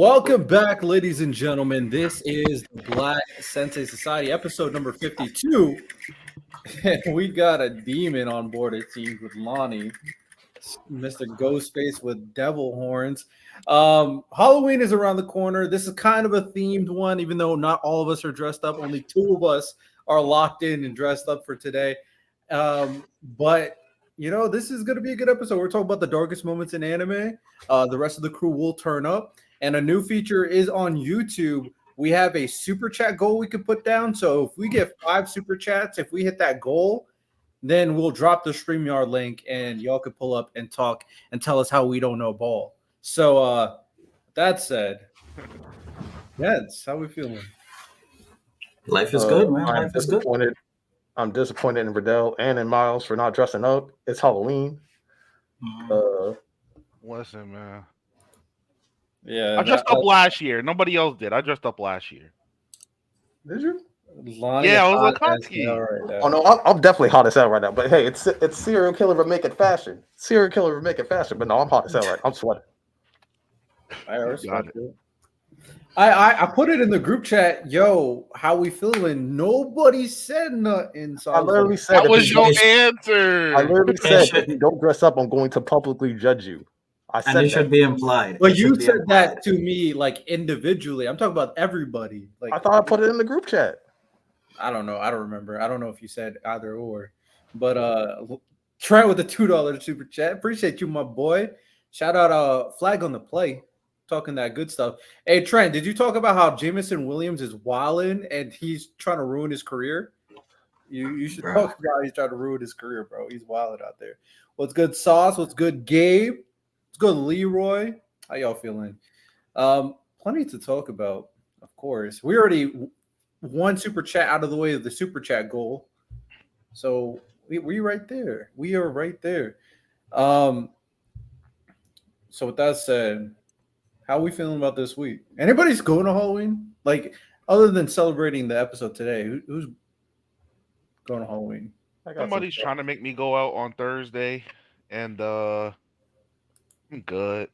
Welcome back, ladies and gentlemen. This is the Black Sensei Society, episode number 52. And we got a demon on board, it seems, with Lonnie, Mr. Ghostface with devil horns. Halloween is around the corner. This is kind of a themed one, even though not all of us are dressed up. Only two of us are locked in and dressed up for today. But this is going to be a good episode. We're talking about the darkest moments in anime. The rest of the crew will turn up. And a new feature is on YouTube. We have a super chat goal we can put down. So if we get 5 super chats, if we hit that goal, then we'll drop the StreamYard link and y'all can pull up and talk and tell us how we don't know ball. So that said, Jens, how we feeling? Life is good, man. Life is good. I'm disappointed in Riddell and in Miles for not dressing up. It's Halloween. Listen, man. Yeah, I dressed up last year. Nobody else did. I dressed up last year. Did you? Lonnie, yeah, I was a Kotsky. Right oh no, I'm definitely hot as hell right now. But hey, it's serial killer of making fashion. Serial killer of making fashion. But no, I'm hot as hell right. I'm sweating. I respect it. I put it in the group chat. Yo, how we feeling? Nobody said nothing. So I literally said that was your answer. I literally said if you don't dress up, I'm going to publicly judge you. I said and it should be implied. But you said that to me like individually. I'm talking about everybody. Like I thought I put it in the group chat. I don't know. I don't remember. I don't know if you said either or. But Trent with the $2 super chat. Appreciate you, my boy. Shout out Flag on the Play. Talking that good stuff. Hey Trent, did you talk about how Jameson Williams is wilding and he's trying to ruin his career? You should talk about how he's trying to ruin his career, bro. He's wilding out there. What's good, Sauce? What's good, Gabe? What's good, Leroy? How y'all feeling? Plenty to talk about, of course. We already one super chat out of the way of the super chat goal. So we right there. We are right there. So with that said, how are we feeling about this week? Anybody's going to Halloween? Like, other than celebrating the episode today, who's going to Halloween? Somebody's trying to make me go out on Thursday, and I'm good.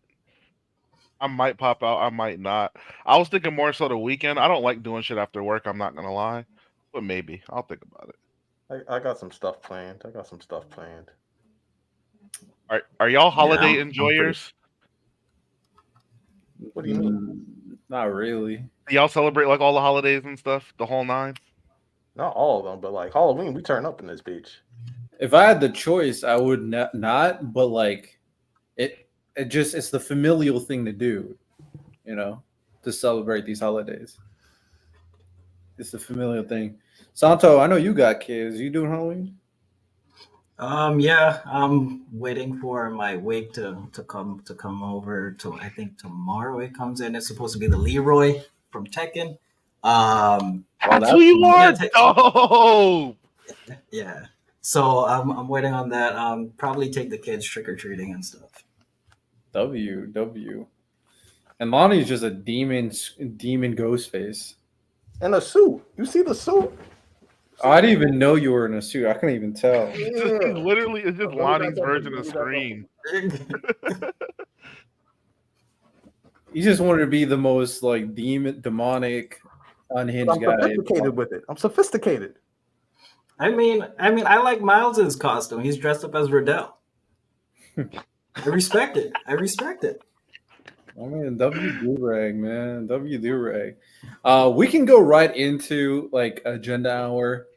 I might pop out. I might not. I was thinking more so the weekend. I don't like doing shit after work. I'm not going to lie. But maybe. I'll think about it. I got some stuff planned. Are y'all holiday enjoyers? What do you mean? Not really. Do y'all celebrate like all the holidays and stuff? The whole 9? Not all of them, but like Halloween, we turn up in this bitch. If I had the choice, I would not. But like, it's the familial thing to do, to celebrate these holidays. It's the familial thing. Santo, I know you got kids. You doing Halloween? Yeah, I'm waiting for my wig to come over to. I think tomorrow it comes in. It's supposed to be the Leroy from Tekken. That's who you are. Oh, yeah. So I'm waiting on that. Probably take the kids trick or treating and stuff. W. And Lonnie's just a demon ghost face. And a suit. You see the suit? Oh, I didn't even know you were in a suit. I couldn't even tell. It's just Lonnie's version of Scream. He just wanted to be the most like demonic, unhinged guy. I'm sophisticated with it. I'm sophisticated. I mean, I like Miles's costume. He's dressed up as Riddell. I respect it. I mean, W do-rag, man. W do-rag. We can go right into like agenda hour.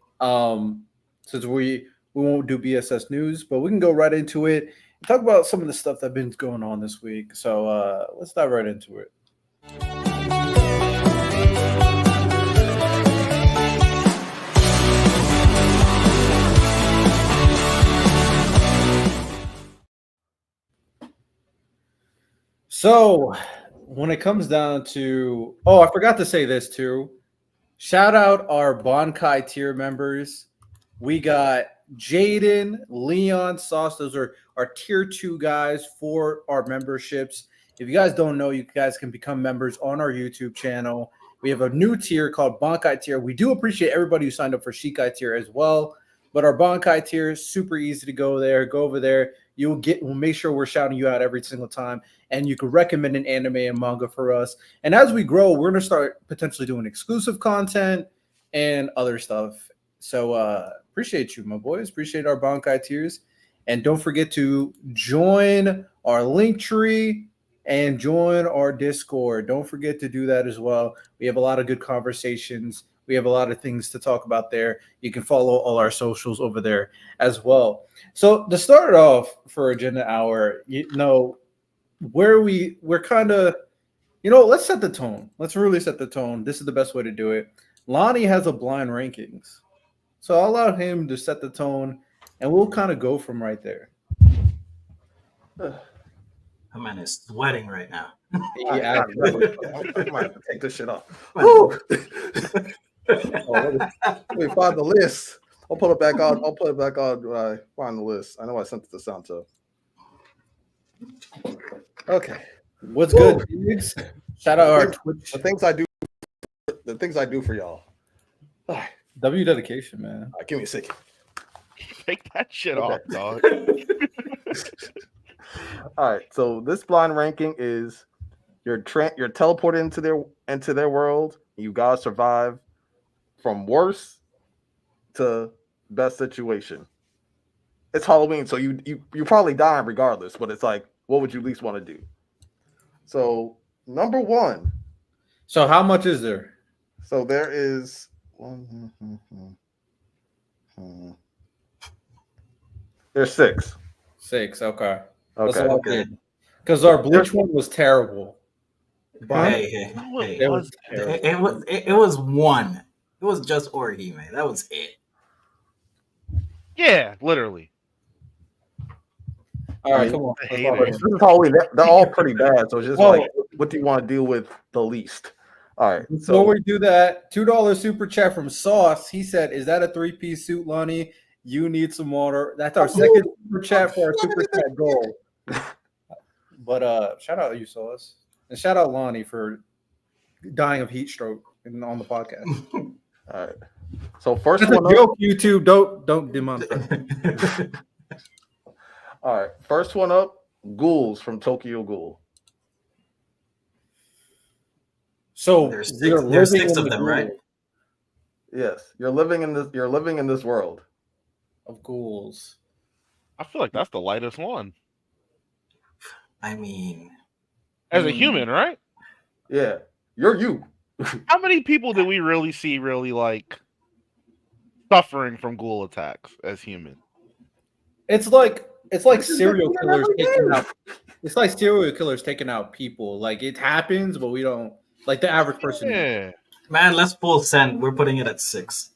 Since we won't do BSS news, but we can go right into it and talk about some of the stuff that's been going on this week. So let's dive right into it. So when it comes down to, I forgot to say this too. Shout out our Bonkai tier members. We got Jaden, Leon, Sauce. Those are our tier 2 guys for our memberships. If you guys don't know, you guys can become members on our YouTube channel. We have a new tier called Bonkai tier. We do appreciate everybody who signed up for Shikai tier as well. But our Bankai tier is super easy to go there. Go over there. We'll make sure we're shouting you out every single time. And you can recommend an anime and manga for us. And as we grow, we're gonna start potentially doing exclusive content and other stuff. So appreciate you, my boys. Appreciate our Bankai tiers. And don't forget to join our link tree and join our Discord. Don't forget to do that as well. We have a lot of good conversations. We have a lot of things to talk about there. You can follow all our socials over there as well. So to start off for Agenda Hour, we're kind of, let's set the tone. Let's really set the tone. This is the best way to do it. Lonnie has a blind rankings. So I'll allow him to set the tone, and we'll kind of go from right there. My man is sweating right now. Yeah, I might have to take this shit off. Let me find the list. I'll put it back on. When I find the list. I know I sent it to Santo. Okay. What's good, Diggs? Shout out our Twitch. The things I do for y'all. All right. W dedication, man. Give me a second. Take that shit off, dog. All right. So this blind ranking is you're teleported into their world. You gotta survive from worst to best situation. It's Halloween, so you probably die regardless, but it's like, what would you least want to do? So number 1. So how much is there? So there is there's 6. 6. Okay. Okay. That's all good. Because our Bleach one was terrible. Hey. It was terrible. It was 1. It was just Orihime. That was it. Yeah, literally. All right, come on. I hate it. This is Halloween. They're all pretty bad. So it's just like, what do you want to deal with the least? All right. Before we do that, $2 super chat from Sauce. He said, "Is that a 3-piece suit, Lonnie? You need some water." That's our second super chat for our super chat goal. But shout out you, Sauce, and shout out Lonnie for dying of heat stroke on the podcast. All right. So first That's one a joke, YouTube. Don't demonetize. All right. First one up, Ghouls from Tokyo Ghoul. So there's 6 of them, right? Yes. You're living in this world of ghouls. I feel like that's the lightest one. I mean, as a human, right? Yeah. You're you. How many people do we really see like suffering from ghoul attacks as human? It's like serial killers taking out. It's like serial killers taking out people. Like it happens, but we don't. Like the average person. Yeah. Man, let's full send. We're putting it at 6.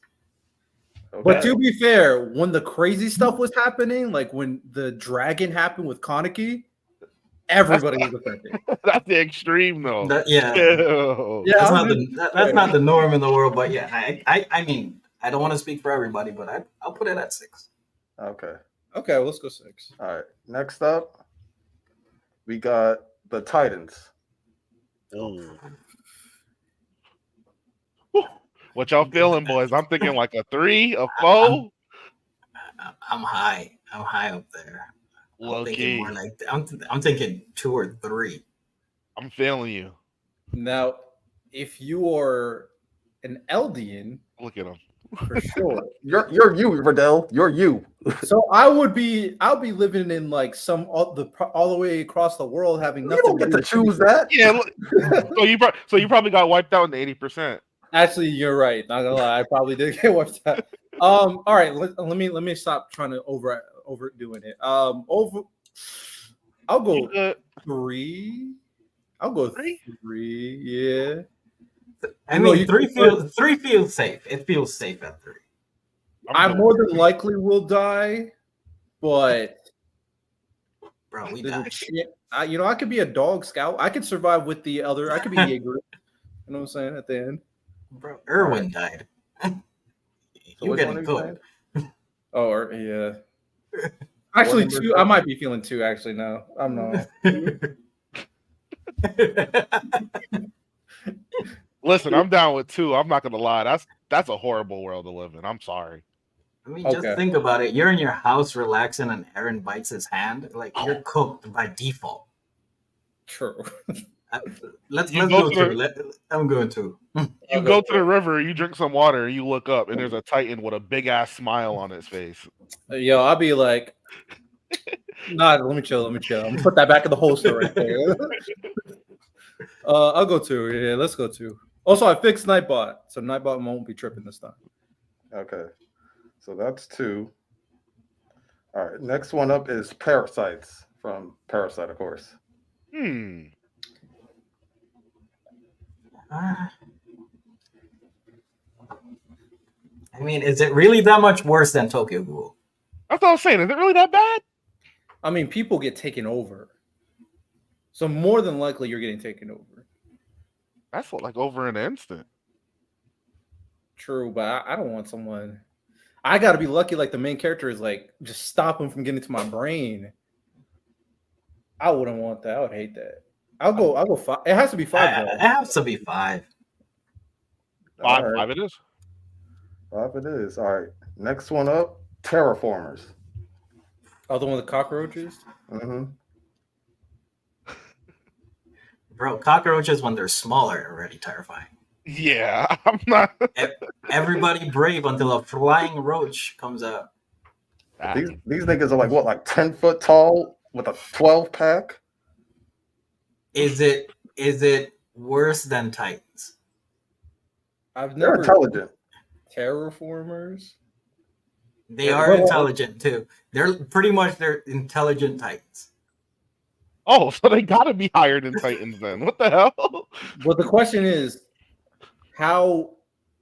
Okay. But to be fair, when the crazy stuff was happening, like when the dragon happened with Kaneki, everybody was affected. That's the extreme, though. Yeah, that's not the norm in the world. But yeah, I mean, I don't want to speak for everybody, but I'll put it at 6. Okay. Okay, well, let's go 6. All right. Next up, we got the Titans. What y'all feeling, boys? I'm thinking like a 3, a 4. I'm high. I'm high up there. Low key. I'm thinking 2 or 3. I'm feeling you. Now, if you are an Eldian, Look at him. for sure. You're you, Riddell. You're you. So I'll be living in like all the way across the world, having nothing. You don't get to choose that. Yeah. So you probably got wiped out in the 80%. Actually, you're right. Not gonna lie, I probably did get wiped out. All right, let me stop trying to overdoing it. I'll go 3. I'll go 3. Yeah. I mean, 3 feels safe. It feels safe at 3. I more than likely will die, but bro, we die. I could be a dog scout. I could survive with the other. I could be Jaeger. You know what I'm saying? At the end, bro, Erwin died. You getting cooked? Oh, yeah. Actually, 2. I might be feeling 2. Actually, no, I'm not. Listen, I'm down with 2. I'm not gonna lie. That's a horrible world to live in. I'm sorry. I mean, just think about it. You're in your house relaxing, and Aaron bites his hand. Like you're cooked by default. True. Let's go through. I'm going to. You go to the river, you drink some water, you look up, and there's a Titan with a big ass smile on its face. Yo, I'll be like, nah, let me chill. I'm gonna put that back in the holster right there. I'll go 2. Yeah, let's go 2. Also, I fixed Nightbot, so Nightbot won't be tripping this time. Okay, so that's 2. All right, next one up is Parasites from Parasite, of course. I mean, is it really that much worse than Tokyo Ghoul? That's what I was saying. Is it really that bad? I mean, people get taken over. So more than likely you're getting taken over. That's like over an instant. True, but I don't want someone. I gotta be lucky like the main character is like just stop him from getting to my brain. I wouldn't want that. I would hate that. I'll go 5. It has to be 5 though. It has to be 5. 5, All right. 5 it is. 5 it is. All right. Next one up, Terraformers. Oh, the one with the cockroaches? Mm-hmm. Bro, cockroaches when they're smaller are already terrifying. Yeah, I'm not. Everybody brave until a flying roach comes out. These niggas are like 10 foot tall with a 12 pack. Is it worse than Titans? They're intelligent. Terraformers? They are intelligent too. They're intelligent Titans. Oh, so they gotta be higher than Titans then. What the hell? But the question is how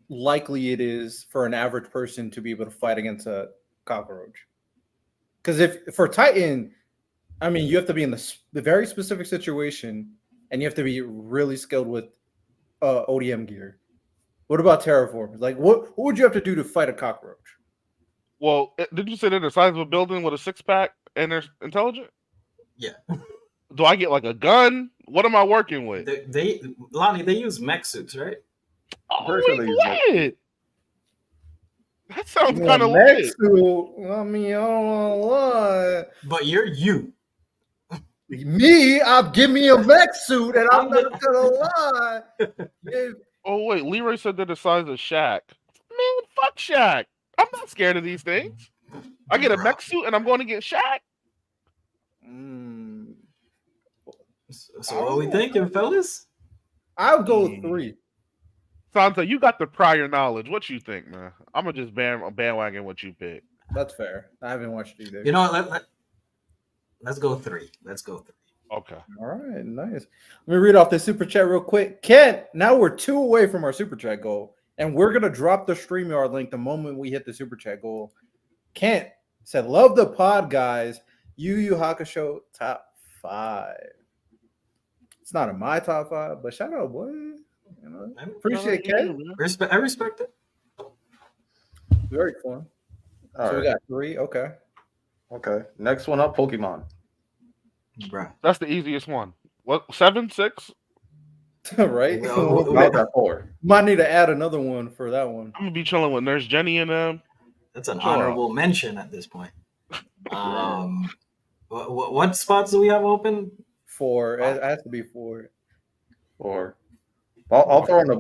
likely it is for an average person to be able to fight against a cockroach. Because if for Titan, I mean, you have to be in the very specific situation, and you have to be really skilled with ODM gear. What about terraformers? Like, what would you have to do to fight a cockroach? Well, did you say they're the size of a building with a 6-pack and they're intelligent? Yeah. Do I get like a gun? What am I working with? Lonnie, they use mech suits, right? Oh, wait. That sounds kind of mech lit. suit. I mean, I don't want to lie. But you're you. Me, give me a mech suit, and I'm not gonna lie. Oh wait, Leroy said they're the size of Shaq. Man, fuck Shaq. I'm not scared of these things. I get a mech suit and I'm going to get Shaq. So what are we thinking, fellas? I'll go 3. Santa, you got the prior knowledge. What you think, man? I'm gonna just bandwagon what you pick. That's fair. I haven't watched either. You know what? Let's go 3. Okay. All right, nice. Let me read off the super chat real quick. Kent, now we're 2 away from our super chat goal, and we're gonna drop the StreamYard link the moment we hit the super chat goal. Kent said, "Love the pod, guys. Yu Yu Hakusho top 5." It's not in my top 5, but shout out, boy. You know, I appreciate Kent. I respect it. Very fun. All right. We got 3. Okay. Next one up, Pokemon. Bruh. That's the easiest one. What, 7, 6? Right? About that 4. Might need to add another one for that one. I'm gonna be chilling with Nurse Jenny and them. That's an honorable mention at this point. What spots do we have open? 4. It has to be 4. 4. I'll throw in a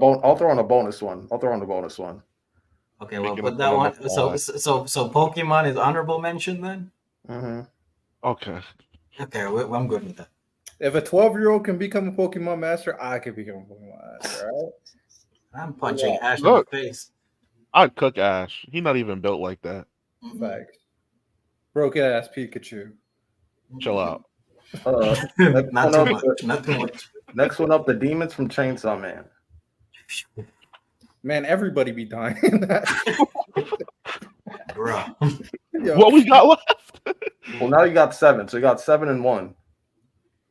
bonus one. Okay, well, put that one. So Pokemon is honorable mention then. Mm-hmm. Okay. Okay, I'm good with that. If a 12-year-old can become a Pokemon master, I can become a Pokemon master, right? I'm punching Ash in the face. I'd cook Ash. He's not even built like that. Facts. Broken ass Pikachu. Chill out. Not too much. Next one up, the demons from Chainsaw Man. Man, everybody be dying. Bro. What we got left? Well, now you got 7. So you got 7 and 1.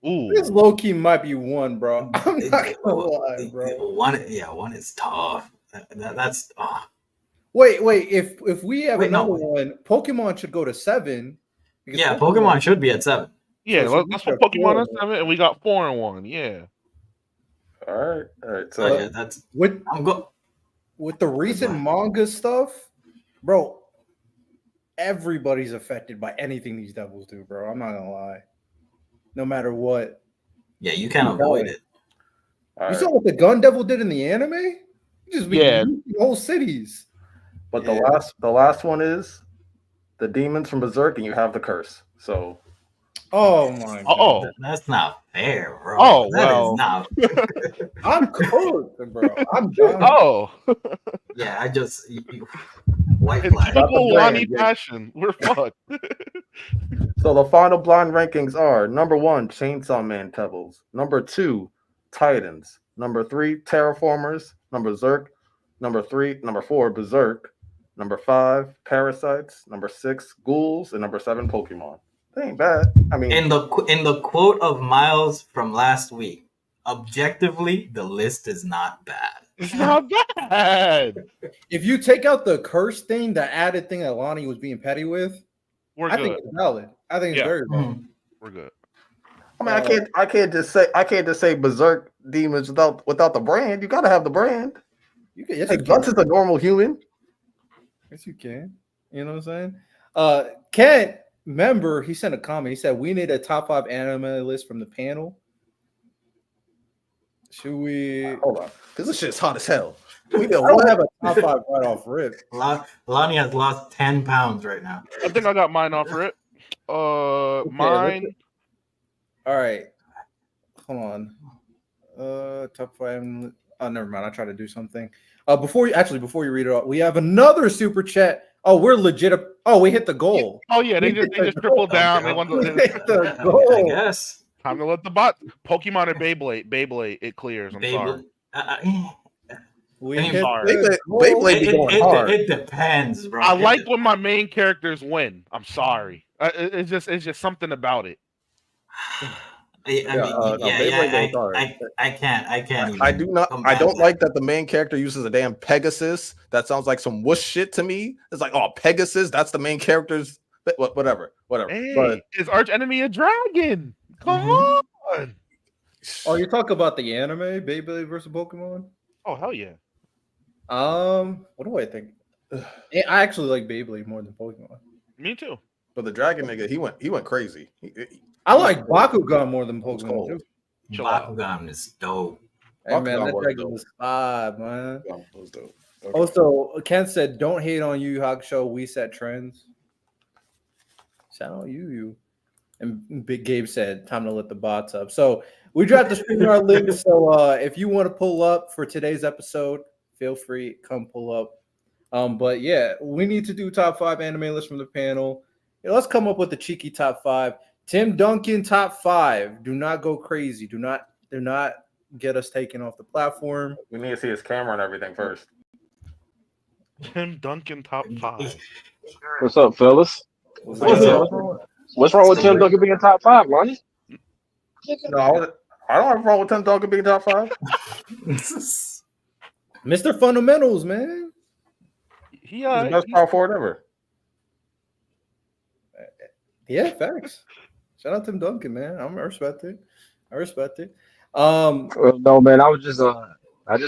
Ooh. This low key might be 1, bro. I'm not gonna lie, bro. 1 is tough. That's Wait. If we have another one, Pokemon should go to 7. Yeah, Pokemon should be at 7. Yeah, let's put Pokemon at 7, and we got 4 and 1. Yeah. All right. So with the recent manga stuff, bro. everybody's affected by anything these devils do, bro. I'm not gonna lie. No matter what. Yeah, you can't avoid it. All You right. saw what the gun devil did in the anime? You just be Yeah. looting whole cities. But Yeah. the last one is the demons from Berserk, and you have the curse. So Oh my god. Oh, That's not fair, bro. Oh, That is well. not. I'm cooked, bro. I'm done. oh. Yeah, I just white In flag. typical the brand, Lonnie yeah. fashion, we're fucked. So the final blind rankings are number 1, Chainsaw Man Devils. Number 2, Titans. Number 3, Terraformers. Number 4, Berserk. Number 5, Parasites. Number 6, Ghouls, and number 7, Pokemon. That ain't bad. I mean, In the quote of Miles from last week, objectively, the list is not bad. It's not bad. If you take out the curse thing, the added thing that Lonnie was being petty with, We're I good. think it's valid. I think it's Yeah. very valid. We're good. I mean, I can't just say Berserk demons without the brand. You gotta have the brand. You can, yes, Like you Guts can. is a normal human. Yes, you can. You know what I'm saying? Kent, member, he sent a comment. He said, we need a top 5 anime list from the panel. Should we? Hold on, because this shit's hot as hell. We I got don't one. have a top 5 right off rip. Lonnie has lost 10 pounds right now. I think I got mine off it. Mine. All right. Hold on. Top 5. Oh, never mind. I tried to do something. Before you read it out, we have another super chat. Oh, we're legit. Oh, we hit the goal. Oh yeah, they just tripled down. They won We the hit the I goal. guess. time to let the bot Pokemon or Beyblade. It clears. I'm sorry. We I'm hit sorry. the goal. Beyblade be going hard. It depends, bro. I like when my main characters win. I'm sorry. It's just something about it. I can't. Even I do not. I combat don't that. like that the main character uses a damn Pegasus. That sounds like some whoosh shit to me. It's like, oh, Pegasus. That's the main character's. Whatever. Hey, But his arch enemy a dragon. Come on. Oh, you talk about the anime Beyblade versus Pokemon? Oh hell yeah. What do I think? I actually like Beyblade more than Pokemon. Me too. the dragon nigga, he went crazy. I like Bakugan more than It's Pokemon cold. too. Chill out. Bakugan is dope. Hey man, Bakugan that was dragon dope. was 5, man. It was dope. Okay. Also, Ken said, "Don't hate on Yu Yu Hakusho. We set trends." Shout out you. And Big Gabe said, "Time to let the bots up." So we dropped the StreamYard link. So if you want to pull up for today's episode, feel free, come pull up. But yeah, we need to do top 5 anime lists from the panel. Yeah, let's come up with a cheeky top 5. Tim Duncan top 5. Do not go crazy. Do not get us taken off the platform. We need to see his camera and everything first. Tim Duncan top 5. What's up, fellas? What's wrong with Tim Duncan being top 5, Lonnie? No, I don't have a problem with Tim Duncan being top 5. Mr. Fundamentals, man. He's the best power forward ever. Yeah, facts. Shout out Tim Duncan, man. I respect it. No, man. I just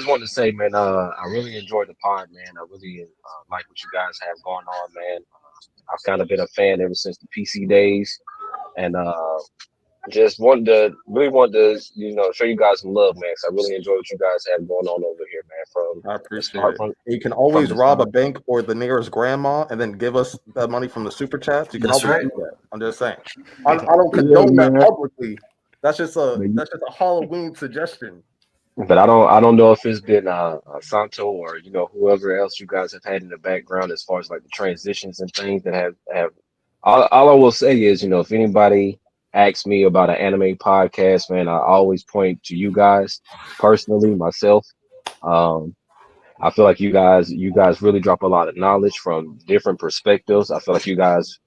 wanted to say, man. I really enjoyed the pod, man. I really like what you guys have going on, man. I've kind of been a fan ever since the PC days, and just wanted to, show you guys some love, man. Because I really enjoy what you guys have going on over here, man. I appreciate it. You can always rob a bank or the nearest grandma and then give us that money from the super chats. You can That's always right. do that. I'm just saying. I don't condone that man. publicly. That's just a Halloween suggestion. But I don't know if it's been Santo or whoever else you guys have had in the background as far as like the transitions and things that have. All I will say is, if anybody asks me about an anime podcast, man, I always point to you guys personally, myself. I feel like you guys really drop a lot of knowledge from different perspectives. I feel like you guys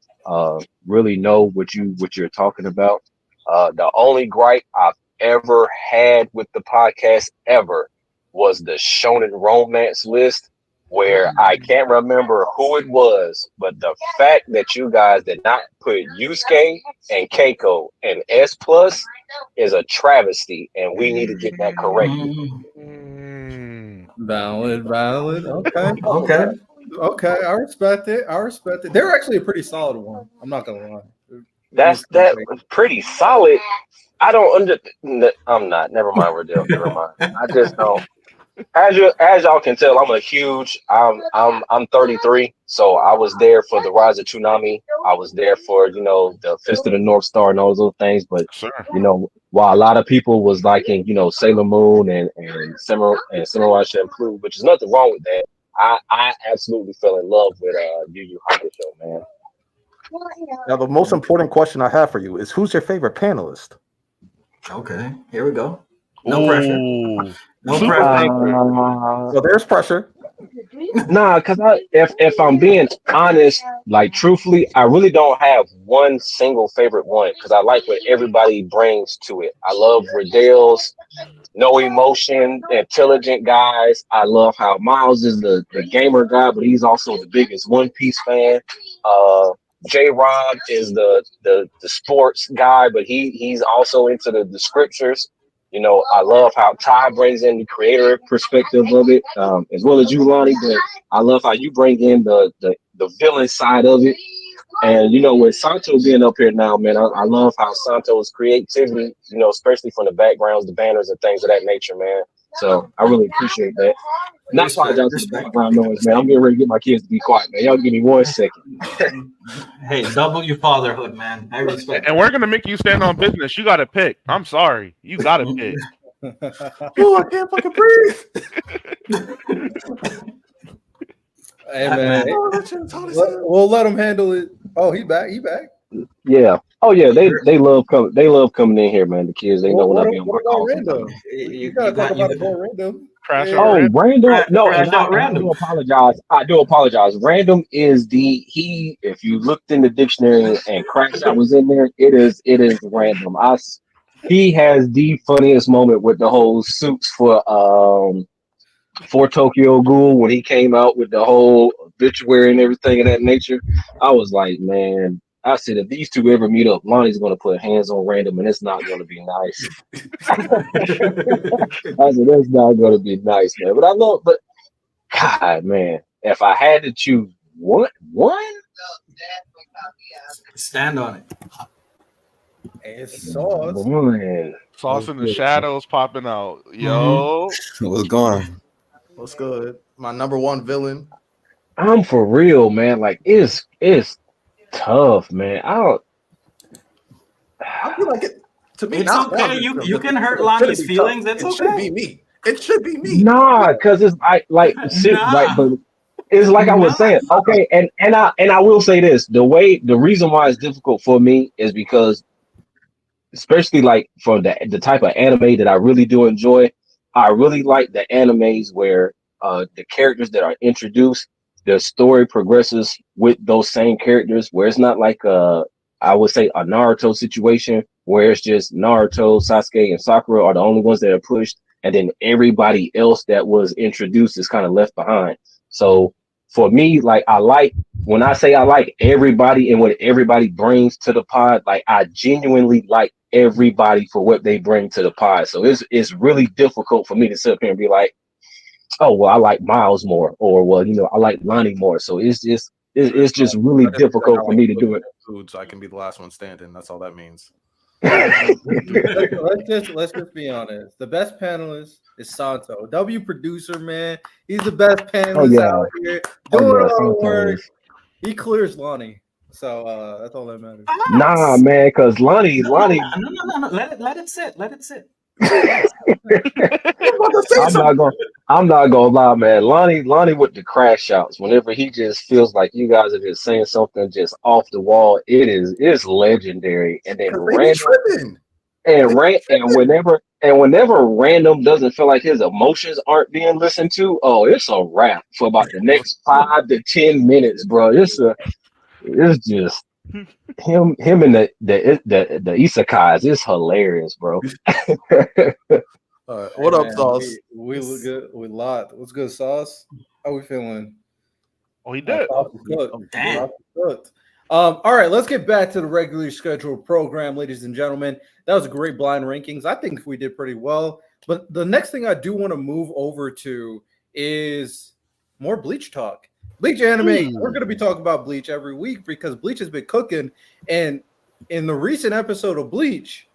really know what you're talking about. The only gripe I've ever had with the podcast ever was the shonen romance list, where I can't remember who it was, but the fact that you guys did not put Yusuke and Keiko in S plus is a travesty, and we need to get that corrected. Valid. Okay. Okay. Okay, I respect it. I respect it. They're actually a pretty solid one. I'm not gonna lie. That was pretty solid. I don't under. I'm not. Never mind, Riddell. Never mind. I just don't. As y'all can tell, I'm a huge. I'm 33, so I was there for the rise of Toonami. I was there for the Fist of the North Star and all those things. But Sure. while a lot of people was liking Sailor Moon and Samurai Champloo, which is nothing wrong with that. I absolutely fell in love with Yu Yu Hakusho, man. Now, the most important question I have for you is, who's your favorite panelist? Okay, here we go. No pressure. Ooh. No Super pressure. So there's pressure. Nah, because if I'm being honest, like truthfully, I really don't have one single favorite one because I like what everybody brings to it. I love Riddell's no emotion, intelligent guys. I love how Miles is the gamer guy, but he's also the biggest One Piece fan. J Rob is the sports guy, but he's also into the scriptures. I love how Ty brings in the creator perspective of it, as well as you, Lonnie. But I love how you bring in the villain side of it. And with Santo being up here now, man, I love how Santo's creativity, especially from the backgrounds, the banners, and things of that nature, man. So I really appreciate that. Not apologize for the background noise, man. I'm getting ready to get my kids to be quiet, man. Y'all give me 1 second. Hey, double your fatherhood, man. I respect. And we're gonna make you stand on business. You gotta pick. I'm sorry. You gotta pick. Oh, I can't fucking breathe. Hey man, we'll let him handle it. Oh, he back. He back. Yeah. Oh yeah. They love coming. They love coming in here, man. The kids. They know when I be on my calls. Random? You gotta talk about it more random. Crash Yeah. out Oh, random. Random. No, Crash and out I Random. do apologize. I do apologize. Random is he. If you looked in the dictionary and Crash Out was in there, it is random. He has the funniest moment with the whole suits for Tokyo Ghoul when he came out with the whole obituary and everything of that nature. I was like, man, I said if these two ever meet up, Lonnie's gonna put hands on Random and it's not gonna be nice. I said that's not gonna be nice, man. But God, man, if I had to choose one, Stand on it. It's sauce. one. Sauce in the shadows popping out. Mm-hmm. Yo. What's going on? What's good? My number one villain. I'm for real, man. Like it's tough, man. I feel like it. To me, It's not okay. one, You can hurt it Lonnie's shouldn't be feelings. tough. It's It should be okay. me. It should be me. Nah, because it's like Nah. but it's like I was saying. Okay, and I will say this: the reason why it's difficult for me is because, especially like for the type of anime that I really do enjoy, I really like the animes where the characters that are introduced, the story progresses with those same characters, where it's not like I would say a Naruto situation where it's just Naruto, Sasuke, and Sakura are the only ones that are pushed, and then everybody else that was introduced is kind of left behind. So for me, like when I say I like everybody and what everybody brings to the pod, like I genuinely like everybody for what they bring to the pod. So it's really difficult for me to sit up here and be like, oh well, I like Miles more, or well, I like Lonnie more. So it's just really difficult for me to do it. Food, so I can be the last one standing. That's all that means. Let's just be honest. The best panelist is Santo. W producer, man. He's the best panelist out here. Doing all the work. He clears Lonnie. So that's all that matters. Nah, man, because Lonnie. No. Let it sit. Let it sit. I'm not gonna lie, man. Lonnie with the crash outs. Whenever he just feels like you guys are just saying something just off the wall, it's legendary. And then whenever Random doesn't feel like his emotions aren't being listened to, oh, it's a wrap for about the next 5 to 10 minutes, bro. It's just him and the isekais. It's hilarious, bro. What up, Sauce? We look good. We lot. What's good, Sauce? How we feeling? Oh, he did. Damn. All right, let's get back to the regularly scheduled program, ladies and gentlemen. That was a great blind rankings. I think we did pretty well. But the next thing I do want to move over to is more Bleach talk. Bleach anime. We're gonna be talking about Bleach every week because Bleach has been cooking. And in the recent episode of Bleach,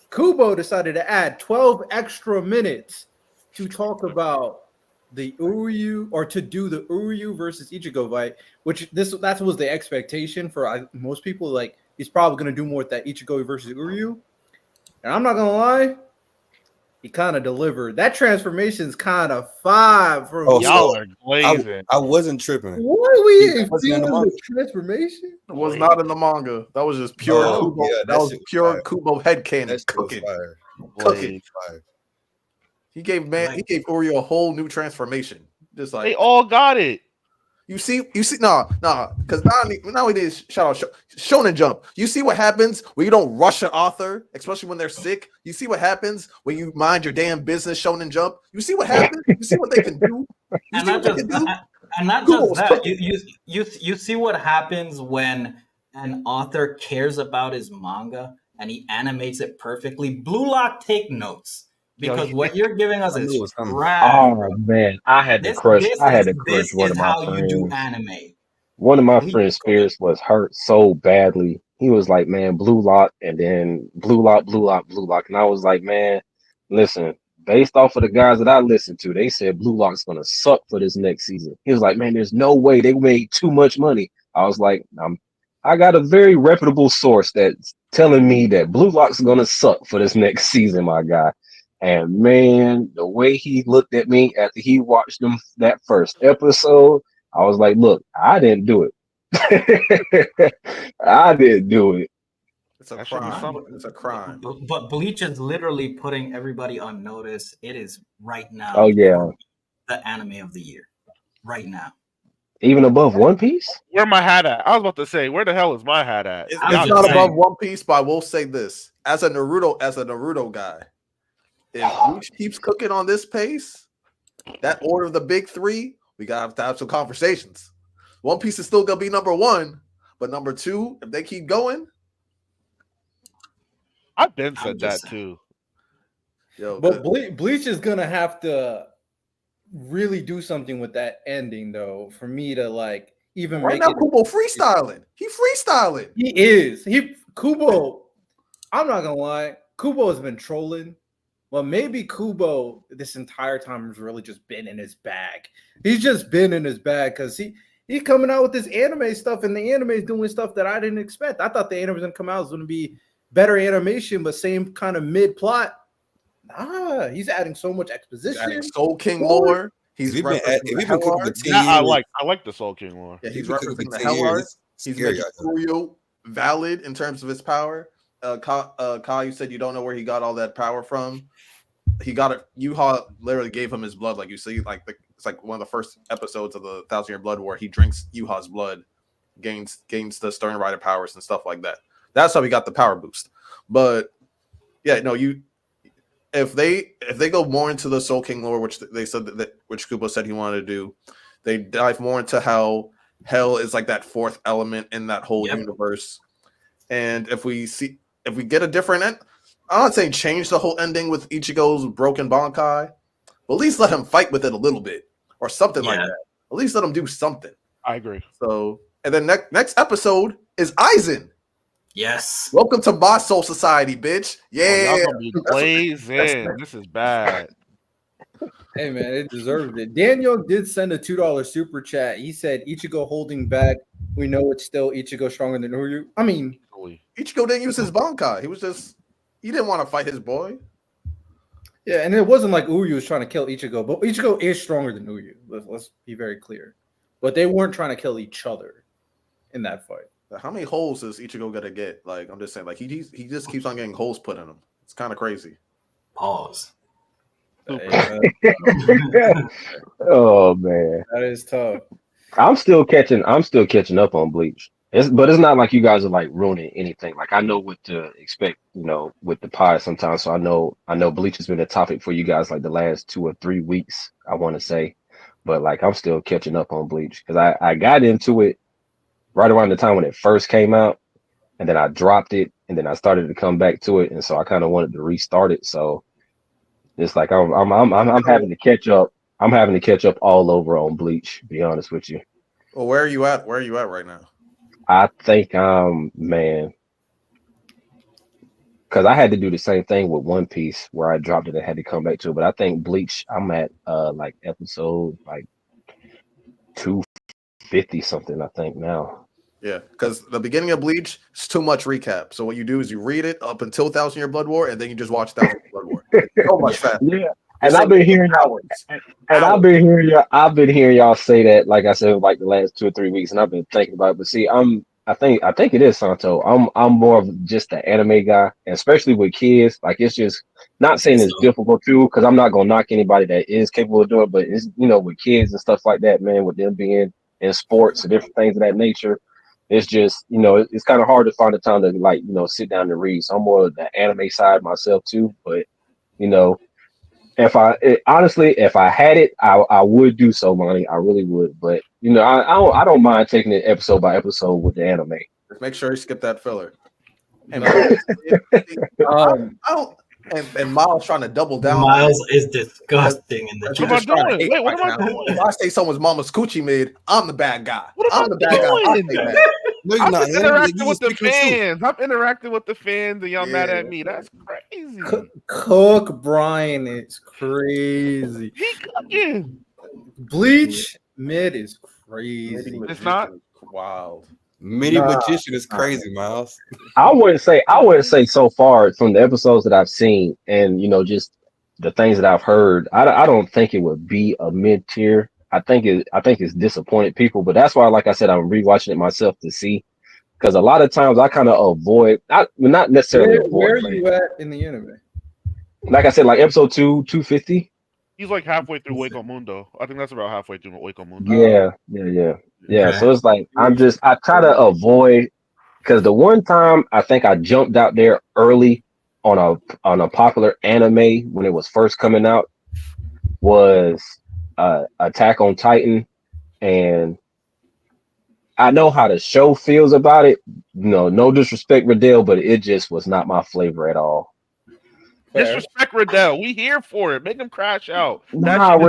Kubo decided to add 12 extra minutes to talk about the Uryu, or to do the Uryu versus Ichigo fight, which that was the expectation for most people. Like, he's probably going to do more with that Ichigo versus Uryu. And I'm not going to lie, he kind of delivered. That transformation is kind of five from Y'all are glazing. I wasn't tripping. What are we wasn't in the feeling manga. the transformation? It was not in the manga. That was just pure Kubo. Yeah, that was shit was pure fire. Kubo headcanon That shit was cooking. fire. Cooking. Fire. He gave Uryu a whole new transformation. Just like They all got it. you see, because now we need to shout out Shonen Jump. You see what happens when you don't rush an author, especially when they're sick. You see what happens when you mind your damn business, Shonen Jump. You see what happens. You see what they can do. And not just that. You see what happens when an author cares about his manga and he animates it perfectly. Blue Lock, take notes. Because what you're giving us is trash. Oh man, I had to crush one of my how friends. you do anime. One of my friends, Spears, was hurt so badly. He was like, "Man, Blue Lock," and then Blue Lock, and I was like, "Man, listen. Based off of the guys that I listened to, they said Blue Lock's gonna suck for this next season." He was like, "Man, there's no way, they made too much money." I was like, I got a very reputable source that's telling me that Blue Lock's gonna suck for this next season, my guy. And man, the way he looked at me after he watched them that first episode, I was like, "Look, I didn't do it. I didn't do it." It's a That should be crime. something. It's a crime. But Bleach is literally putting everybody on notice. It is right now. Oh yeah, the anime of the year, right now. even above One Piece. Where my hat at? I was about to say, where the hell is my hat at? It's I'm not just above saying. One Piece, but I will say this: as a Naruto guy, if Bleach keeps cooking on this pace, that order of the big three, we gotta have to have some conversations. One Piece is still gonna be number one, but number two, if they keep going, I've been I'm said just that too. But Bleach is gonna have to really do something with that ending, though, for me to like even right make now it. Kubo freestyling. He freestyling. He is. Kubo. I'm not gonna lie. Kubo has been trolling. Well, maybe Kubo this entire time has really just been in his bag. He's just been in his bag because he's coming out with this anime stuff, and the anime is doing stuff that I didn't expect. I thought the anime was gonna come out was gonna be better animation, but same kind of mid plot. Nah, he's adding so much exposition. He's adding Soul King lore. He's If you've been referencing the Hell cooking for Arts. 10 Yeah, years, I like the Soul King lore. Yeah, he's if you've been cooking referencing for the 10 Hell years, Arts. it's He's scary making out here. Suryo valid in terms of his power. Kyle, you said you don't know where he got all that power from. He got it. Yuha literally gave him his blood, like you see, it's like one of the first episodes of the 1,000-Year Blood War. He drinks Yuha's blood, gains the Stern Rider powers and stuff like that. That's how he got the power boost. But yeah, no, if they go more into the Soul King lore, which they said which Kubo said he wanted to do, they dive more into how hell is like that fourth element in that whole universe. And if we get a different end, I'm not saying change the whole ending with Ichigo's broken Bankai, but at least let him fight with it a little bit or something like that. At least let him do something. I agree. So, and then next episode is Aizen. Yes. Welcome to my Soul Society, bitch. Yeah. Y'all gonna be blazing. This is bad. Hey man, it deserved it. Daniel did send a $2 super chat. He said Ichigo holding back. We know it's still Ichigo stronger than Uryu. I mean, Ichigo didn't use his Bankai. He didn't want to fight his boy. yeah, and it wasn't like Uryu was trying to kill Ichigo, but Ichigo is stronger than Uryu. Let's be very clear. But they weren't trying to kill each other in that fight. How many holes is Ichigo gonna get? Like, I'm just saying, like he just keeps on getting holes put in him. It's kind of crazy. Pause. Oh man, That is tough. I'm still catching up on Bleach. But it's not like you guys are like ruining anything. Like I know what to expect, with the pod sometimes. So I know Bleach has been a topic for you guys like the last 2 or 3 weeks, I want to say. But like I'm still catching up on Bleach because I got into it right around the time when it first came out, and then I dropped it, and then I started to come back to it, and so I kind of wanted to restart it. So it's like I'm having to catch up. I'm having to catch up all over on Bleach. To be honest with you. Well, where are you at? Where are you at right now? I think man, because I had to do the same thing with One Piece where I dropped it and had to come back to it. But I think Bleach, I'm at like episode like 250 something, I think now. Yeah, because the beginning of Bleach is too much recap. So what you do is you read it up until Thousand Year Blood War, and then you just watch Thousand Year Blood War. It's so much faster. Yeah. And I've been hearing y'all, I've been hearing y'all say that, like I said, like the last 2 or 3 weeks, and I've been thinking about it. But see, I think it is Santo. I'm more of just the anime guy, and especially with kids. Like it's just not saying it's difficult too, because I'm not gonna knock anybody that is capable of doing it, but it's with kids and stuff like that, man, with them being in sports and different things of that nature. It's just, it's kind of hard to find the time to like, sit down and read. So I'm more of the anime side myself too. But, honestly, if I had it, I would do so, Lonnie. I really would. But, I don't mind taking it episode by episode with the anime. Just make sure you skip that filler. And and Miles trying to double down. Miles is disgusting in the What am I doing? Wait, what am I doing? If I say someone's mama's coochie mid, I'm the bad guy. What am I'm I the bad guy. doing? I say that. No, you're I'm not. just interacting with the fans. I'm interacting with the fans, and y'all mad at me. That's crazy. Cook Brian is crazy. He cooking. Bleach mid is crazy. It's not wild. Mini magician is crazy, Miles. I wouldn't say so far from the episodes that I've seen and just the things that I've heard. I don't think it would be a mid tier. I think it's disappointed people, but that's why, like I said, I'm rewatching it myself to see, because a lot of times I kind of avoid, not necessarily. Where are you at in the anime? Like I said, like episode 250. He's like halfway through Waco Mundo. I think that's about halfway through Waco Mundo. Yeah. So it's like I try to avoid, because the one time I think I jumped out there early on a popular anime when it was first coming out was Attack on Titan, and I know how the show feels about it. No disrespect, Riddell, but it just was not my flavor at all. Disrespect Riddell. We here for it. Make him crash out. Riddell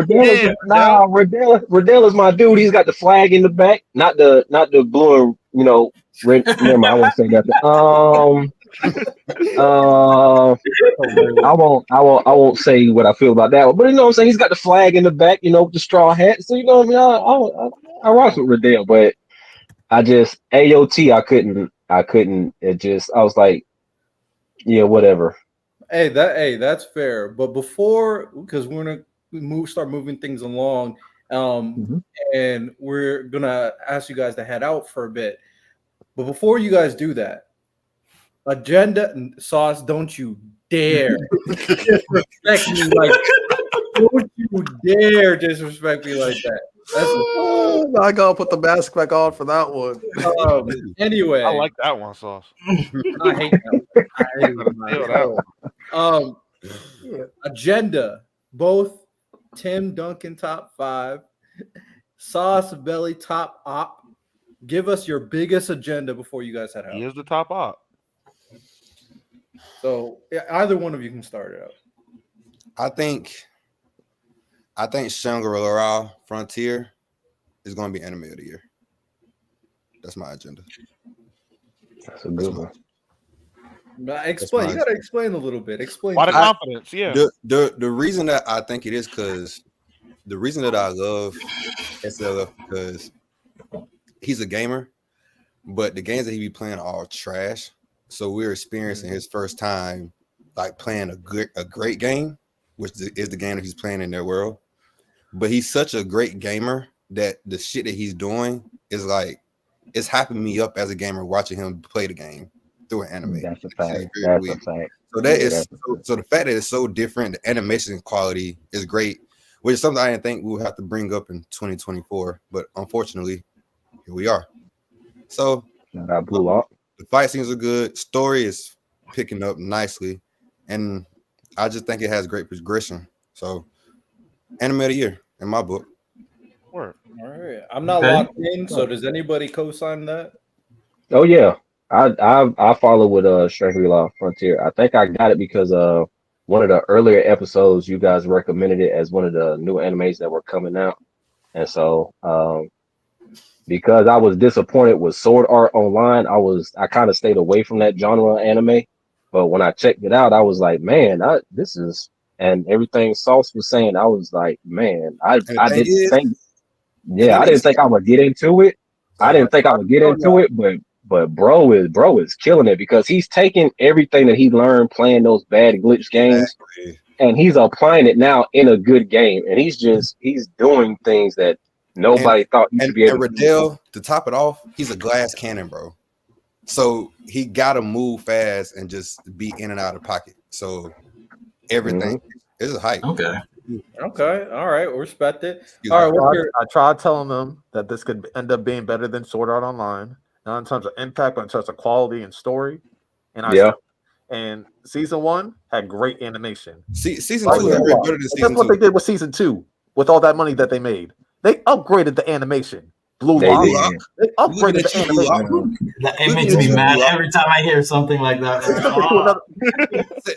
is my dude. He's got the flag in the back, not the blue and red. Never mind, I won't say that. I won't say what I feel about that one. But what I'm saying, he's got the flag in the back, with the straw hat. So I rock with Riddell, but I just AOT. I couldn't. It just, I was like, yeah, whatever. Hey, that's fair. But before, because we're gonna start moving things along, and we're gonna ask you guys to head out for a bit. But before you guys do that, agenda Sauce, don't you dare disrespect me like don't you dare disrespect me like that. I gotta put the mask back on for that one. Anyway, I like that one, Sauce. I hate that one. Agenda. Both Tim Duncan top 5, Sauce Belly top op. Give us your biggest agenda before you guys head out. He is the top op. So either one of you can start it out. I think Shangri-La Frontier is going to be anime of the year. That's my agenda. That's a good one. Explain. You got to explain a little bit. Explain. A lot of confidence, yeah. The reason that I think it is because the reason that I love SLF because he's a gamer, but the games that he be playing are all trash. So we're experiencing his first time like playing a great game, which is the game that he's playing in their world. But he's such a great gamer that the shit that he's doing is like it's hyping me up as a gamer watching him play the game through an anime. That's a fact. That's a fact. So so the fact that it's so different, the animation quality is great, which is something I didn't think we would have to bring up in 2024, but unfortunately, here we are. So that blew up. The fight scenes are good. Story is picking up nicely, and I just think it has great progression. So, anime of the year in my book. Word. All right, I'm not locked in. So, does anybody co-sign that? Oh yeah, I follow with Shangri-La Frontier. I think I got it because one of the earlier episodes you guys recommended it as one of the new animes that were coming out, and so because I was disappointed with Sword Art Online. I kind of stayed away from that genre of anime. But when I checked it out, I was like, man, this is, and everything Sauce was saying, I was like, man, And the I thing didn't is, think, it's yeah, not I even didn't think I would get into it. I uh, didn't think I would get into it, but bro is killing it because he's taking everything that he learned playing those bad glitch games exactly. and he's applying it now in a good game, and he's doing things that And nobody thought he should be and able to do before. Riddell, to top it off, he's a glass cannon, bro. So he gotta move fast and just be in and out of the pocket. So everything is a hype. Okay. Okay, all right, respect it. He's All a right, hype. what's your I tried telling them that this could end up being better than Sword Art Online, not in terms of impact, but in terms of quality and story. And Yeah. and season 1 had great animation. Season Right? 2 is better than Guess season what 2. they did with season 2 with all that money that they made? They upgraded the animation. Blue They Lock. Blue did. Lock. They Looking upgraded at the you, Blue Lock. animation. It Looking makes at me you, mad Blue Lock. every time I hear something like that. Shout out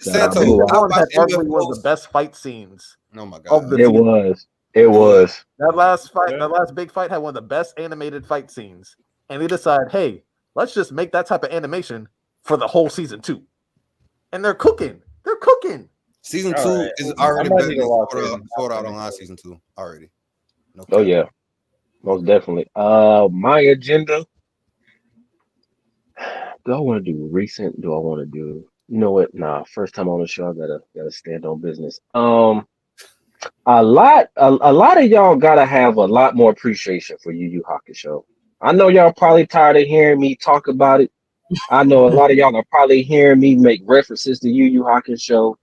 Santos, Blue Season Lock. I 1 had watched arguably one of the MMOs. best fight scenes Oh my of god. the It season. was. It was. That last fight, Yeah. that last big fight had one of the best animated fight scenes. And they decided, hey, let's just make that type of animation for the whole season 2. And they're cooking. They're cooking. Season All 2 right. is I already might better need to than watch it. Sword Art Online season 2 already. No Oh cap. yeah, most definitely. My agenda. Do I want to do recent? Do I want to do? You know what? Nah. First time on the show, I gotta stand on business. A lot of y'all gotta have a lot more appreciation for Yu Yu Hakusho. I know y'all probably tired of hearing me talk about it. I know a lot of y'all are probably hearing me make references to Yu Yu Hakusho.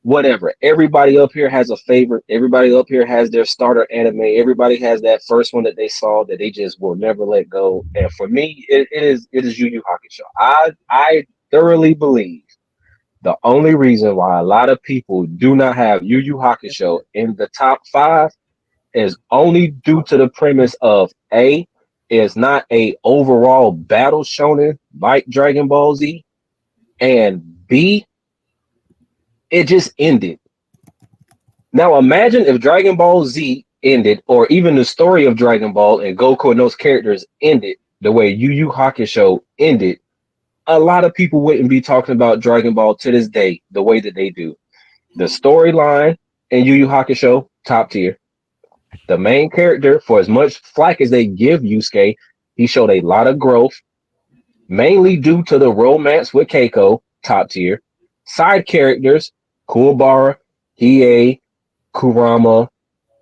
Whatever. Everybody up here has a favorite. Everybody up here has their starter anime. Everybody has that first one that they saw that they just will never let go. And for me, it is Yu Yu Hakusho. I thoroughly believe the only reason why a lot of people do not have Yu Yu Hakusho in the top 5 is only due to the premise of A, is not a overall battle shonen like Dragon Ball Z, and B, it just ended. Now imagine if Dragon Ball Z ended, or even the story of Dragon Ball and Goku and those characters ended the way Yu Yu Hakusho ended. A lot of people wouldn't be talking about Dragon Ball to this day the way that they do. The storyline in Yu Yu Hakusho, top tier. The main character, for as much flack as they give Yusuke, he showed a lot of growth, mainly due to the romance with Keiko, top tier. Side characters, Kuwabara, Hiei, Kurama,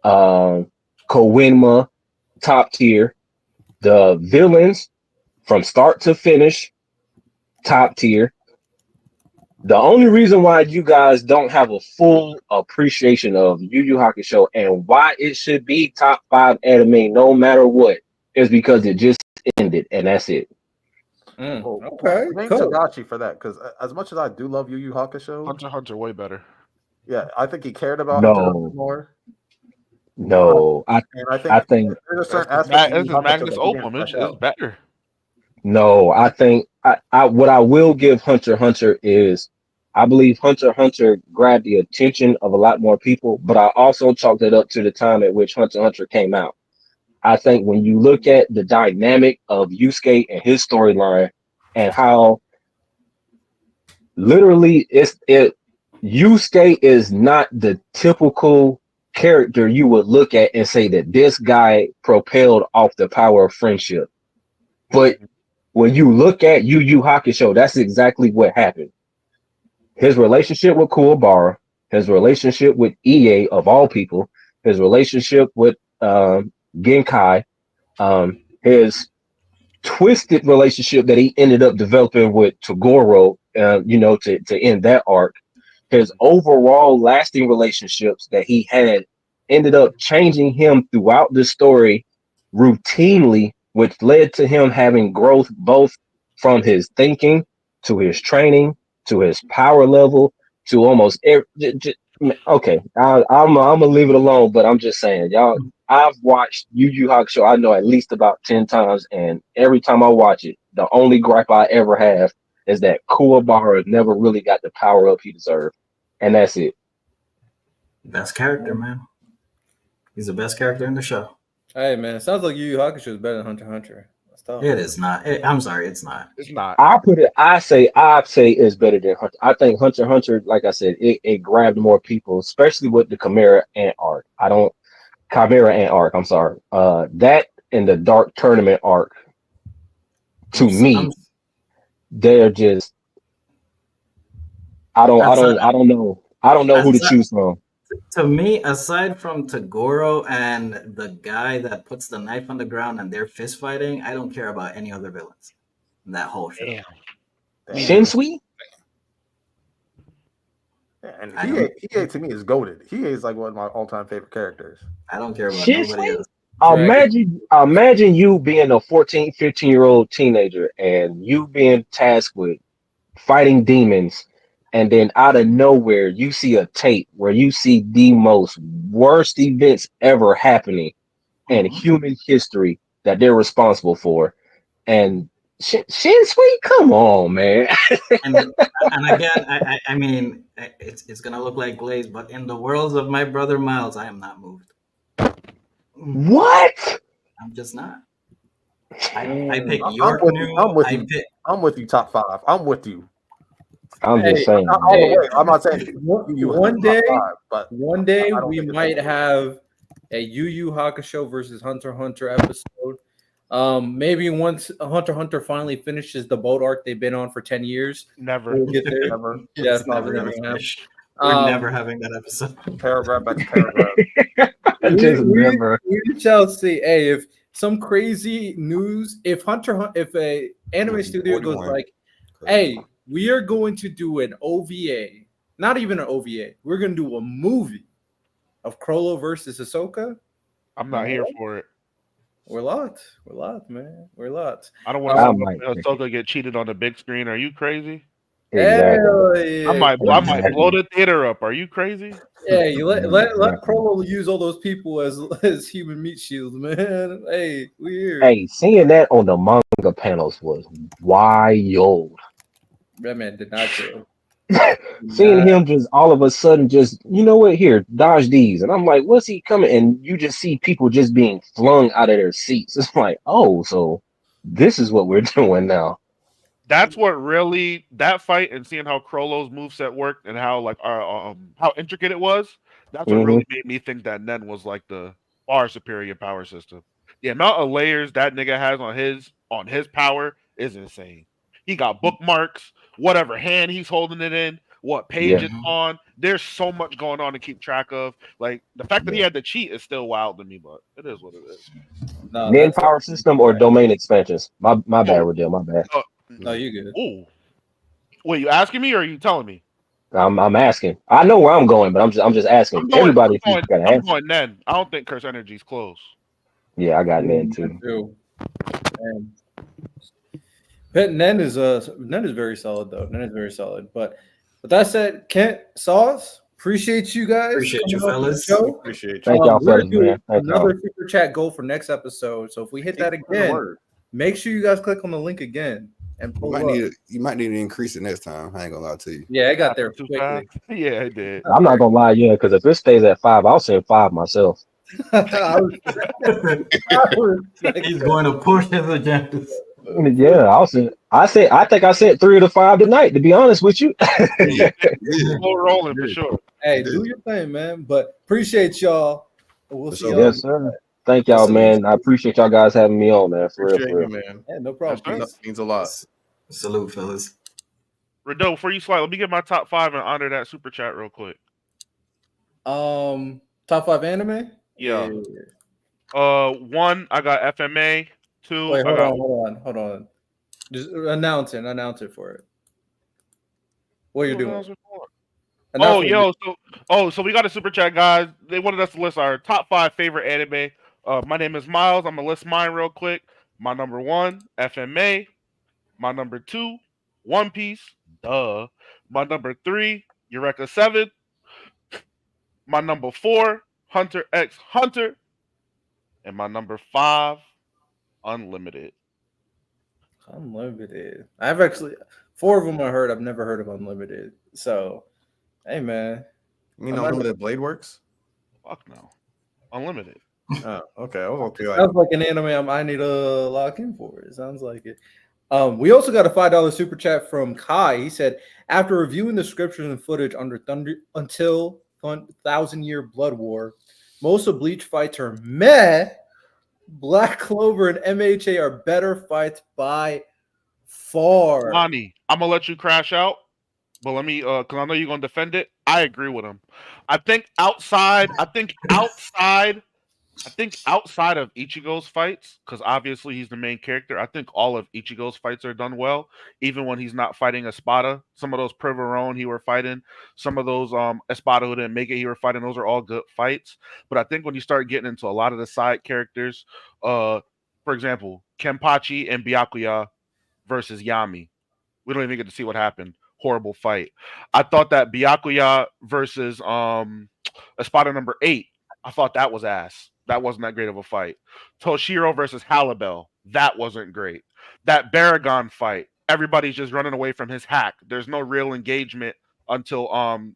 Koenma, top tier. The villains, from start to finish, top tier. The only reason why you guys don't have a full appreciation of Yu Yu Hakusho and why it should be top 5 anime no matter what is because it just ended, and that's it. Okay, Blame cool. Togashi for that, because as much as I do love Yu Yu Hakusho, Hunter way better. yeah, I think he cared about Hunter x No, Hunter more. no. And I think there's a certain This aspect of Yu is Yu Hakusho Magnus that he didn't Opum. flesh It's out. better. No, I think what I will give Hunter x Hunter is I believe Hunter x Hunter grabbed the attention of a lot more people, but I also chalked it up to the time at which Hunter x Hunter came out. I think when you look at the dynamic of Yusuke and his storyline and how literally Yusuke is not the typical character you would look at and say that this guy propelled off the power of friendship. But when you look at Yu Yu Hakusho, that's exactly what happened. His relationship with Kuwabara, his relationship with EA of all people, his relationship with Genkai, his twisted relationship that he ended up developing with Toguro, to end that arc, his overall lasting relationships that he had ended up changing him throughout the story routinely, which led to him having growth both from his thinking to his training to his power level to almost every. Okay, I'm gonna leave it alone, but I'm just saying, y'all. I've watched Yu Yu Hakusho, I know at least about 10 times, and every time I watch it, the only gripe I ever have is that Kuwabara never really got the power up he deserved. And that's it. Best character, man. He's the best character in the show. Hey man, sounds like Yu Yu Hakusho is better than Hunter x Hunter. That's tough. It is not. I'm sorry, it's not. It's not. I say it's better than Hunter. I think Hunter x Hunter, like I said, it grabbed more people, especially with the Chimera Ant arc. Chimera Ant arc. I'm sorry. That and the Dark Tournament arc. To me, they're just. I don't know. I don't know who to choose from. To me, aside from Tagoro and the guy that puts the knife on the ground and they're fist fighting, I don't care about any other villains in that whole show. Damn. Shinsui? And Hiei to me is goated. Hiei is like one of my all-time favorite characters. I don't care about nobody else. Imagine you being a 14, 15-year-old teenager and you being tasked with fighting demons, and then out of nowhere you see a tape where you see the most worst events ever happening in human history that they're responsible for. And Shinsui, come on, man. and again, I mean, it's gonna look like Glaze, but in the worlds of my brother Miles, I am not moved. What? I'm just not. I pick I'm York with new. you. I'm with you. Top 5. I'm with you. I'm just saying. Not all the way. I'm not saying one day, but one day we might have a Yu Yu Hakusho versus Hunter x Hunter episode. Maybe once Hunter x Hunter finally finishes the boat arc they've been on for 10 years. Never. We'll get there. Never. Yeah, It's never gonna happen. finish. We're never having that episode. Paragraph by paragraph. We shall see. Hey, if some crazy news, if a anime studio goes like, hey, we are going to do an OVA, not even an OVA, we're going to do a movie of Crollo versus Ahsoka. I'm not here for it. We're locked, man. We're locked. I don't want to see Ahsoka get cheated on the big screen. Are you crazy? Exactly. Yeah. I might blow the theater up. Are you crazy? Yeah, you let Crollo use all those people as human meat shields, man. Hey, weird. Hey, seeing that on the manga panels was wild. That man did not care. Seeing him just all of a sudden just, you know what, here, dodge these. And I'm like, what's he coming? And you just see people just being flung out of their seats. It's like, oh, so this is what we're doing now. That's what really, that fight and seeing how Crollo's moveset worked and how like how intricate it was, that's what really made me think that Nen was like the far superior power system. The amount of layers that nigga has on his power is insane. He got bookmarks, whatever hand he's holding it in, what page it's on. There's so much going on to keep track of. Like the fact that he had to cheat is still wild to me, but it is what it is. No, Nen power system or domain expansions? My bad, Rodell, my bad. No, you good. Ooh. Wait, you asking me or are you telling me? I'm asking. I know where I'm going, but I'm just asking. I'm going Nen. I don't think Curse Energy's close. Yeah, I got Nen too. Nen is very solid though. Nen is very solid. But with that said, Kent, Sauce, appreciate you guys. Appreciate you, fellas. Appreciate you. Thank y'all, fellas, man. Another super chat goal for next episode. So if we hit that again, make sure you guys click on the link again and pull you might need to increase it next time. I ain't gonna lie to you. Yeah, I got there quickly. Yeah, I did. I'm not gonna lie, because if it stays at 5, I'll send 5 myself. He's going to push his agendas. Yeah, I think I sent 3 of the 5 tonight, to be honest with you. We're rolling for sure. Hey, do your thing, man. But appreciate y'all. We'll see y'all. Yes, sir. Thank y'all, man. I appreciate y'all guys having me on, man. For real. Man. Yeah, no problem. That means a lot. Salute, fellas. Rideau, before you slide, let me get my top 5 and honor that super chat real quick. Top 5 anime? Yeah. 1, I got FMA. 2, wait, hold on. Just announce it for it. What are you doing? So we got a super chat, guys. They wanted us to list our top 5 favorite anime. My name is Miles. I'm gonna list mine real quick. My number 1, FMA. My number 2, One Piece. Duh. My number 3, Eureka 7. My number 4, Hunter x Hunter. And my number 5, Unlimited. I've actually 4 of them I heard. I've never heard of Unlimited. So, hey man. You know Unlimited Blade Works? Fuck no. Unlimited. Oh, okay. I was gonna be like, Sounds like an anime I need to lock in for. It sounds like it. We also got a $5 super chat from Kai. He said, after reviewing the scriptures and footage under Thunder until 1,000-Year Blood War, most of Bleach fights are meh. Black Clover and MHA are better fights by far. Lonnie, I'm gonna let you crash out, but let me because I know you're gonna defend it. I agree with him. I think outside of Ichigo's fights, because obviously he's the main character, I think all of Ichigo's fights are done well. Even when he's not fighting Espada, some of those Privarone he were fighting, some of those Espada who didn't make it he were fighting, those are all good fights. But I think when you start getting into a lot of the side characters, for example, Kenpachi and Byakuya versus Yami, we don't even get to see what happened. Horrible fight. I thought that Byakuya versus Espada number 8, I thought that was ass. That wasn't that great of a fight. Toshiro versus Halibel, that wasn't great. That Baragon fight, everybody's just running away from his hack. There's no real engagement until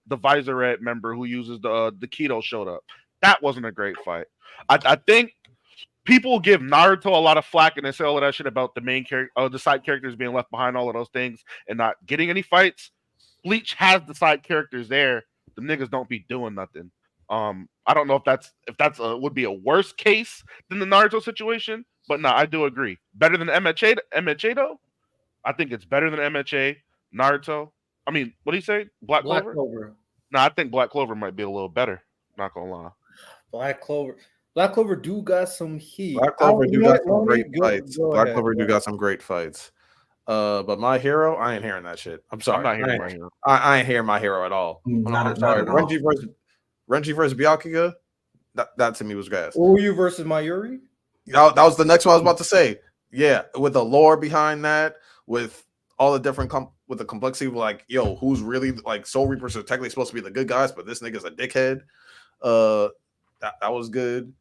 the Visoret member who uses the keto showed up. That wasn't a great fight. I think people give Naruto a lot of flack and they say all of that shit about the main character, the side characters being left behind, all of those things, and not getting any fights. Bleach has the side characters there. The niggas don't be doing nothing. I don't know if that's would be a worse case than the Naruto situation, but no, I do agree. Better than MHA though? I think it's better than MHA, Naruto. I mean, what do you say? Black Clover? No, I think Black Clover might be a little better. Not gonna lie. Black Clover do got some heat. Black Clover do got some great fights. Black Clover do got some great fights. But My Hero, I ain't hearing that shit. I'm sorry. I'm not hearing My Hero. I ain't hearing My Hero at all. I'm sorry. Renji versus Byakuya, that to me was gas. Oyu versus Mayuri? That was the next one I was about to say. Yeah, with the lore behind that, with all the different with the complexity of like, yo, who's really like Soul Reapers are technically supposed to be the good guys, but this nigga's a dickhead. That was good.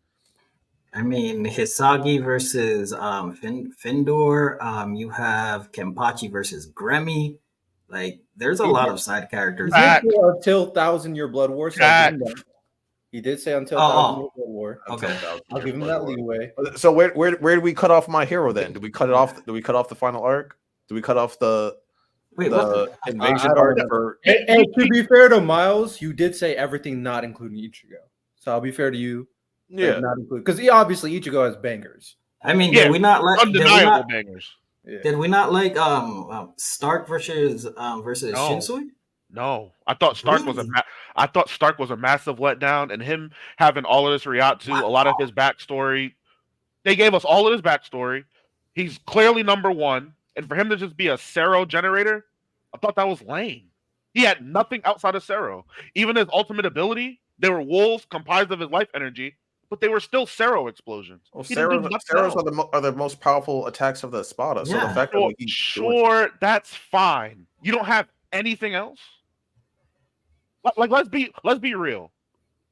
I mean, Hisagi versus Findor. You have Kenpachi versus Gremmy. Like, there's a lot of side characters. Until 1,000-Year Blood War. So he did say until 1,000-Year Blood War. Okay, I'll give him that leeway. So where did we cut off My Hero then? Did we cut it off? Did we cut off the final arc? Did we cut off the invasion arc? And to be fair to Miles, you did say everything not including Ichigo. So I'll be fair to you. Yeah, not include because obviously Ichigo has bangers. I mean, did we not like undeniable bangers? Yeah. Did we not like Stark versus Shinsui? No, I thought Stark was a massive letdown, and him having all of this Ryatsu, a lot of his backstory. They gave us all of his backstory. He's clearly number one, and for him to just be a Sero generator, I thought that was lame. He had nothing outside of Sero. Even his ultimate ability, they were wolves comprised of his life energy, but they were still Sero explosions. Well, Seros are the most powerful attacks of the Espada. So the fact that that's fine. You don't have anything else. Like let's be real.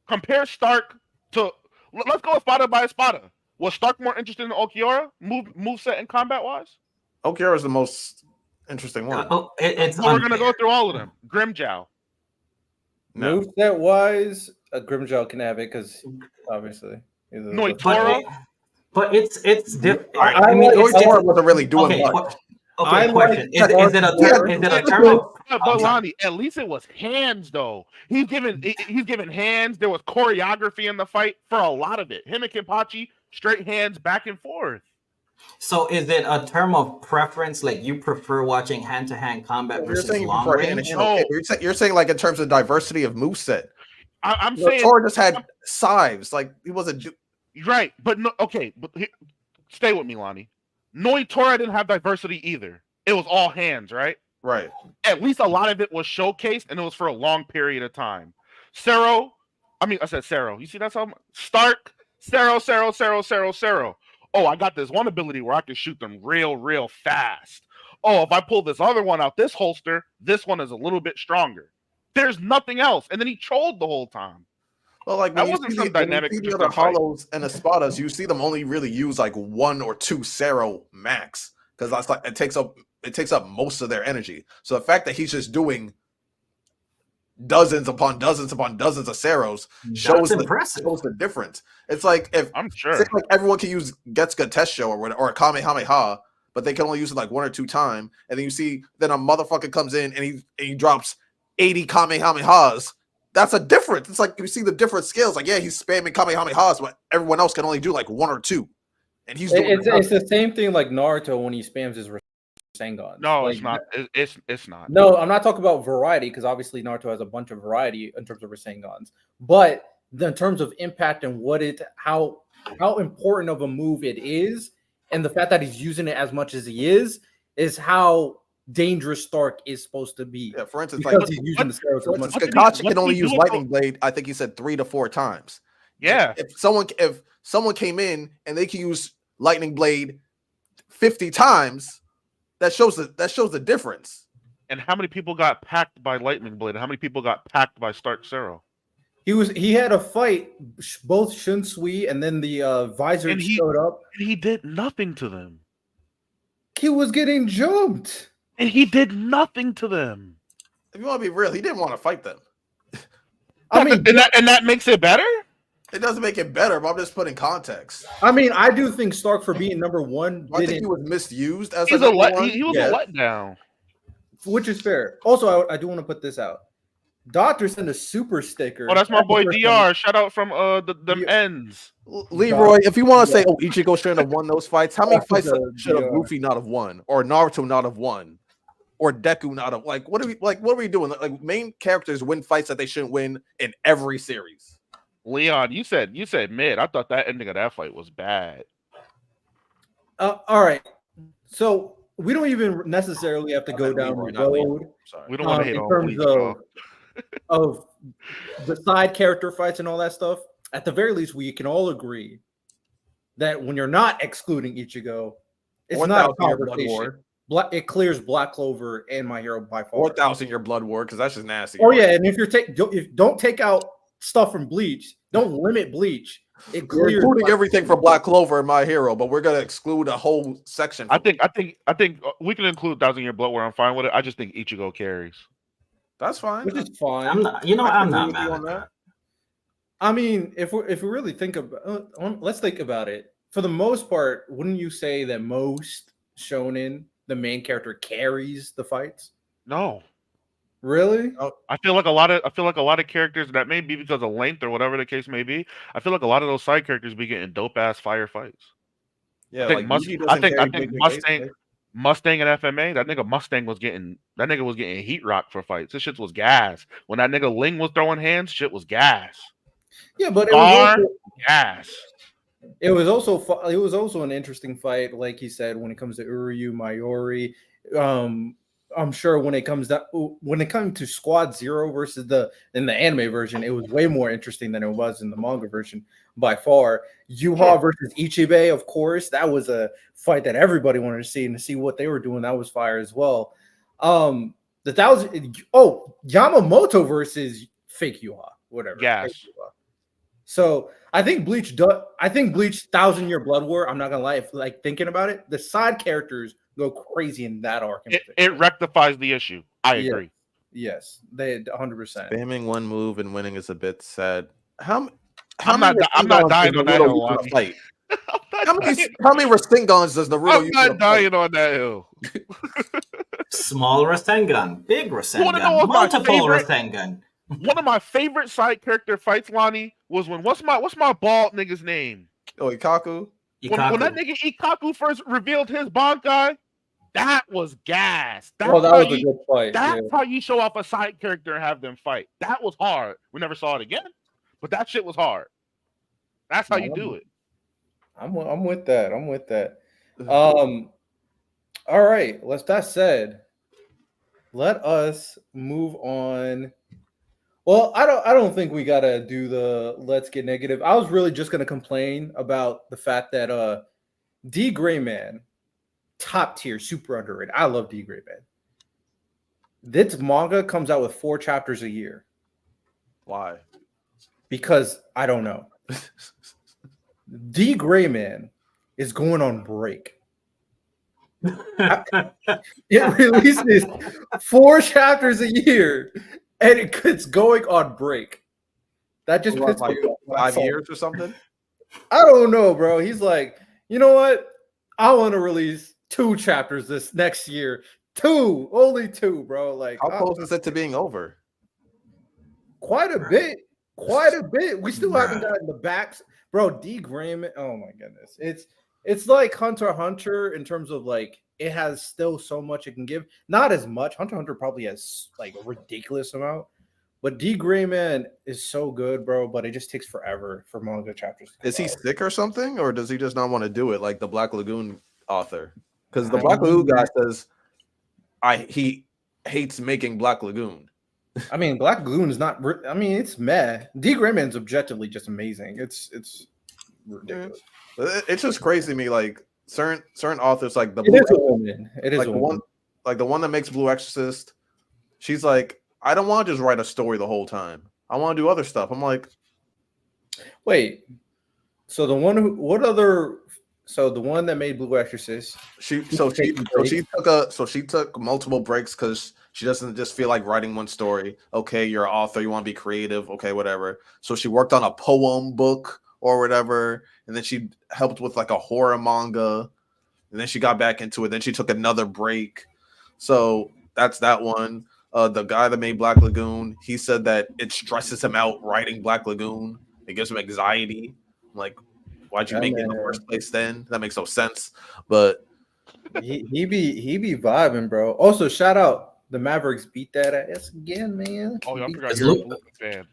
Compare Stark to let's go Espada by Espada. Was Stark more interested in Okiura moveset and combat wise? Okiura is the most interesting one. We're gonna go through all of them. Grimjow. No. Moveset wise, Grimjow can have it because obviously. But it's different. I mean, Noitora wasn't really doing much. Okay, question: Is it a term? But Lonnie, at least it was hands though. He's given hands. There was choreography in the fight for a lot of it. Him and Kenpachi straight hands back and forth. So is it a term of preference? Like you prefer watching hand-to-hand combat versus long range? No. You're saying like in terms of diversity of moveset. I'm saying Tor just had scythes. Like he wasn't right, but no. Okay, but stay with me, Lonnie. Noitora didn't have diversity either. It was all hands, right? Right. At least a lot of it was showcased, and it was for a long period of time. Sero. I said Sero. You see, that's how Stark. Sero. Oh, I got this one ability where I can shoot them real fast. Oh, if I pull this other one out this holster, this one is a little bit stronger. There's nothing else. And then he trolled the whole time. Well, like when you see the other hollows and the Espadas, you see them only really use like 1 or 2 Sero max. Because that's like it takes up most of their energy. So the fact that he's just doing dozens upon dozens upon dozens of Ceros That's shows impressive. the difference. It's like if I'm say sure. like everyone can use Getsuga Tessho or a Kamehameha, but they can only use it like 1 or 2 times, and then you see then a motherfucker comes in and he drops 80 Kamehamehas. That's a difference. It's like you see the different skills. Like, yeah, he's spamming Kamehamehas, but everyone else can only do like 1 or 2. And he's doing It's the same thing like Naruto when he spams his Rasengan. No, like, it's not. It's not. No, I'm not talking about variety because obviously Naruto has a bunch of variety in terms of Rasengans. But in terms of impact and how important of a move it is, and the fact that he's using it as much as he is how dangerous Stark is supposed to be. Yeah, for instance, because like he's using the Ceros as much. Kakashi can only use Lightning Blade. I think he said 3 to 4 times. Yeah. If someone came in and they can use Lightning Blade 50 times, that shows the difference. And how many people got packed by Lightning Blade? And how many people got packed by Stark Zero? He had a fight both Shunsui and then the visor showed up. And he did nothing to them. He was getting jumped. And he did nothing to them. If you want to be real, he didn't want to fight them. I mean, and that makes it better? It doesn't make it better, but I'm just putting context. I mean, I do think Stark for being number 1 I think he was misused as he was a letdown. Which is fair. Also, I do want to put this out. Doctor sent a super sticker. Oh, that's my boy DR. Shout out from the ends. Leroy, if you want to say, oh, Ichigo shouldn't have won those fights, how many fights should have Luffy not have won, or Naruto not have won, or Deku not have? Like, what are we doing? Like, main characters win fights that they shouldn't win in every series. Leon, you said mid. I thought that ending of that fight was bad. All right, so we don't even necessarily have to go down the road. We don't want to hate in on terms Bleach, of the side character fights and all that stuff. At the very least, we can all agree that when you're not excluding Ichigo, it's not a conversation. It clears Black Clover and My Hero by far. 4,000 Year Blood War, because that's just nasty. Oh yeah, and if don't take out stuff from Bleach, don't limit Bleach. We're including everything from Black Clover and My Hero, but we're gonna exclude a whole section. I think we can include 1,000 Year Blood War. I'm fine with it. I just think Ichigo carries. That's fine. Which is fine. I'm not mad at that. I mean, if we really think about, let's think about it. For the most part, wouldn't you say that most shonen, the main character carries the fights? No. Really? I feel like a lot of characters, that may be because of length or whatever the case may be. I feel like a lot of those side characters be getting dope ass fire fights. Yeah, I think Mustang and FMA, that nigga Mustang was getting heat rock for fights. This shit was gas. When that nigga Ling was throwing hands, shit was gas. Yeah, but gas. It was also an interesting fight, like he said, when it comes to Uryu, Mayuri. I'm sure when it comes to Squad Zero versus in the anime version, it was way more interesting than it was in the manga version by far. Yuha versus Ichibe, of course, that was a fight that everybody wanted to see, and to see what they were doing, that was fire as well. Yamamoto versus fake Yuha, whatever. Yes. So I think Bleach 1,000 Year Blood War. I'm not gonna lie, like thinking about it, the side characters go crazy in that arc. It rectifies the issue. I agree. Yes, they 100%. Spamming one move and winning is a bit sad. I'm not dying on that hill. Fight? How many Rasengans does Naruto use? I'm not dying on that hill. Small Rasengan, big Rasengan, multiple Rasengan. One of my favorite side character fights, Lonnie, was when what's my bald nigga's name? Oh, Ikaku. When that nigga Ikaku first revealed his Bankai, that was gas. That was a good fight. That's how you show off a side character and have them fight. That was hard. We never saw it again, but that shit was hard. That's how you do it. I'm with that. All right. That said, let us move on. Well, I don't think we gotta do the let's get negative. I was really just gonna complain about the fact that D Gray Man, top tier, super underrated. I love D Gray Man. This manga comes out with 4 chapters a year. Why? Because I don't know. D Gray Man is going on break. It releases 4 chapters a year. and it's going on break. That just What, pissed like me off. 5 years or something. I don't know, bro. He's like, you know what? I want to release 2 chapters this next year. 2, only 2, bro. Like, How close is it to being over? quite a bit. Quite a bit. We still haven't gotten the backs, bro. D Grayman. Oh my goodness. It's like Hunter x Hunter in terms of like it has still so much it can give. Not as much. Hunter x Hunter probably has like a ridiculous amount. But D Grayman is so good, bro. But it just takes forever for manga chapters to come Is he out. sick or something, or does he just not want to do it like the Black Lagoon author? Because the I Black Lagoon mean- guy says he hates making Black Lagoon. I mean, Black Lagoon is not. I mean, it's meh. D Grayman's objectively just amazing. It's ridiculous. It's just crazy to me. Like certain authors, like the It Blue is a woman. It is like a the woman. one, like the one that makes Blue Exorcist. She's like, I don't want to just write a story the whole time. I want to do other stuff. I'm like, Wait. So the one who? What other? So the one that made Blue Exorcist. she took multiple breaks because she doesn't just feel like writing one story. Okay, you're an author, you want to be creative, okay, whatever. So she worked on a poem book or whatever, and then she helped with like a horror manga, and then she got back into it. Then she took another break. So that's that one. The guy that made Black Lagoon, he said that it stresses him out writing Black Lagoon. It gives him anxiety. I'm like, why'd you Yeah, make it in the man. first place then? That makes no sense. But He be vibing, bro. Also, shout out the Mavericks beat that ass again, man. Oh, I forgot Is you're a Luke- Luka fan.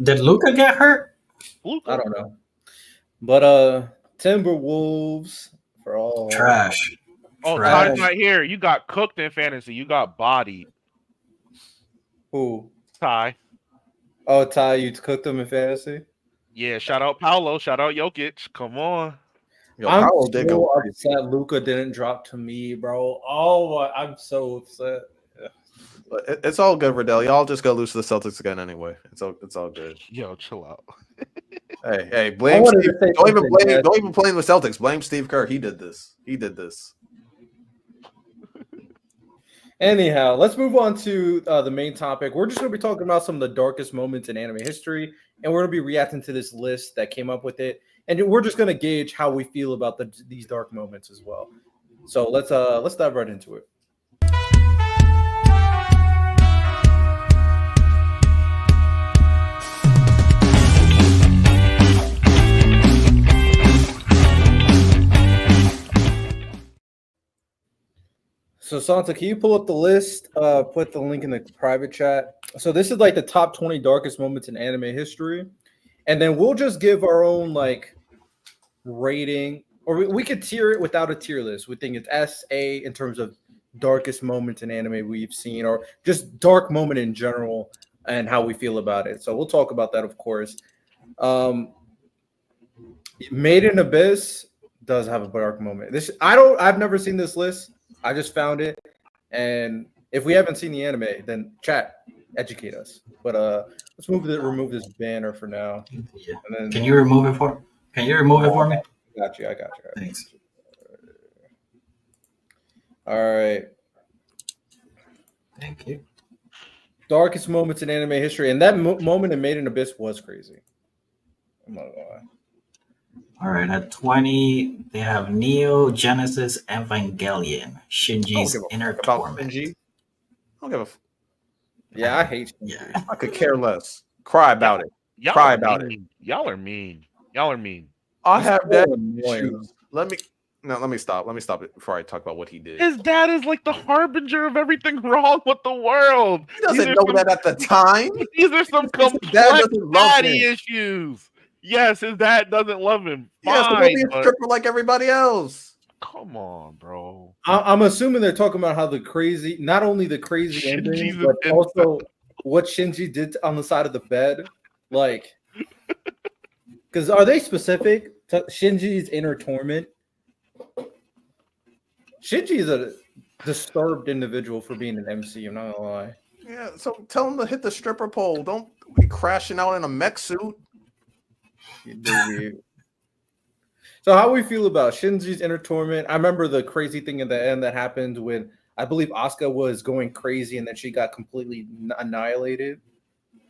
Did Luca get hurt? Luka? I don't know, but Timberwolves for all Trash. Oh, Trash. Ty's not here. You got cooked in fantasy. You got bodied. Who? Ty. Oh, Ty, you cooked them in fantasy. Yeah, shout out Paolo. Shout out Jokic. Come on. yo, I'm Powell did go so crazy. upset Luca didn't drop to me, bro. Oh, I'm so upset. But it's all good, Riddell. Y'all just go lose to the Celtics again anyway. It's all good. Yo, chill out. Hey, blame wanted Steve. to say Don't even something, blame. man. Don't even blame the Celtics. Blame Steve Kerr. He did this. Anyhow, let's move on to the main topic. We're just going to be talking about some of the darkest moments in anime history, and we're going to be reacting to this list that came up with it, and we're just going to gauge how we feel about these dark moments as well. So let's dive right into it. So Santa, can you pull up the list? Put the link in the private chat. So this is like the top 20 darkest moments in anime history, and then we'll just give our own like rating, or we could tier it without a tier list. We think it's S, A in terms of darkest moments in anime we've seen, or just dark moment in general, and how we feel about it. So we'll talk about that, of course. Made in Abyss does have a dark moment. I've never seen this list. I just found it, and if we haven't seen the anime, then chat, educate us. But let's remove this banner for now. Yeah. And then Can you remove it for? Can you remove it for me? I got you. Thanks. All right. Thank you. Darkest moments in anime history, and that moment in Made in Abyss was crazy. I'm not gonna lie. All right, at 20, they have Neo Genesis Evangelion, Shinji's inner About torment. Shinji. I don't give a. Yeah, I hate you. Yeah. I could care less. Cry about it. Y'all Cry are about it. mean. Y'all are mean. Y'all are mean. I It's have so that. annoying. issues. Let me stop. Let me stop it before I talk about what he did. His dad is like the harbinger of everything wrong with the world. He doesn't know that at the time. These are some His dad complex doesn't love daddy him. issues. Yes, his dad doesn't love him. Yeah, so go Fine, be a but stripper like everybody else. come on, bro. I'm assuming they're talking about how not only the crazy Shinji's ending, an but also what Shinji did on the side of the bed. Like, because are they specific to Shinji's inner torment? Shinji is a disturbed individual for being an MC. I'm not gonna lie. Yeah, so tell him to hit the stripper pole. Don't be crashing out in a mech suit. So how we feel about Shinji's inner torment? I remember the crazy thing at the end that happened when I believe Asuka was going crazy, and then she got completely annihilated.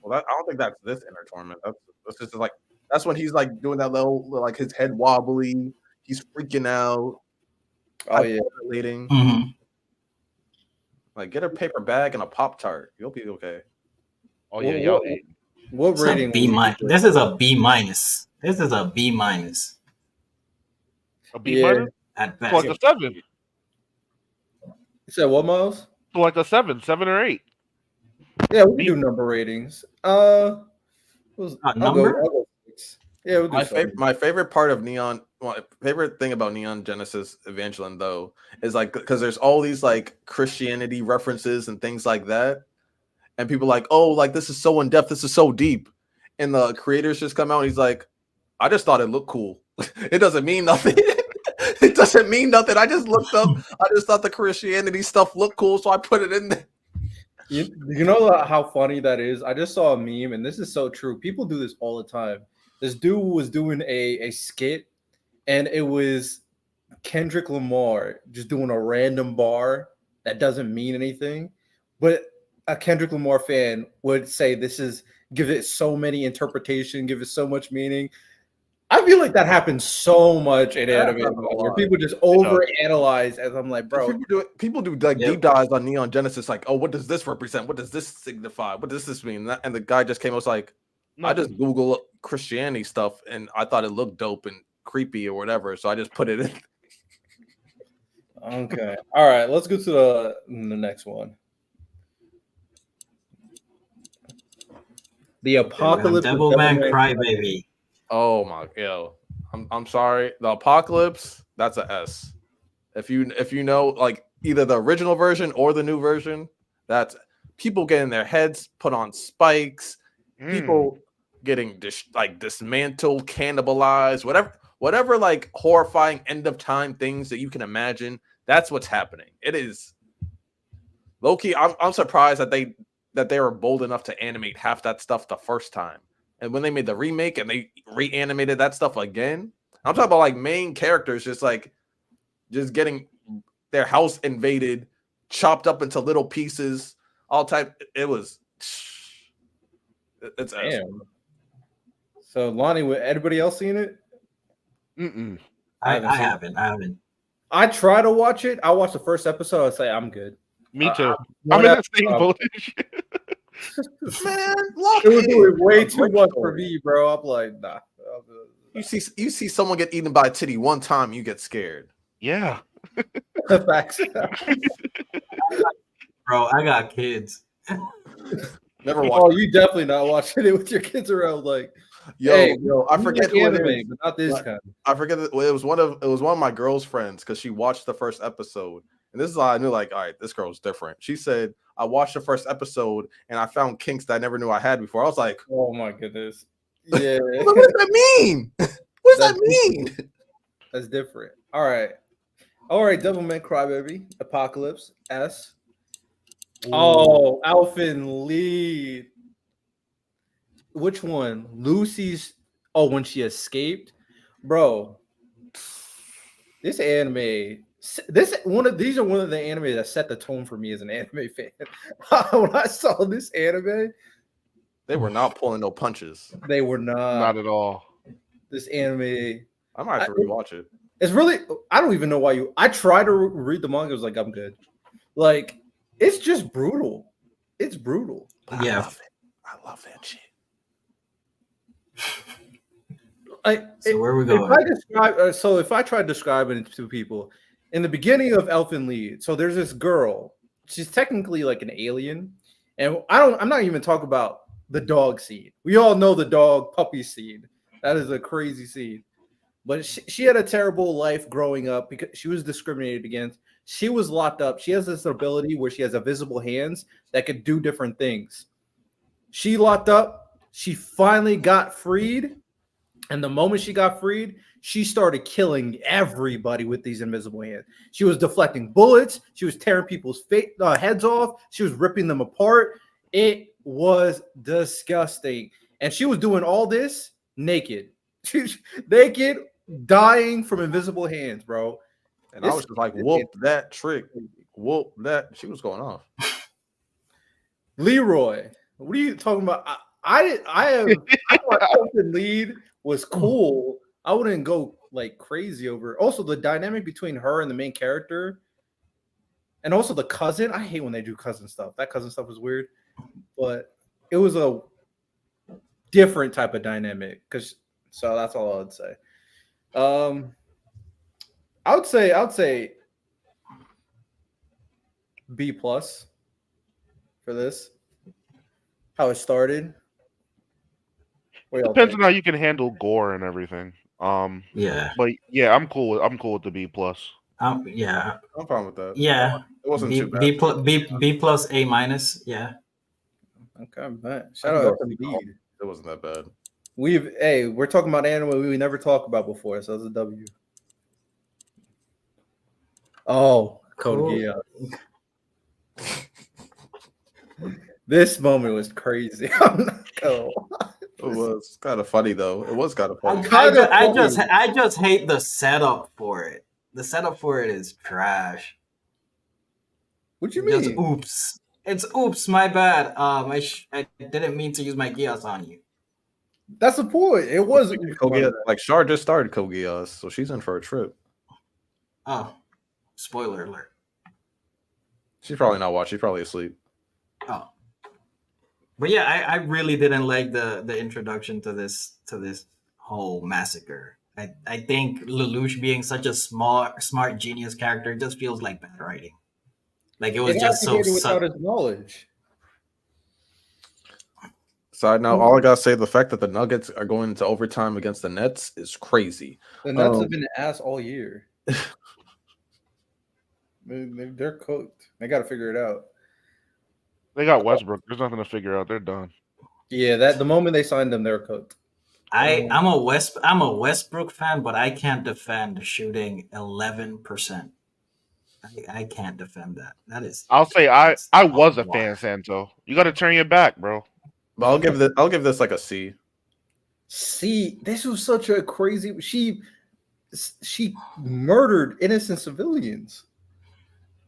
Well, I don't think that's this inner tournament. That's just like that's when he's like doing that little like his head wobbly. He's freaking out. Oh yeah, hyperventilating. Mm-hmm. Like get a paper bag and a Pop-Tart. You'll be okay. Oh yeah, What- y'all. what- what It's a rating? B would you minus. give This is a B minus. This is a B minus A B Yeah. minus? at So like best. a 7. You said what, Miles? So like a 7 or 8. Yeah, we can do number ratings. I'll Number? go 6. Yeah, we'll do something. My favorite part of Neon, my favorite thing about Neon Genesis Evangelion though is like because there's all these like Christianity references and things like that, and people like, oh, like this is so in depth, this is so deep, and the creators just come out and he's like, I just thought it looked cool. It doesn't mean nothing. It doesn't mean nothing. I just looked up. I just thought the Christianity stuff looked cool, so I put it in there. You know how funny that is? I just saw a meme, and this is so true. People do this all the time. This dude was doing a skit, and it was Kendrick Lamar just doing a random bar that doesn't mean anything, but a Kendrick Lamar fan would say give it so many interpretation, give it so much meaning. I feel like that happens so much in That anime happens a where lot. people just overanalyze, as I'm like, bro. People do like Yep. deep dives on Neon Genesis, like, oh, what does this represent? What does this signify? What does this mean? And the guy just came out was like, I just Google Christianity stuff and I thought it looked dope and creepy or whatever, so I just put it in. Okay. All right. Let's go to the next one. The Apocalypse. of Devilman Crybaby. Oh my, I'm sorry. The Apocalypse, that's a S. If you know like either the original version or the new version, that's people getting their heads put on spikes, people getting dismantled, cannibalized, whatever like horrifying end of time things that you can imagine. That's what's happening. It is low key. I'm surprised that they were bold enough to animate half that stuff the first time. And when they made the remake and they reanimated that stuff again, I'm talking about like main characters just getting their house invaded, chopped up into little pieces, all type. It's Damn. So Lonnie, anybody else seen it? Mm-mm. I haven't. I try to watch it. I watched the first episode. I say I'm good. Me too. One I'm in the same episode, boat. Man, it was doing way too much for me, bro. I'm like, nah. You see someone get eaten by a titty one time, you get scared. Yeah. Facts. Bro, I got kids. Never watched. Oh, you definitely not watching it with your kids around. Like, Yo, hey, I forget who it is. but not this kind. I forget it was one of my girl's friends because she watched the first episode, and this is how I knew like, all right, this girl's different. She said, I watched the first episode and I found kinks that I never knew I had before. I was like, Oh my goodness. Yeah, what does that mean? What does that mean? that's different. All right, Devilman Crybaby, Apocalypse, S. Oh, Alphen Lead. Which one? Lucy's. Oh, when she escaped, bro. This anime. These are one of the anime that set the tone for me as an anime fan. When I saw this anime, They were not pulling no punches. they were not. Not at all. This anime. I might have to rewatch it. It's really. I don't even know why you. I tried to read the manga. I was like, I'm good. Like, it's just brutal. It's brutal. But Yeah. I love that shit. So where we going? If I try to describe it to people, in the beginning of Elfen Lied, so there's this girl. She's technically like an alien, and I'm not even talking about the dog scene. We all know the dog puppy scene. That is a crazy scene. But she had a terrible life growing up because she was discriminated against. She was locked up. She has this ability where she has invisible hands that could do different things. She locked up. She finally got freed. And the moment she got freed, she started killing everybody with these invisible hands. She was deflecting bullets. She was tearing people's heads off. She was ripping them apart. It was disgusting. And she was doing all this naked. She's naked, dying from invisible hands, bro. And I was just like, whoop that trick. whoop that. She was going off. Leroy, what are you talking about? I thought Open Lead was cool. I wouldn't go like crazy over. Also, the dynamic between her and the main character, and also the cousin. I hate when they do cousin stuff. That cousin stuff was weird, but it was a different type of dynamic. So that's all I would say. I would say B+ for this. How it started. Depends on how you can handle gore and everything. Yeah. But yeah, I'm cool with the B+. Yeah. No problem with that. Yeah. It wasn't too bad. B plus A-. Yeah. Okay, man. Shout out to Lead. It wasn't that bad. We're talking about anime we never talked about before, so that's a W. Oh, Code Geass. This moment was crazy. It was kind of funny though. It was kind of funny. I just hate the setup for it. The setup for it is trash. What you mean? Just oops. It's oops. My bad. I didn't mean to use my Geass on you. That's the point. It was like Char just started Code Geass, so she's in for a trip. Oh, spoiler alert. She's probably not watching. She's probably asleep. Oh, but yeah, I really didn't like the introduction to this whole massacre. I think Lelouch being such a smart genius character just feels like bad writing. Like it was just so without his knowledge. Side note, all I gotta say, the fact that the Nuggets are going into overtime against the Nets is crazy. The Nets have been an ass all year. They're cooked. They got to figure it out. They got Westbrook. There's nothing to figure out. They're done. Yeah, the moment they signed them, they're cooked. I'm a Westbrook fan, but I can't defend shooting 11%. I can't defend that. That is. I'll say I was a fan, Santo. You got to turn your back, bro. But I'll give this like a C. C. This was such a crazy. She murdered innocent civilians.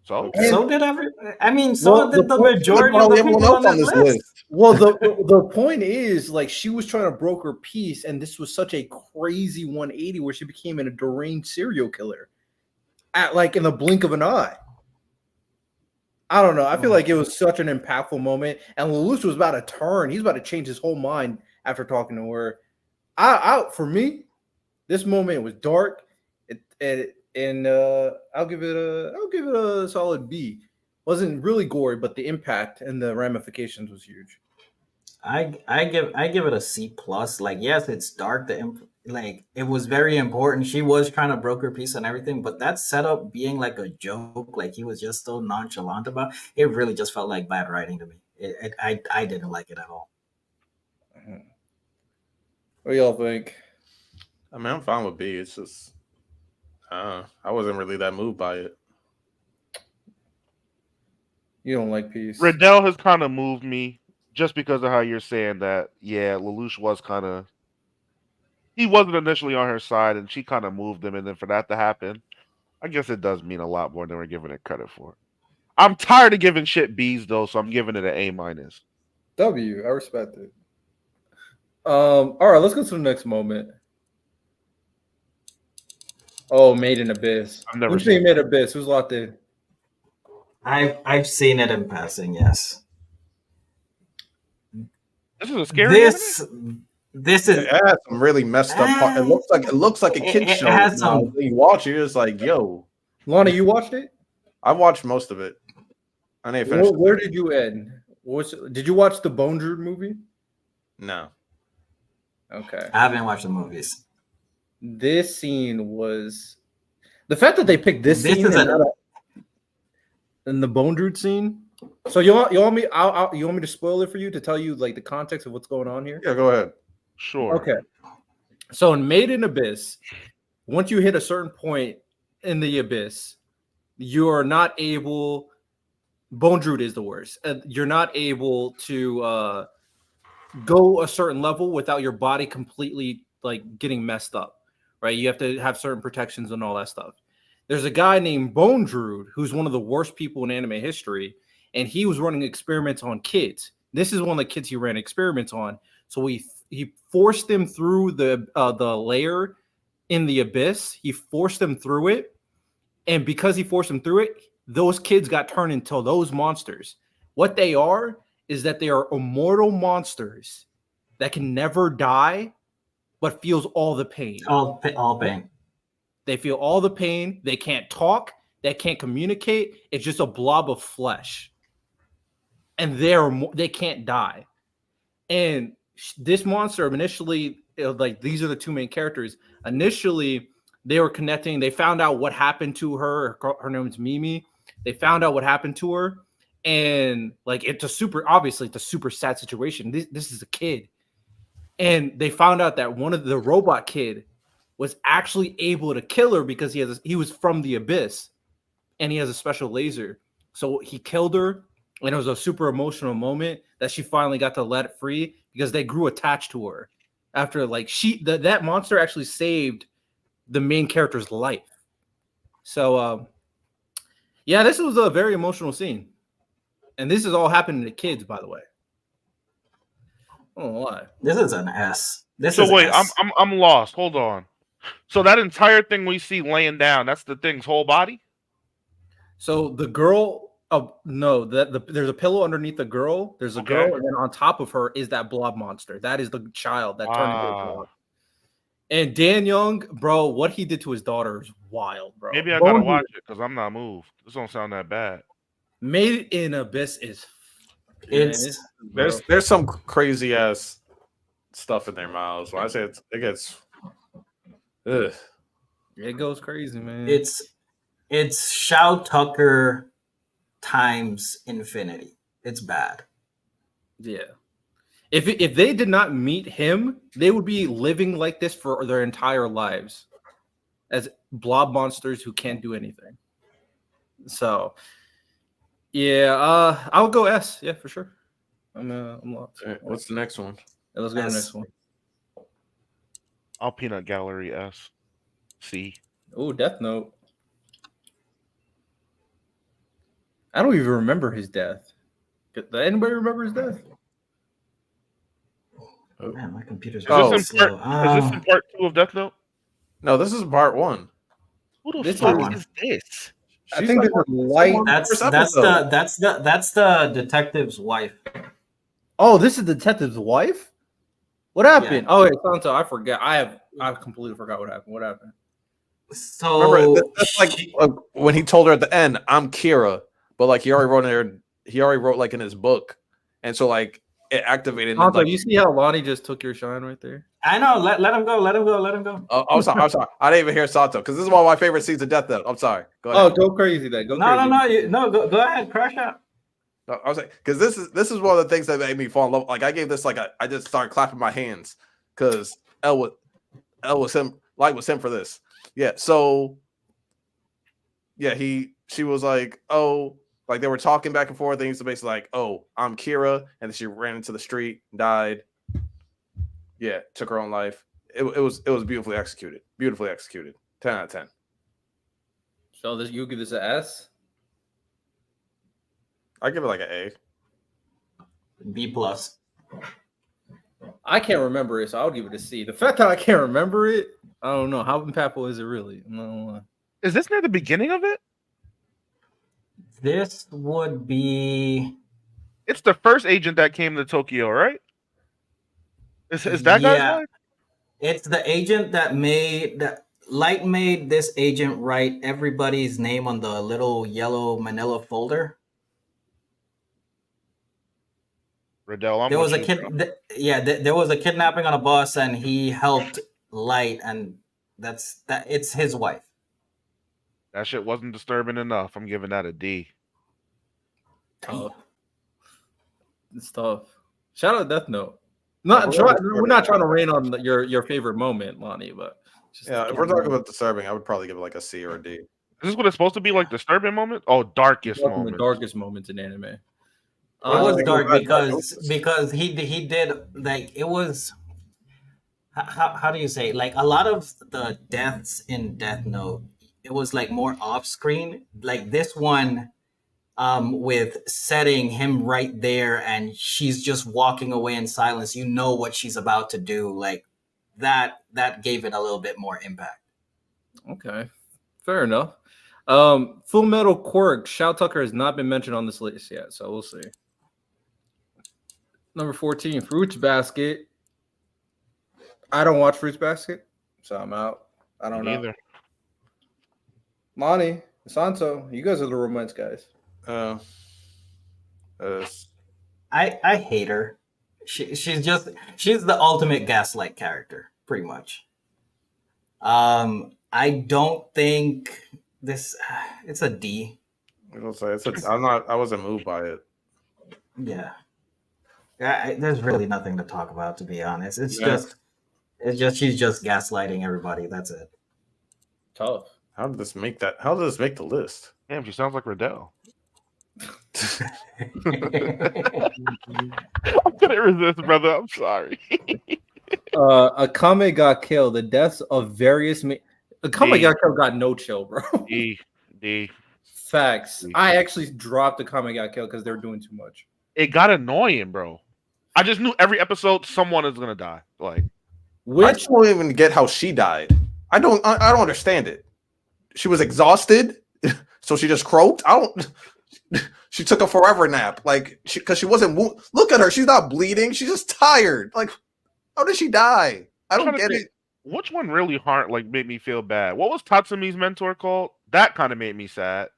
So did the majority of the people on this list. Well, the point is, like, she was trying to broker peace, and this was such a crazy 180 where she became a deranged serial killer in the blink of an eye. I don't know. I feel like it was such an impactful moment, and Lelouch was about to turn. He's about to change his whole mind after talking to her. For me, this moment was dark. And I'll give it a solid B. Wasn't really gory, but the impact and the ramifications was huge. I give it a C+. Like, yes, it's dark. It was very important. She was trying to broker peace and everything, but that setup being like a joke, like he was just so nonchalant about it, really just felt like bad writing to me. I didn't like it at all. What do y'all think? I mean, I'm fine with B. It's just I wasn't really that moved by it. You don't like peace. Riddell has kind of moved me just because of how you're saying that. Yeah, Lelouch was kind of. He wasn't initially on her side, and she kind of moved him. And then for that to happen, I guess it does mean a lot more than we're giving it credit for. I'm tired of giving shit B's though, so I'm giving it an A-. W. I respect it. All right, let's go to the next moment. Oh, Made in Abyss. I've never Who's seen Made in Abyss? Who's locked in? I've seen it in passing. Yes. This is a scary. This is. It has some really messed up part. It looks like a kid show. Has some. You watch it, you're just like, yo. Lonnie, you watched it? I watched most of it. I didn't finish. Where did you end? Did you watch the Bone Druid movie? No. Okay. I haven't watched the movies. This scene was the fact that they picked this scene in the Bone Druid scene. So you want me to spoil it for you to tell you like the context of what's going on here? Yeah, go ahead. Sure. Okay. So in Made in Abyss, once you hit a certain point in the abyss, you are not able. Bone Druid is the worst. You're not able to go a certain level without your body completely like getting messed up, right? You have to have certain protections and all that stuff. There's a guy named Bone Druid who's one of the worst people in anime history, and he was running experiments on kids. This is one of the kids he ran experiments on. So he forced them through the layer in the abyss. He forced them through it, and because he forced them through it, those kids got turned into those monsters. What they are is that they are immortal monsters that can never die, but feels all the pain. All pain. They feel all the pain. They can't talk. They can't communicate. It's just a blob of flesh, and they can't die. And this monster initially, like these are the two main characters. Initially, they were connecting. They found out what happened to her. Her name is Mimi. They found out what happened to her, and like it's a super sad situation. This is a kid, and they found out that one of the robot kid was actually able to kill her because he was from the abyss, and he has a special laser. So he killed her, and it was a super emotional moment that she finally got to let it free because they grew attached to her after like that monster actually saved the main character's life. So yeah, this was a very emotional scene, and this is all happening to kids, by the way. I don't know why. This is an S. Wait, I'm lost. Hold on. So that entire thing we see laying down, that's the thing's whole body? So the girl, no, there's a pillow underneath the girl. There's a girl, and then on top of her is that blob monster. That is the child that turned into a blob. And Dan Young, bro, what he did to his daughter is wild, bro. Maybe I gotta watch it because I'm not moved. This don't sound that bad. Made in Abyss is there's some crazy ass stuff in their mouths. When I say it gets, ugh. It goes crazy, man. It's Shao Tucker times infinity. It's bad. Yeah. If they did not meet him, they would be living like this for their entire lives as blob monsters who can't do anything. So, yeah, I'll go S. Yeah, for sure. I'm locked. Right, what's the next one? Yeah, let's go to the next one. I'll peanut gallery S. C. Oh, Death Note. I don't even remember his death. Does anybody remember his death? Oh man, my computer's Is this in part 2 of Death Note? No, this is part 1. Who the fuck is this? I think this is light. That's the detective's wife. Oh, this is the detective's wife? What happened? Yeah. Oh, wait, Santo, I forgot. I completely forgot what happened. What happened? So remember, that's like when he told her at the end, "I'm Kira," but like he already wrote like in his book, and so like it activated. Santo, you see how Lonnie just took your shine right there? I know. Let him go. Let him go. Let him go. Oh, I'm sorry. I didn't even hear Santo because this is one of my favorite scenes of Death Note. I'm sorry. Go ahead. Oh, go crazy then. Go crazy. Go ahead. Crash out. No, I was like, because this is one of the things that made me fall in love. Like I gave this like I just started clapping my hands because L was him. Light was him for this. Yeah. So yeah, she was like, oh, like they were talking back and forth. They used to basically like, oh, I'm Kira, and then she ran into the street, died. Yeah, took her own life. It was beautifully executed. Beautifully executed. 10 out of 10. So you give this an S? I give it like an A. B plus. I can't remember it, so I'll give it a C. The fact that I can't remember it, I don't know. How impactful is it really? No. Is this near the beginning of it? This would be. It's the first agent that came to Tokyo, right? Is that guy's wife? It's the agent that Light made this agent write everybody's name on the little yellow manila folder. Riddell, there was a kid. There was a kidnapping on a bus, and he helped Light, and it's his wife. That shit wasn't disturbing enough. I'm giving that a D. Tough. It's tough. Shout out Death Note. We're not trying to rain on your favorite moment, Lonnie, but if we're talking about disturbing, I would probably give it like a C or a D. Is this what it's supposed to be, like disturbing moment? Oh, darkest moment. The darkest moments in anime. It was dark because he did like it was. How do you say, like a lot of the deaths in Death Note it was like more off screen. Like this one, with setting him right there, and she's just walking away in silence. You know what she's about to do. Like that gave it a little bit more impact. Okay, fair enough. Full Metal Quirk, Shao Tucker has not been mentioned on this list yet, so we'll see. Number 14, Fruits Basket. I don't watch Fruits Basket, so I'm out. I don't know. Neither. Lonnie, Santo, you guys are the romance guys. I hate her. She's the ultimate gaslight character, pretty much. I don't think this. It's a D. I was gonna say I wasn't moved by it. Yeah. There's really nothing to talk about, to be honest. It's just she's just gaslighting everybody. That's it. Tough. How did this make the list? Damn, she sounds like Riddell. I couldn't resist, brother. I'm sorry. Akame got killed. The deaths of various. Akame got killed. Got no chill, bro. D. Facts. I actually dropped Akame got killed because they were doing too much. It got annoying, bro. I just knew every episode someone is gonna die. Like, I just don't even get how she died. I don't understand it. She was exhausted, so she just croaked. She took a forever nap, like because she wasn't. Look at her; she's not bleeding. She's just tired. Like, how did she die? I don't get it. Which one really made me feel bad? What was Tatsumi's mentor called? That kind of made me sad.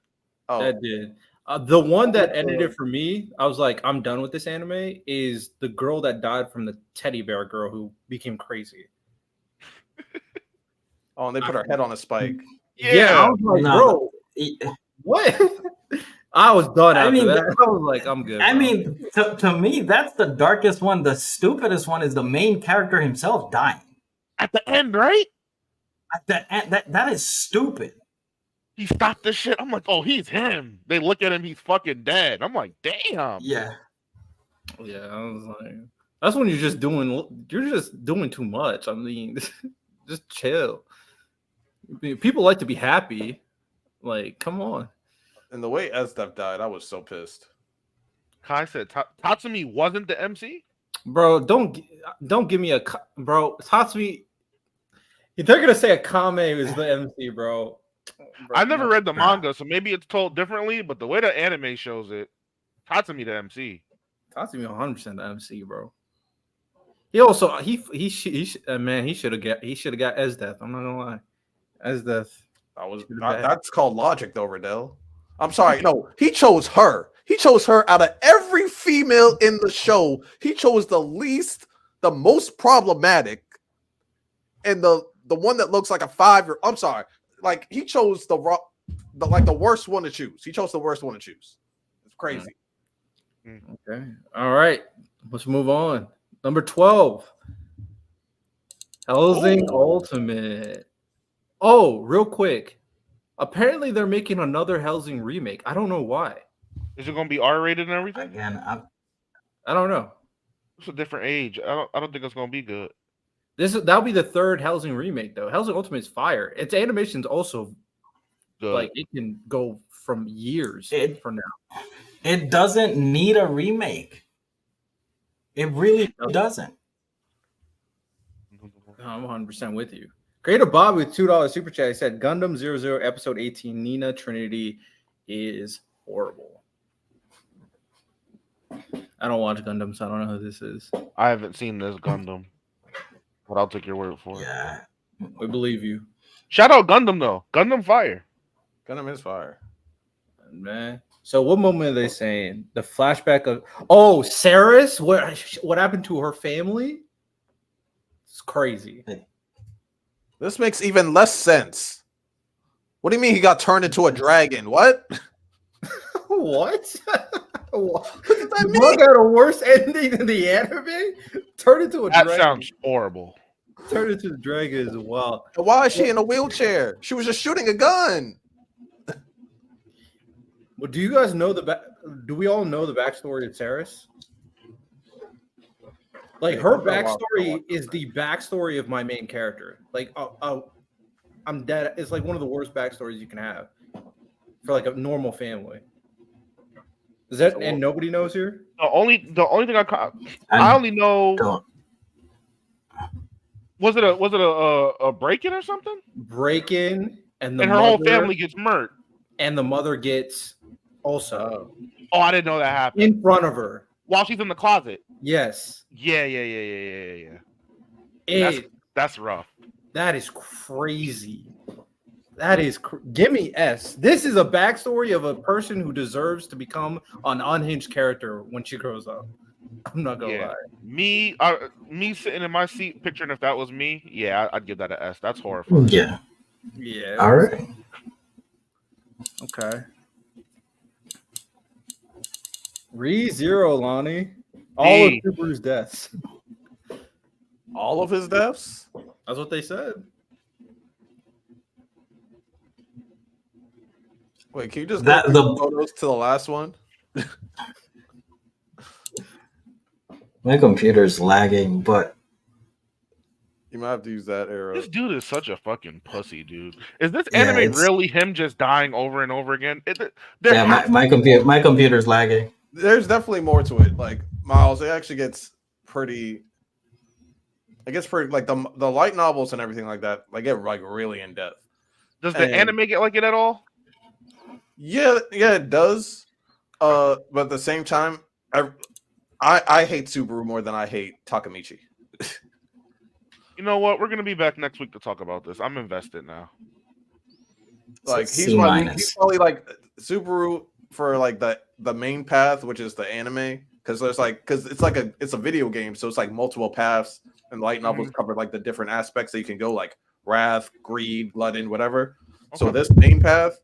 Oh, that did. The one that ended it for me, I was like, I'm done with this anime, is the girl that died from the teddy bear girl who became crazy. Oh, and they put her head on a spike. Yeah, I was like, bro, what? I was done after that. I was like, I'm good. I mean, to me, that's the darkest one. The stupidest one is the main character himself dying. At the end, right? At the end, that is stupid. He stopped this shit. I'm like, oh, he's him. They look at him, he's fucking dead. I'm like, damn. Yeah. Yeah, I was like, that's when you're just doing too much. I mean, just chill. People like to be happy. Like, come on. And the way Esdev died, I was so pissed. Kai said Tatsumi wasn't the MC? Bro, don't give me bro. Tatsumi, they're gonna say Akame is the MC, bro. I never read the manga, so maybe it's told differently. But the way the anime shows it, Tatsumi the MC. Tatsumi 100% the MC, bro. He also he should have got Esdeath. I'm not gonna lie, Esdeath. That's called logic, though, Riddell. I'm sorry. No, he chose her. He chose her out of every female in the show. He chose the most problematic, and the one that looks like a 5-year. I'm sorry. Like he chose the worst one to choose. He chose the worst one to choose. It's crazy. Okay. All right. Let's move on. Number 12. Hellsing Ultimate. Oh, real quick. Apparently they're making another Hellsing remake. I don't know why. Is it going to be R-rated and everything? Again, I don't know. It's a different age. I don't think it's going to be good. That'll be the third Hellsing remake though. Hellsing Ultimate is fire. Its animation's also good. Like it can go from years from now. It doesn't need a remake. It really doesn't. I'm 100% with you. Creator Bob with $2 super chat. He said Gundam 00 episode 18 Nina Trinity is horrible. I don't watch Gundam, so I don't know who this is. I haven't seen this Gundam, but I'll take your word for it. Yeah, we believe you. Shout out Gundam though. Gundam fire. Gundam is fire, man. So what moment are they saying? The flashback of Saris? What happened to her family? It's crazy. This makes even less sense. What do you mean he got turned into a dragon? What? What? What does that mean? Got a worse ending than the anime? Turn into a dragon. That sounds horrible. Turn into a dragon as well. Why is she in a wheelchair? She was just shooting a gun. Well, do you guys know do we all know the backstory of Saris? Like her backstory is the backstory of my main character. Like I'm dead. It's like one of the worst backstories you can have for like a normal family. Is that and nobody knows here? The only thing I I only know don't. was it a break-in or something? Break in and the And her mother whole family gets murked. and the mother gets also Oh, I didn't know that happened. in front of her. While she's in the closet. Yes. Yeah. That's rough. That is crazy. That is give me S. This is a backstory of a person who deserves to become an unhinged character when she grows up. I'm not gonna lie. Me sitting in my seat, picturing if that was me, yeah, I'd give that an S. That's horrifying. Yeah. Yeah. All right. Okay. Re-zero, Lonnie. All of Subaru's deaths. All of his deaths? That's what they said. Wait, can you just That- go through the photos to the last one? My computer's lagging, but You might have to use that arrow. This dude is such a fucking pussy, dude. Is this Yeah, anime it's- really him just dying over and over again? yeah, my computer's lagging. There's definitely more to it. Like Miles, it actually gets pretty. It gets pretty like the light novels and everything like that. Like get like really in depth. Does the anime get like it at all? Yeah, it does. But at the same time, I hate Subaru more than I hate Takamichi. You know what? We're gonna be back next week to talk about this. I'm invested now. Like C- he's C probably, minus. he's probably like Subaru for like the main path, which is the anime, because it's a video game, so it's like multiple paths, and light novels cover like the different aspects that you can go, like wrath, greed, glutton, whatever. So this main path,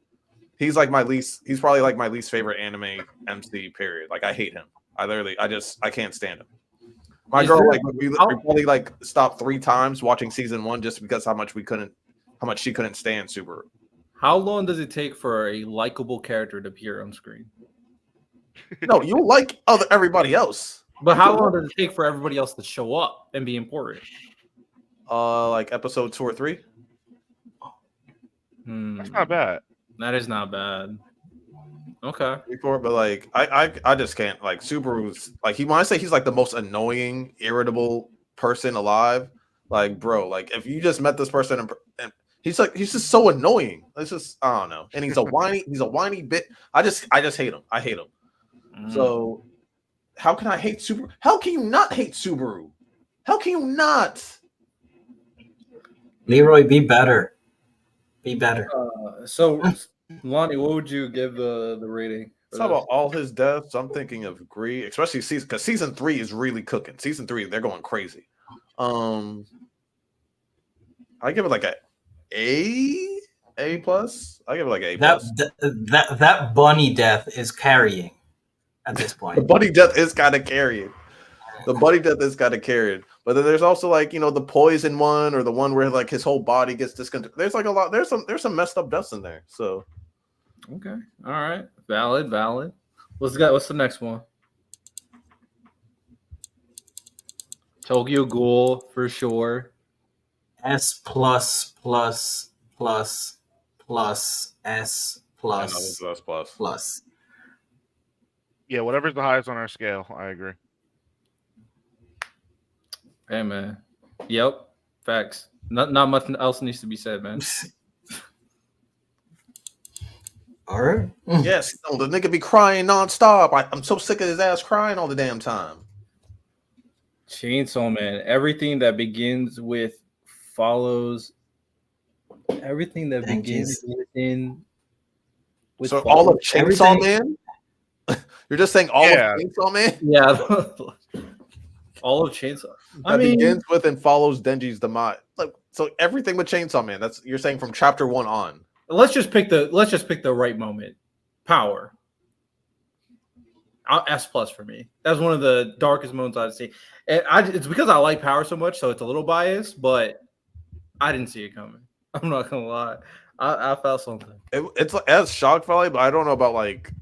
he's probably like my least favorite anime MC period. Like I hate him. I can't stand him. My girl we probably like stopped 3 times watching season 1 just because how much she couldn't stand Subaru. How long does it take for a likable character to appear on screen? No, you like everybody else. But how long does it take for everybody else to show up and be important? Like episode 2 or 3. That's not bad. That is not bad. Okay. Before, but like I just can't like Subaru's like when I say he's like the most annoying, irritable person alive, like bro, like if you just met this person and he's just so annoying. It's just I don't know. And he's a whiny bit. I just hate him. I hate him. So how can I hate Subaru? How can you not hate Subaru? How can you not? Leroy, be better. Be better. So Lonnie, what would you give the rating? Talk about all his deaths. I'm thinking of Greed, especially because season 3 is really cooking. Season 3, they're going crazy. I give it like A plus. I give it like A plus. That bunny death is carrying at this The point. buddy death is kind of carrying. The buddy death is kind of carrying. But then there's also like the poison one or the one where like his whole body gets discontinued. There's like a lot. There's some messed up deaths in there. So Okay. All right. Valid. What's the next one? Tokyo Ghoul for sure. S plus plus plus plus S plus plus. Yeah, whatever's the highest on our scale, I agree. Hey man. Yep. Facts. Not much else needs to be said, man. All right. yes, the nigga be crying nonstop. I'm so sick of his ass crying all the damn time. Chainsaw Man. Everything that begins with follows. Everything that Thank begins within. With So follows. all of Chainsaw Man? You're just saying all Yeah. of Chainsaw Man? Yeah. All of Chainsaw. That begins with and follows Denji's demise. Like so, everything with Chainsaw Man. That's you're saying from chapter 1 on. Let's just pick the right moment. Power. S plus for me. That's one of the darkest moments I've seen. And it's because I like Power so much, so it's a little biased, but I didn't see it coming. I'm not gonna lie. I felt something. It's shock value, but I don't know about like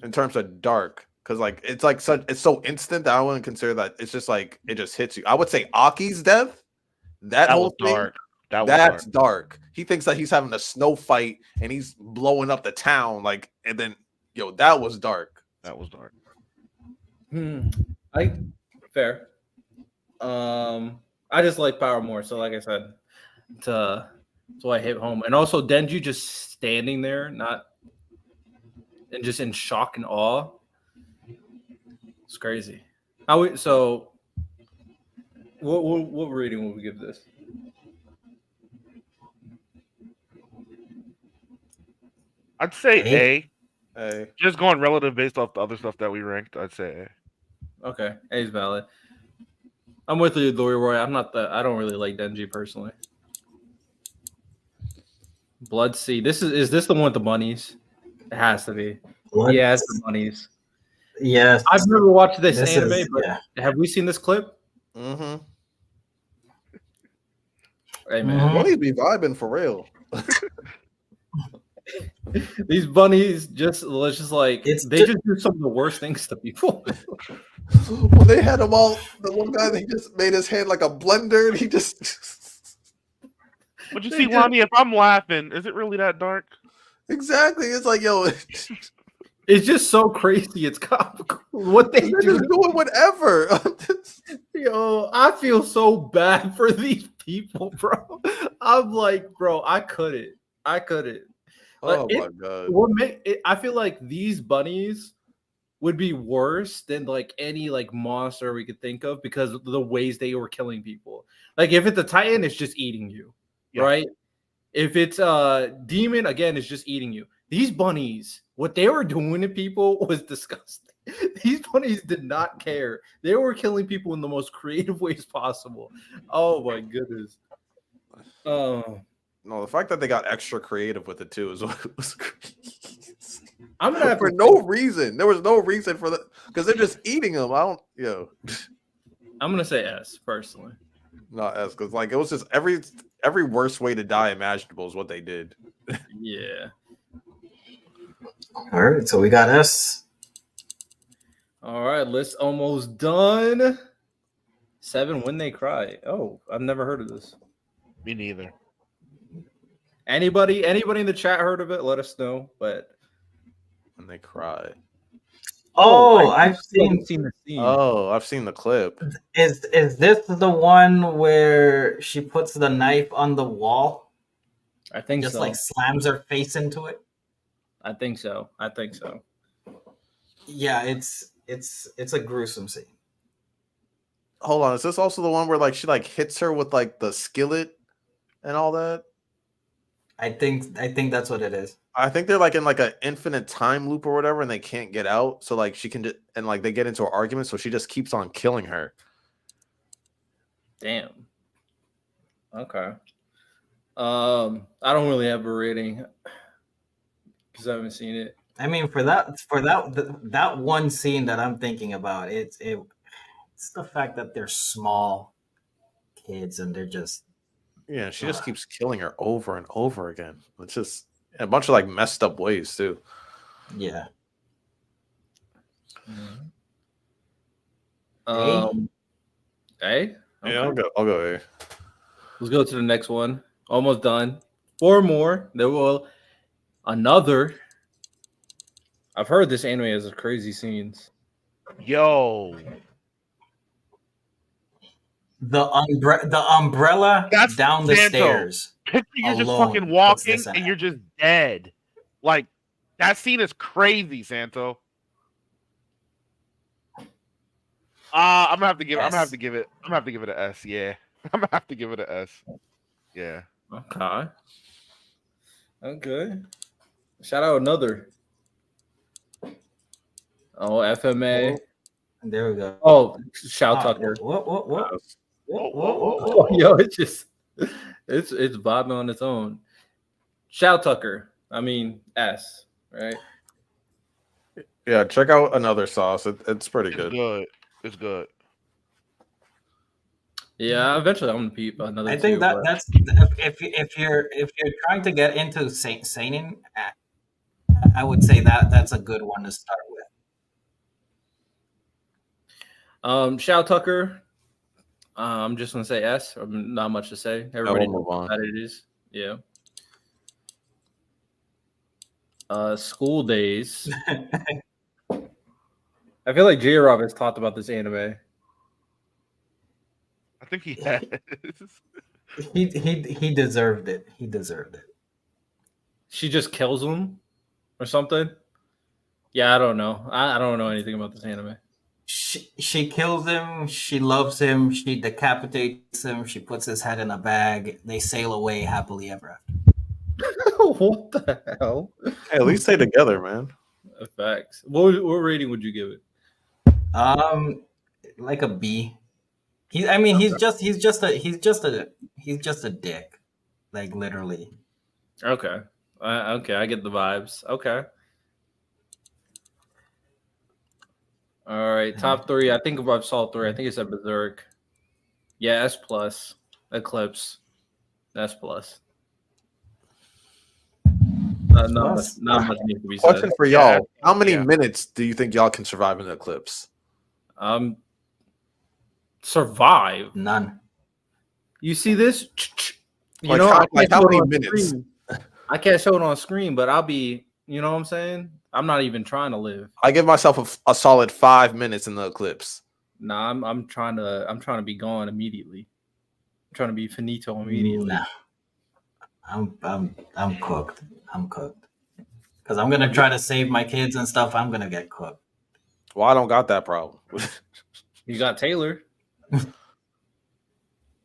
in terms of dark. Because like it's so instant that I wouldn't consider that. It's just like it just hits you. I would say Aki's death. That whole was thing, dark. That's dark. He thinks that he's having a snow fight and he's blowing up the town, like, and then that was dark. That was dark. Fair. I just like power more. So, like I said, so I hit home, and also Denji just standing there, and just in shock and awe. It's crazy. So, what rating will we give this? I'd say A. A. Just going relative based off the other stuff that we ranked, I'd say A. Okay, A is valid. I'm with you, Leroy. I don't really like Denji personally. Blood Sea. Is this the one with the bunnies? It has to be. Yeah, it's the bunnies. Yes. I've never watched this anime, but have we seen this clip? Mm-hmm. Hey man, bunnies be vibing for real. These bunnies just like just do some of the worst things to people. When they had them all, the one guy, they just made his hand like a blender, and he just. But you see, Lonnie, if I'm laughing, is it really that dark? Exactly. It's like, it's just so crazy. It's comical. What they're just doing whatever. I feel so bad for these people, bro. I'm like, bro, I couldn't. Oh my god! I feel like these bunnies would be worse than like any like monster we could think of because of the ways they were killing people. Like if it's a Titan, it's just eating you, right? If it's a demon, again, it's just eating you. These bunnies, what they were doing to people was disgusting. These bunnies did not care. They were killing people in the most creative ways possible. Oh my goodness. No, the fact that they got extra creative with it too is what was crazy. I'm gonna for no reason. There was no reason for that because they're just eating them. I'm gonna say S personally. Not S because like it was just every worst way to die imaginable is what they did. Yeah. All right, so we got S. All right, list almost done. 7 When They Cry. Oh, I've never heard of this. Me neither. Anybody in the chat heard of it? Let us know. But When They Cry. I've seen the scene. Oh, I've seen the clip. Is this the one where she puts the knife on the wall? I think just so. like slams her face into it. I think so. Yeah, it's a gruesome scene. Hold on, is this also the one where like she like hits her with like the skillet and all that? I think that's what it is. I think they're like in like an infinite time loop or whatever, and they can't get out. So like she can just and like they get into an argument, so she just keeps on killing her. Damn. Okay. I don't really have a rating because I haven't seen it. I mean, for that one scene that I'm thinking about, it's the fact that they're small kids and they're just she just keeps killing her over and over again. It's just a bunch of like messed up ways too. Yeah. A? Okay. Yeah, I'll go A. Let's go to the next one. Almost done. 4 more. There will another. I've heard this anime has crazy scenes. Yo. The umbrella That's down the Santo. stairs. Picture you're just fucking walking and you're just dead. Like that scene is crazy, Santo. I'm gonna have to give it an S. Yeah, I'm gonna have to give it an S. Yeah. Okay. Shout out another. Oh, FMA. There we go. Oh, shout Tucker. What? Oh, yo, it's vibing on its own. Shout Tucker. I mean S, right? Yeah, check out another sauce. It's pretty good. It's good. Yeah, eventually I'm gonna peep another. I think that's if you're trying to get into seinen, I would say that's a good one to start with. Shout Tucker. I'm just gonna say S. Not much to say. we'll Everybody move knows on. that it is. Yeah. School days. I feel like J-Rob has talked about this anime. I think he has. He deserved it. He deserved it. She just kills him or something. Yeah, I don't know. I don't know anything about this anime. She kills him. She loves him. She decapitates him. She puts his head in a bag. They sail away happily ever after. What the hell? Hey, at least stay together, man. Facts. What rating would you give it? Like a B. He's just a dick, like literally. Okay. Okay, I get the vibes. Okay. All right, top 3. I think if I saw 3, I think it's a Berserk. Yeah, S plus. Eclipse. S plus. Not much needs to be said. Question for y'all: Yeah. How many Yeah. minutes do you think y'all can survive in the eclipse? Survive. None. You see this? You Like, know, how- I can't like, how show it many on minutes? screen. I can't show it on screen, but I'll be. You know what I'm saying? I'm not even trying to live. I give myself a solid 5 minutes in the eclipse. Nah, I'm trying to be gone immediately. I'm trying to be finito immediately. Nah. I'm cooked. I'm cooked. Because I'm gonna try to save my kids and stuff. I'm gonna get cooked. Well, I don't got that problem. You got Taylor.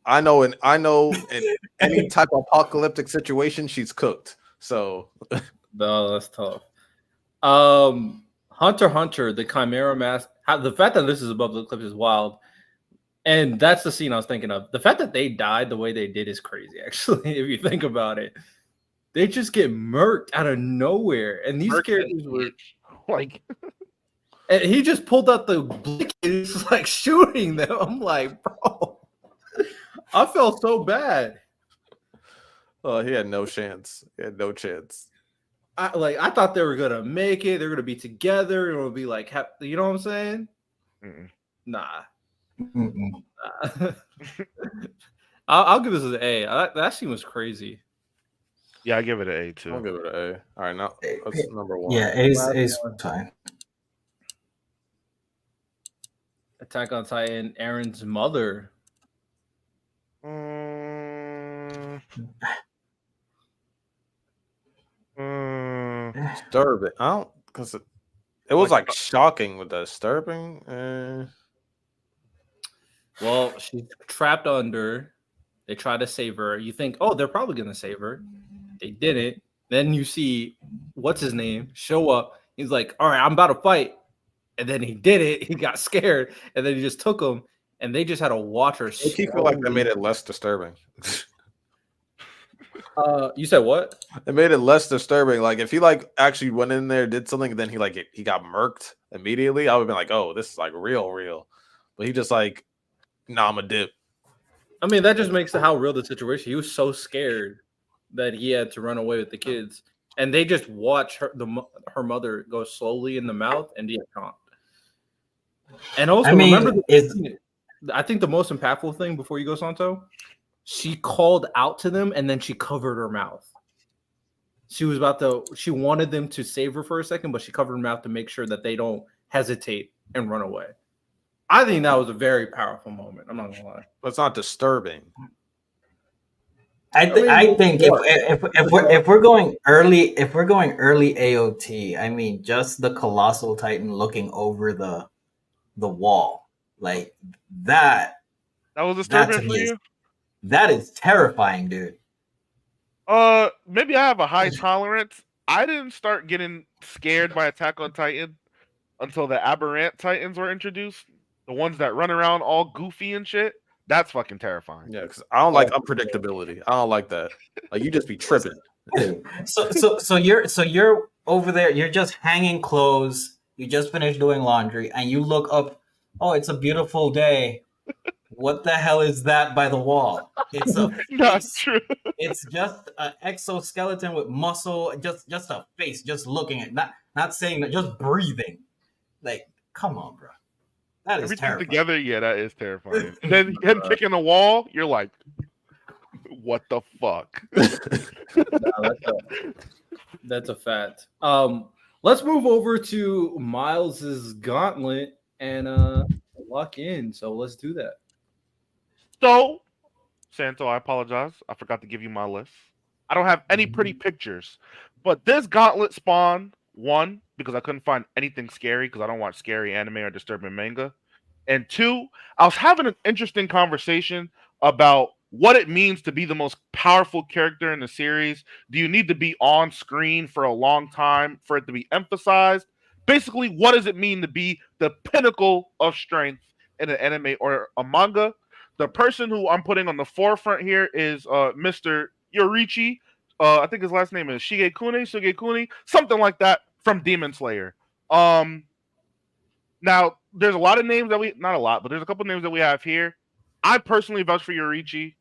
I know in any type of apocalyptic situation, she's cooked. So No, that's tough. Hunter x Hunter, the Chimera Mask. The fact that this is above the eclipse is wild. And that's the scene I was thinking of. The fact that they died the way they did is crazy, actually, if you think about it. They just get murked out of nowhere. And these characters were like, and he just pulled out the blick and he's like shooting them. I'm like, bro. I felt so bad. he had no chance. He had no chance. I thought they were gonna make it. They're gonna be together. It would be like, you know what I'm saying? mm-mm. Nah. Mm-mm. I'll give this an A. That scene was crazy. Yeah, I give it an A I'll too. give it an A. All right, now that's number 1. Yeah, A's fine. Attack on Titan. Aaron's mother. Disturbing. I don't because it was like shocking with the disturbing. Well, she's trapped under. They try to save her. You think, oh, they're probably gonna save her. They didn't. Then you see what's his name show up. He's like, all right, I'm about to fight. And then he did it. He got scared, and then he just took him. And they just had to watch her. I feel like that made it less disturbing. You said what? It made it less disturbing. Like if he like actually went in there, did something, and then he got murked immediately, I would have been like, oh, this is like real. But he just like, nah, I'm a dip. I mean, that just makes how real the situation. He was so scared that he had to run away with the kids, and they just watch her mother go slowly in the mouth and get caught. And also, I think the most impactful thing before you go, Santo, she called out to them and then she covered her mouth. She wanted them to save her for a second, but she covered her mouth to make sure that they don't hesitate and run away. I think that was a very powerful moment. I'm not gonna lie. But it's not disturbing. I think if we're going early AOT, I mean just the colossal titan looking over the wall like that. That was disturbing for you? That is terrifying, dude. Maybe I have a high tolerance. I didn't start getting scared by Attack on Titan until the aberrant Titans were introduced. The ones that run around all goofy and shit. That's fucking terrifying. Yeah, because I don't like unpredictability. I don't like that. Like you just be tripping. So you're over there. You're just hanging clothes. You just finished doing laundry, and you look up. Oh, it's a beautiful day. What the hell is that by the wall? It's a face. Not true. It's just an exoskeleton with muscle. Just a face. Just looking at not saying that. Just breathing. Like, come on, bro. That is Everything terrifying. together, yeah, that is terrifying. And then him kicking the wall, you're like, what the fuck? That's a fact. Let's move over to Miles's Gauntlet and lock in. So let's do that. So, Santo, I apologize. I forgot to give you my list. I don't have any pretty pictures, but this Gauntlet spawn one because I couldn't find anything scary because I don't watch scary anime or disturbing manga. And two, I was having an interesting conversation about what it means to be the most powerful character in the series. Do you need to be on screen for a long time for it to be emphasized? Basically, what does it mean to be the pinnacle of strength in an anime or a manga? The person who I'm putting on the forefront here is Mr. Yorichi. I think his last name is Shigekune, something like that from Demon Slayer. Now, there's a lot of names that not a lot, but there's a couple names that we have here. I personally vouch for Yorichi.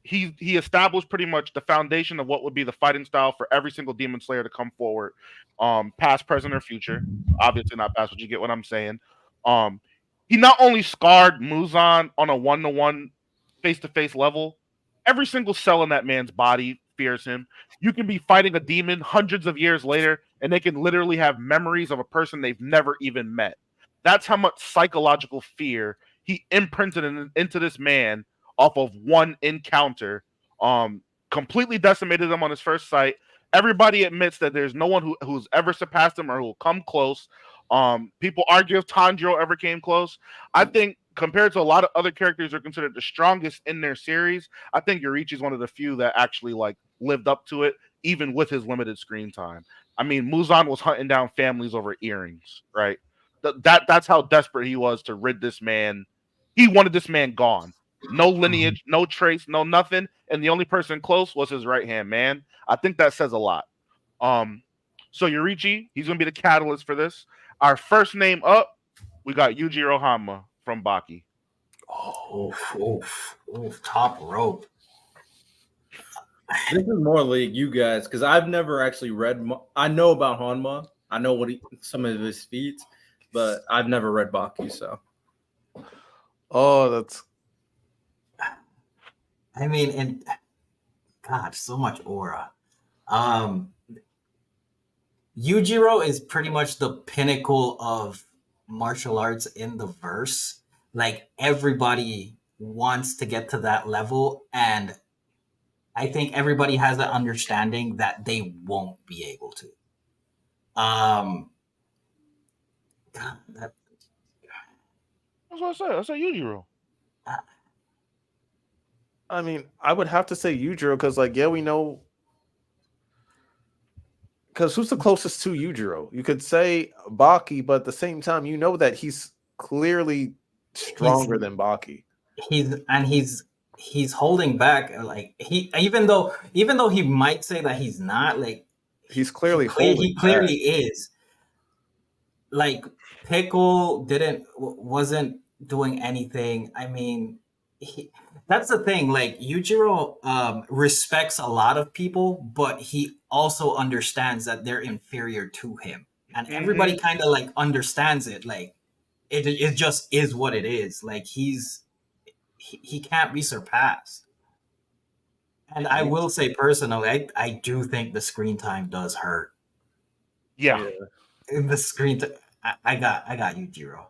He established pretty much the foundation of what would be the fighting style for every single Demon Slayer to come forward, past, present, or future. Obviously not past, but you get what I'm saying. He not only scarred Muzan on a one-to-one, face-to-face level, every single cell in that man's body fears him. You can be fighting a demon hundreds of years later, and they can literally have memories of a person they've never even met. That's how much psychological fear he imprinted into this man off of one encounter. Completely decimated him on his first sight. Everybody admits that there's no one who's ever surpassed him or who will come close. People argue if Tanjiro ever came close. I think compared to a lot of other characters who are considered the strongest in their series, I think Yorichi is one of the few that actually like lived up to it, even with his limited screen time. I mean, Muzan was hunting down families over earrings, right? That's how desperate he was to rid this man. He wanted this man gone. No lineage, no trace, no nothing. And the only person close was his right hand man. I think that says a lot. So Yorichi, he's gonna be the catalyst for this. Our first name up, we got Yujiro Hanma from Baki. Top rope. This is more like you guys because I've never actually read. I know about Hanma. I know some of his feats, but I've never read Baki. So, that's. I mean, and God, so much aura. Yujiro is pretty much the pinnacle of martial arts in the verse. Like everybody wants to get to that level, and I think everybody has that understanding that they won't be able to. God, That's what I said. I said Yujiro. I mean, I would have to say Yujiro because, like, yeah, we know. Because who's the closest to Yujiro? You could say Baki, but at the same time, you know that he's clearly stronger than Baki. He's holding back. Like he even though he might say that he's not, like he's clearly he clearly is. Like Pickle wasn't doing anything. I mean, that's the thing. Like Yujiro respects a lot of people, but he also understands that they're inferior to him, and everybody kind of like understands it. Like it just is what it is. Like he can't be surpassed. And I will say personally, I do think the screen time does hurt. Yeah. In the screen, I got Yujiro.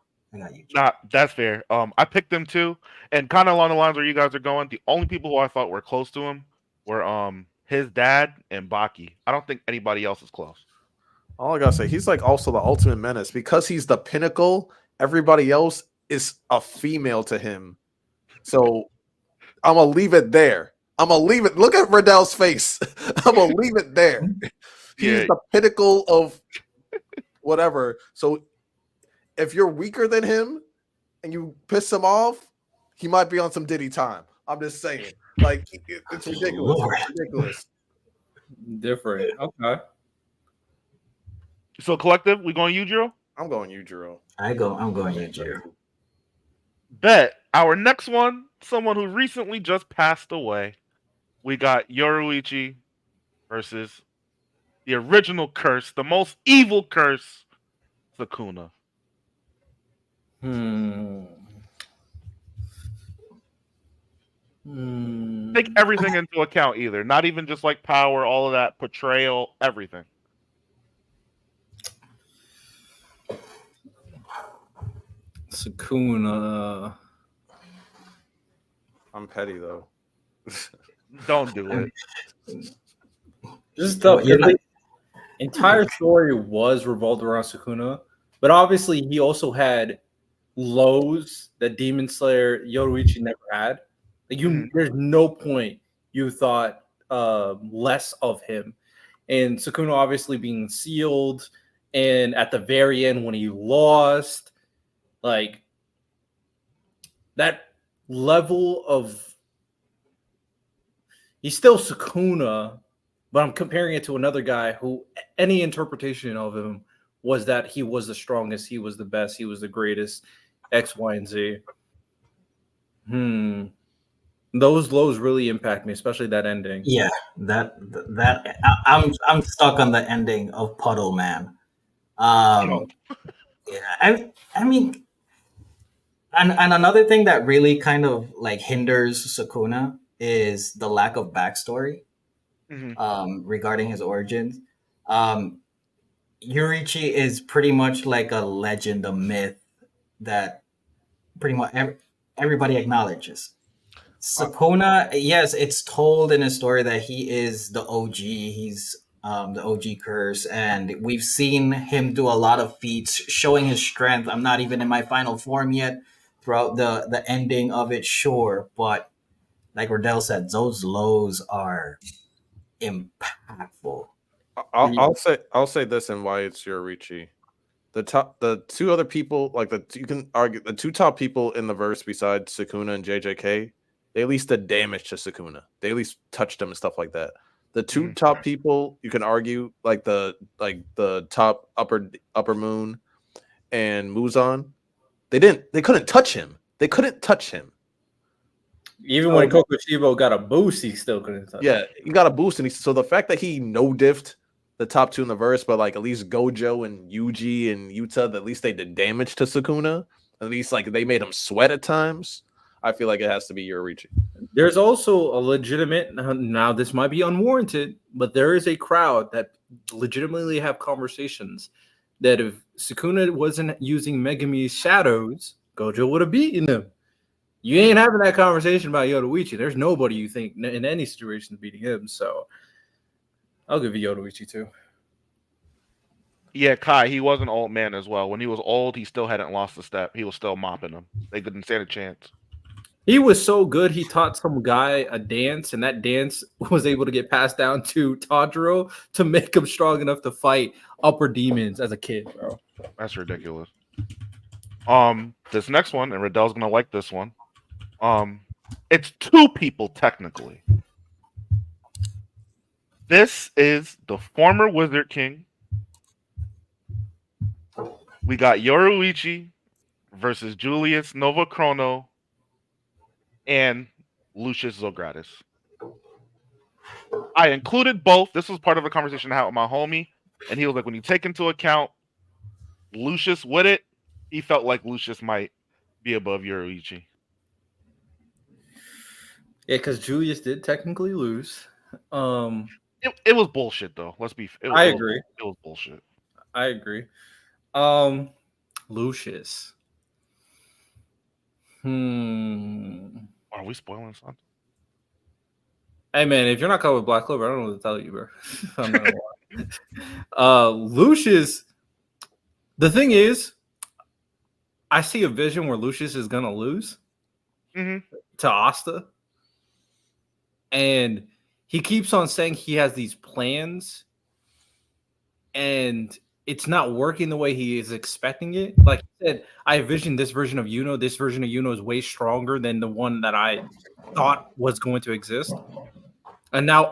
Nah, that's fair. I picked them too, and kind of along the lines where you guys are going. The only people who I thought were close to him were his dad and Baki. I don't think anybody else is close. All I gotta say, he's like also the ultimate menace because he's the pinnacle. Everybody else is a female to him, so I'm gonna leave it there. I'm gonna leave it. Look at Riddell's face. I'm gonna leave it there. He's the pinnacle of whatever. So if you're weaker than him and you piss him off, he might be on some Diddy time. I'm just saying. Like, it's ridiculous. It's ridiculous. Different. Okay. So collective, we going Yujiro? I'm going Yujiro. I'm going Yujiro. Bet. Our next one, someone who recently just passed away. We got Yoruichi versus the original curse, the most evil curse, Sukuna. Hmm. Hmm. Take everything into account, either. Not even just like power, all of that, portrayal, everything. Sukuna. I'm petty though. Don't do it. This is Well, tough you're because not. the entire story was revolved around Sukuna, but obviously he also had lows that Demon Slayer Yoruichi never had. Like Mhm. there's no point you thought less of him, and Sukuna obviously being sealed, and at the very end when he lost, like that level of he's still Sukuna, but I'm comparing it to another guy who any interpretation of him was that he was the strongest, he was the best, he was the greatest, X, Y, and Z. Those lows really impact me, especially that ending. Yeah, I'm stuck on the ending of Puddle Man. No. Yeah, I mean, and another thing that really kind of like hinders Sukuna is the lack of backstory Mhm. regarding his origins. Um, Yurichi is pretty much like a legend, a myth that pretty much everybody acknowledges. Sukuna, yes, it's told in a story that he is the OG. He's the OG curse, and we've seen him do a lot of feats, showing his strength. I'm not even in my final form yet. Throughout the ending of it, sure, but like Rodell said, those lows are impactful. I'll say this and why it's Yoruichi. The two other people, like you can argue the two top people in the verse besides Sukuna and JJK, they at least did damage to Sukuna. They at least touched him and stuff like that. The two Mhm. top people you can argue like the top upper moon and Muzan, they couldn't touch him. They couldn't touch him. Even when Kokushibo got a boost, he still couldn't touch. Yeah, he got a boost, and so the fact that he no diffed the top two in the verse, but like at least Gojo and Yuji and Yuta, at least they did damage to Sukuna. At least like they made him sweat at times. I feel like it has to be Yoruichi. There's also a legitimate. Now this might be unwarranted, but there is a crowd that legitimately have conversations that if Sukuna wasn't using Megumi's shadows, Gojo would have beaten him. You ain't having that conversation about Yoruichi. There's nobody you think in any situation beating him. So I'll give you Yoruichi too. Yeah, Kai, he was an old man as well. When he was old, he still hadn't lost a step. He was still mopping them. They didn't stand a chance. He was so good. He taught some guy a dance, and that dance was able to get passed down to Tadjiro to make him strong enough to fight upper demons as a kid, bro. That's ridiculous. This next one, and Riddell's gonna like this one. It's two people technically. This is the former Wizard King. We got Yoruichi versus Julius Novachrono and Lucius Zogratis. I included both. This was part of a conversation I had with my homie, and he was like, when you take into account Lucius with it, he felt like Lucius might be above Yoruichi. Yeah, because Julius did technically lose. It was bullshit though. I agree. It was bullshit. I agree. Lucius. Are we spoiling something? Hey man, if you're not covered with Black Clover, I don't know what to tell you, bro. I'm not gonna lie. Lucius. The thing is, I see a vision where Lucius is gonna lose to Asta, and he keeps on saying he has these plans, and it's not working the way he is expecting it. Like I said, I envisioned this version of Yuno. This version of Yuno is way stronger than the one that I thought was going to exist. And now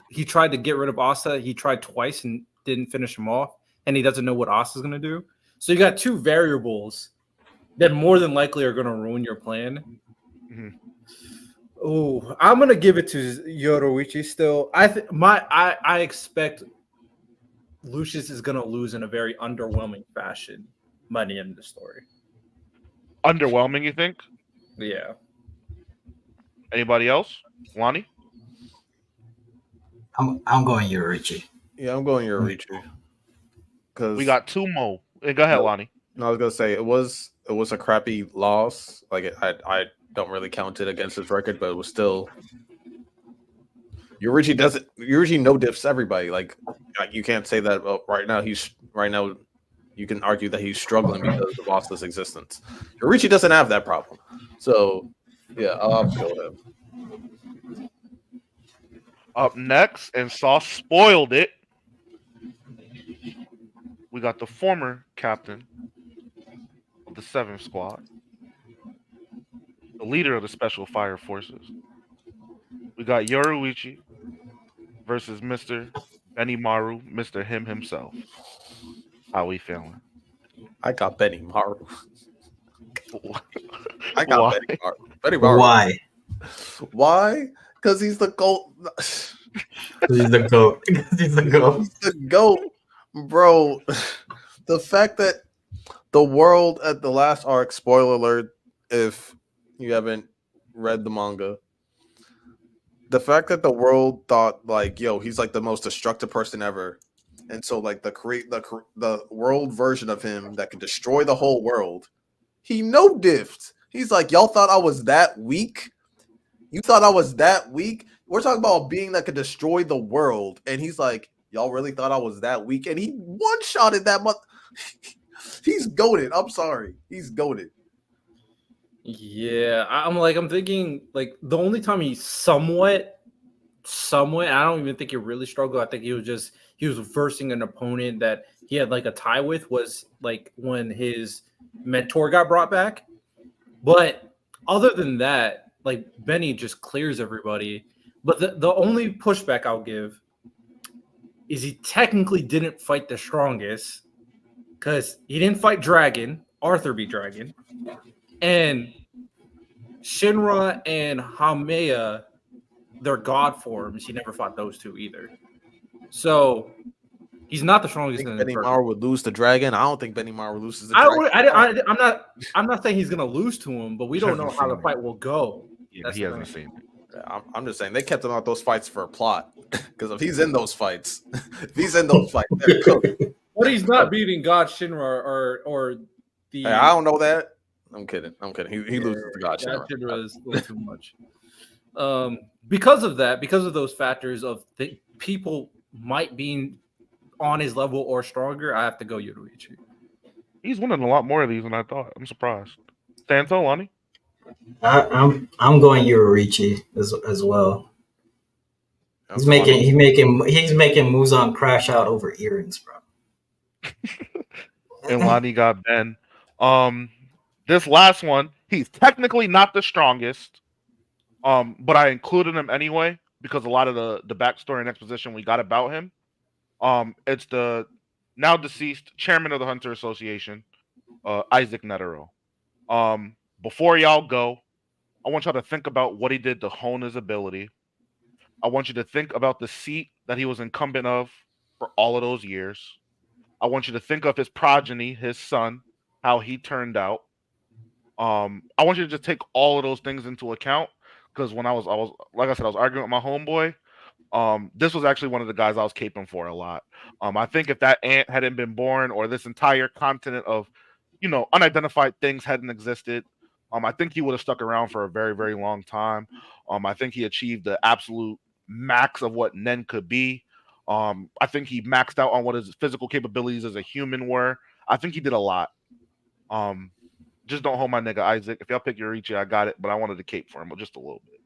he tried to get rid of Asta. He tried twice and didn't finish him off. And he doesn't know what Asta's going to do. So you got two variables that more than likely are going to ruin your plan. Oh, I'm going to give it to Yoruichi still. I expect Lucius is going to lose in a very underwhelming fashion by the end of the story. Underwhelming, you think? Yeah. Anybody else? Lonnie? I'm going Yoruichi. Yeah, I'm going Yoruichi. Because We got two more. Go ahead, Lonnie. No, I was gonna say it was a crappy loss. Like I don't really count it against his record, but it was still. Yoruichi no diffs everybody. Like you can't say that right now. You can argue that he's struggling because of Asta's existence. Yoruichi doesn't have that problem. So yeah, I'll have to go with him. Up next, and Sauce spoiled it. We got the former captain of the 7th Squad, the leader of the Special Fire Forces. We got Yoruichi versus Mr. Benimaru, Mr. Him himself. How we feeling? I got Benimaru. I Why? got Benimaru. Why? Why? Because he's the GOAT. He's the GOAT. He's the GOAT. He's the GOAT, bro. The fact that the world at the last arc, spoiler alert, if you haven't read the manga, the fact that the world thought like, yo, he's like the most destructive person ever, and so like the world version of him that could destroy the whole world, he no diffed. He's like, y'all thought I was that weak? You thought I was that weak? We're talking about a being that could destroy the world, and he's like, y'all really thought I was that weak? And he one-shotted that month. He's goated. I'm sorry. He's goated. Yeah, I'm thinking like the only time he somewhat, I don't even think he really struggled. I think he was versing an opponent that he had like a tie with, was like when his mentor got brought back. But other than that, like Benny just clears everybody. But the only pushback I'll give is he technically didn't fight the strongest, because he didn't fight Dragon, Arthur B. Dragon, and Shinra and Hameya, they're god forms. He never fought those two either. So he's not the strongest. I think Benimaru would lose to Dragon. I don't think Benimaru loses to Dragon. I'm not saying he's gonna lose to him, but we don't know how the fight will go. Yeah, he hasn't seen it. I'm just saying they kept him out those fights for a plot. Because if he's in those fights, they're cooked. But he's not beating God Shinra or the. Hey, I don't know that. I'm kidding. He loses to God Shinra. Shinra is a little too much. Because of that, because of those factors of people might be on his level or stronger, I have to go Yoruichi. He's winning a lot more of these than I thought. I'm surprised. Santo, Lonnie? I'm going Yoruichi as well. He's making Muzan crash out over earrings, bro. And Lonnie got Ben. This last one, he's technically not the strongest, but I included him anyway because a lot of the backstory and exposition we got about him. It's the now deceased chairman of the Hunter Association, Isaac Netero. Before y'all go, I want y'all to think about what he did to hone his ability. I want you to think about the seat that he was incumbent of for all of those years. I want you to think of his progeny, his son, how he turned out. I want you to just take all of those things into account, because when I was like I said, I was arguing with my homeboy. This was actually one of the guys I was caping for a lot. I think if that ant hadn't been born, or this entire continent of, unidentified things hadn't existed, I think he would have stuck around for a very, very long time. I think he achieved the absolute max of what Nen could be. I think he maxed out on what his physical capabilities as a human were. I think he did a lot. Just don't hold my nigga Isaac. If y'all pick Yoruichi, I got it, but I wanted to cape for him just a little bit.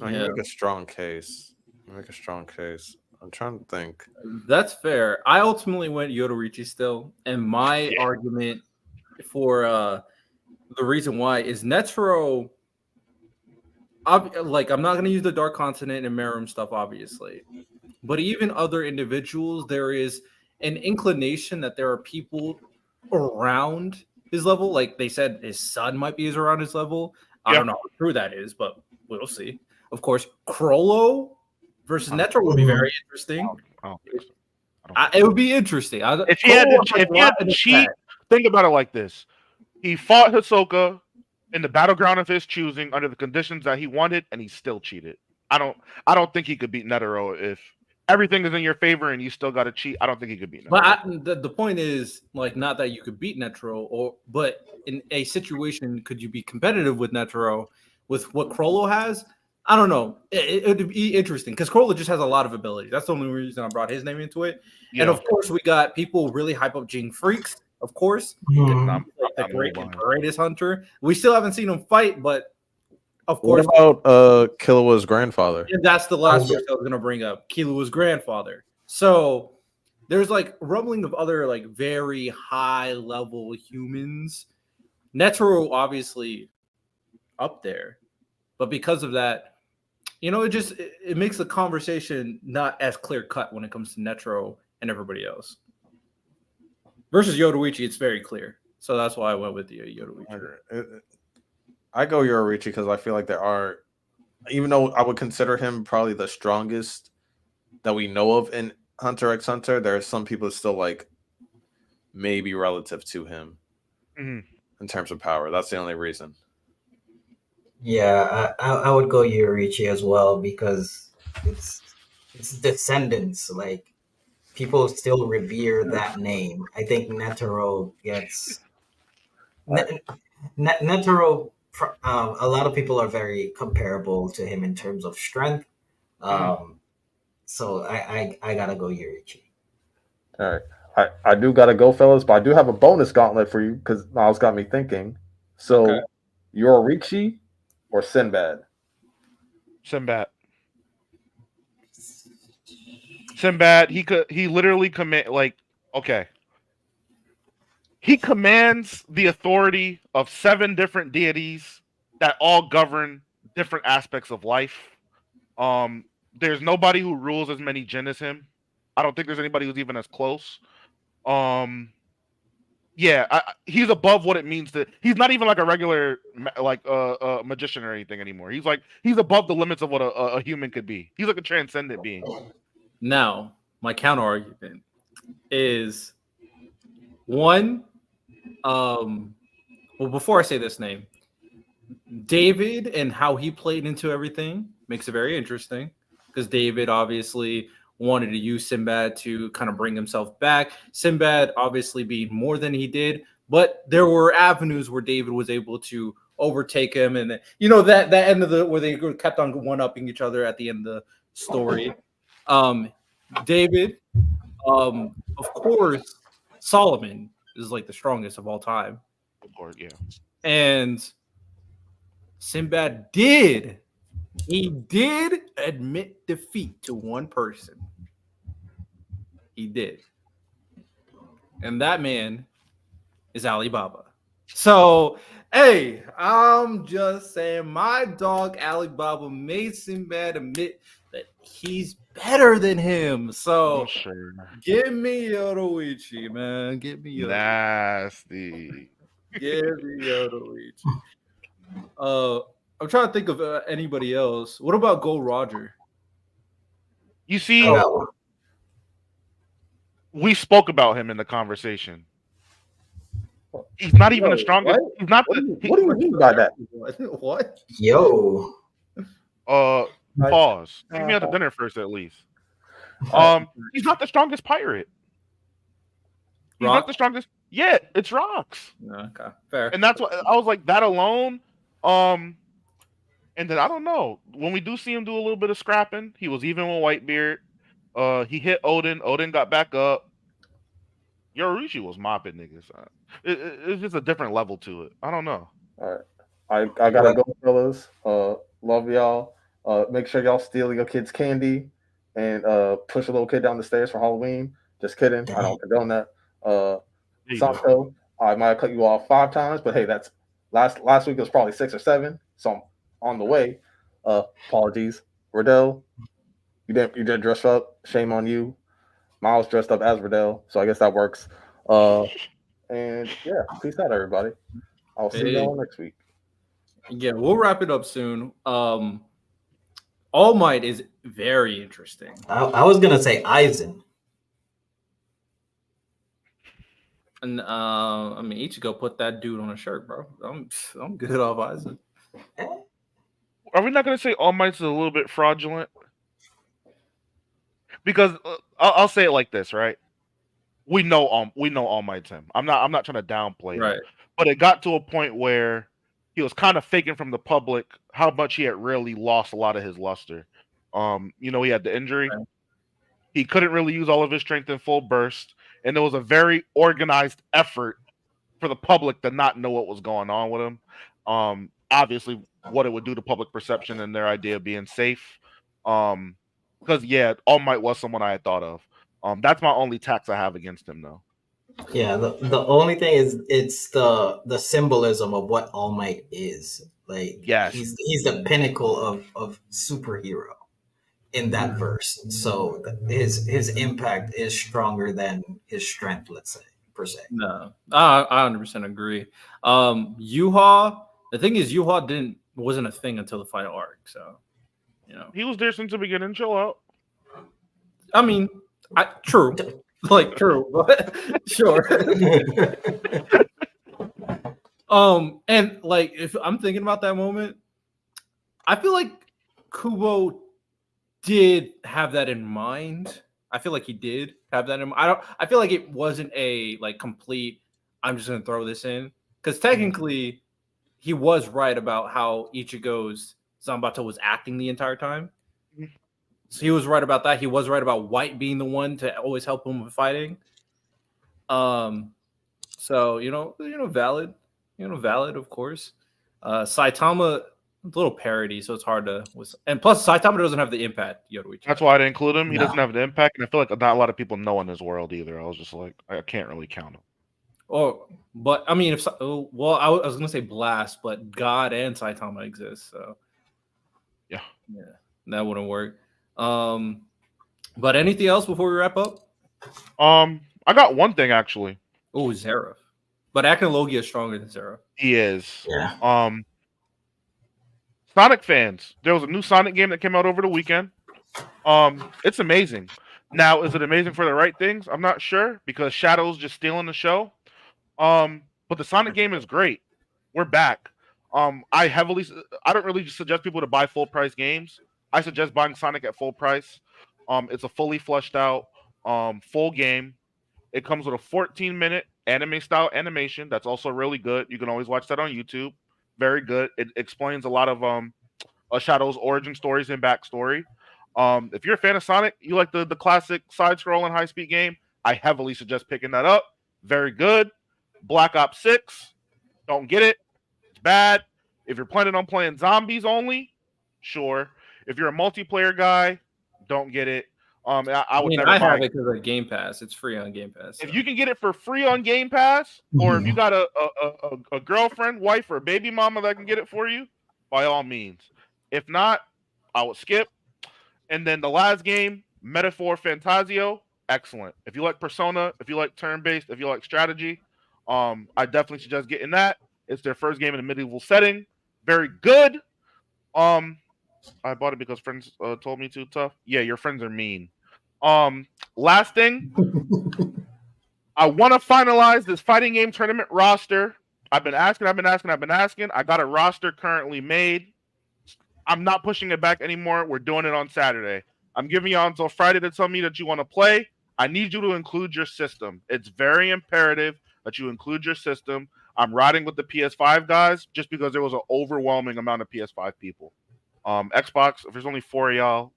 No, you make a strong case. I'm trying to think. That's fair. I ultimately went Yoruichi still, and my argument for the reason why is Netero. I'm not going to use the Dark Continent and Merum stuff, obviously, but even other individuals, there is an inclination that there are people around his level. Like they said, his son might be around his level. I don't know how true that is, but we'll see. Of course, Crollo versus Netero would be very interesting. It would be interesting. If he had to cheat, think about it like this. He fought Hisoka in the battleground of his choosing under the conditions that he wanted, and he still cheated. I don't think he could beat Netero if everything is in your favor and you still got to cheat. I don't think he could beat Netero. But the point is, like, not that you could beat Netero, but in a situation, could you be competitive with Netero with what Crollo has? I don't know. It would be interesting because Crollo just has a lot of ability. That's the only reason I brought his name into it. Yeah. And of course, we got people really hype up Jing Freaks, of course. Mhm. The greatest hunter. We still haven't seen him fight, but of What course. about Killua's grandfather? And that's the last person I was going to bring up. Killua's grandfather. So there's like rumbling of other like very high level humans. Netero obviously up there, but because of that, it makes the conversation not as clear cut when it comes to Netero and everybody else. Versus Yoruichi, it's very clear. So that's why I went with the Yoruichi. I go Yoruichi because I feel like there are, even though I would consider him probably the strongest that we know of in Hunter x Hunter, there are some people still like maybe relative to him in terms of power. That's the only reason. Yeah, I would go Yoruichi as well because it's descendants. Like, people still revere that name. I think Netero gets Netero. A lot of people are very comparable to him in terms of strength. So I gotta go Yoruichi. All right. I do gotta go, fellas, but I do have a bonus gauntlet for you because Miles got me thinking. So, Okay. Yoruichi or Sinbad? Sinbad. Sinbad, he literally he commands the authority of 7 different deities that all govern different aspects of life. There's nobody who rules as many jinn as him. I don't think there's anybody who's even as close. He's above what it means to. He's not even like a regular magician or anything anymore. He's above the limits of what a human could be. He's like a transcendent being. Now, my counter argument is one. Well, before I say this name, David and how he played into everything makes it very interesting because David obviously wanted to use Sinbad to kind of bring himself back. Sinbad obviously being more than he did, but there were avenues where David was able to overtake him, and that end of where they kept on one-upping each other at the end of the story. David, of course, Solomon is like the strongest of all time. Of course, yeah. And Sinbad did admit defeat to one person. He did. And that man is Alibaba. So, hey, I'm just saying my dog Alibaba made Sinbad admit that he's better than him. So, sure. Give me Yoruichi, man. Give me Yoruichi. Nasty. Give me Yoruichi. I'm trying to think of anybody else. What about Gold Roger? You see, we spoke about him in the conversation. He's not even the strongest. What? He's not. What do you mean by that? What? Yo. Pause. Take me out to dinner first, at least. He's not the strongest pirate. He's not the strongest. Yeah, it's Rocks. Okay, fair. And that's what I was like. That alone. And then I don't know. When we do see him do a little bit of scrapping, he was even with Whitebeard. He hit Odin. Odin got back up. Yoruichi was mopping niggas. It's just a different level to it. I don't know. All right, I gotta go, fellas. Love y'all. Make sure y'all steal your kids' candy and push a little kid down the stairs for Halloween. Just kidding. I don't condone that. Santo, I might have cut you off 5 times, but hey, that's last week it was probably 6 or 7, so I'm on the way. Apologies. Riddell, you didn't dress up. Shame on you. Miles dressed up as Riddell, so I guess that works. And yeah, peace out, everybody. I'll see you all next week. Yeah, we'll wrap it up soon. All Might is very interesting. I was gonna say Aizen. And I mean, Ichigo put that dude on a shirt, bro. I'm good off Isaac. Are we not going to say All Might's a little bit fraudulent? Because I'll say it like this, right? We know All Might's him. I'm not trying to downplay him, Right. but it got to a point where he was kind of faking from the public how much he had really lost a lot of his luster. He had the injury. Right. He couldn't really use all of his strength in full burst, and there was a very organized effort for the public to not know what was going on with him. Obviously, what it would do to public perception and their idea of being safe. Because All Might was someone I had thought of. That's my only tax I have against him, though. Yeah, the only thing is it's the symbolism of what All Might is. Like, Yes. he's the pinnacle of superhero in that verse. So his impact is stronger than his strength, let's say, per se. No, I 100% agree. Yuha, the thing is, Yuha wasn't a thing until the final arc. So, he was there since the beginning. Chill out. I mean, true, like true, but sure. And like if I'm thinking about that moment, I feel like Kubo did have that in mind. I feel like he did have that in mind. I feel like it wasn't a like complete, I'm just gonna throw this in. Because technically he was right about how Ichigo's Zanbato was acting the entire time. So he was right about that. He was right about White being the one to always help him with fighting. So valid. Valid, of course. Saitama, a little parody, so it's hard to. And plus, Saitama doesn't have the impact Yoruichi. That's why I didn't include him. He doesn't have the impact, and I feel like not a lot of people know in his world either. I was just like, I can't really count him. But I mean, I was gonna say Blast, but God and Saitama exist, so yeah, that wouldn't work. But anything else before we wrap up? I got one thing actually. Oh, Zera. But Akinologia is stronger than Zera. He is. Yeah. Sonic fans, there was a new Sonic game that came out over the weekend. It's amazing. Now, is it amazing for the right things? I'm not sure because Shadow's just stealing the show. But the Sonic game is great. We're back. I don't really suggest people to buy full price games. I suggest buying Sonic at full price. It's a fully fleshed out full game. It comes with a 14-minute anime style animation. That's also really good. You can always watch that on YouTube. Very good. It explains a lot of Shadow's origin stories and backstory. If you're a fan of Sonic, you like the classic side-scrolling high-speed game, I heavily suggest picking that up. Very good. Black Ops 6, don't get it. It's bad. If you're planning on playing zombies only, sure. If you're a multiplayer guy, don't get it. I have it because of Game Pass. It's free on Game Pass. So. If you can get it for free on Game Pass, or if you got a girlfriend, wife, or baby mama that can get it for you, by all means. If not, I would skip. And then the last game, Metaphor Fantasio, excellent. If you like Persona, if you like turn-based, if you like strategy, I definitely suggest getting that. It's their first game in a medieval setting. Very good. I bought it because friends told me to. Tough. Yeah, your friends are mean. Last thing, I want to finalize this fighting game tournament roster. I've been asking. I got a roster currently made. I'm not pushing it back anymore. We're doing it on Saturday. I'm giving you until Friday to tell me that you want to play. I need you to include your system. It's very imperative that you include your system. I'm riding with the PS5 guys just because there was an overwhelming amount of PS5 people. Xbox, if there's only 4 of y'all,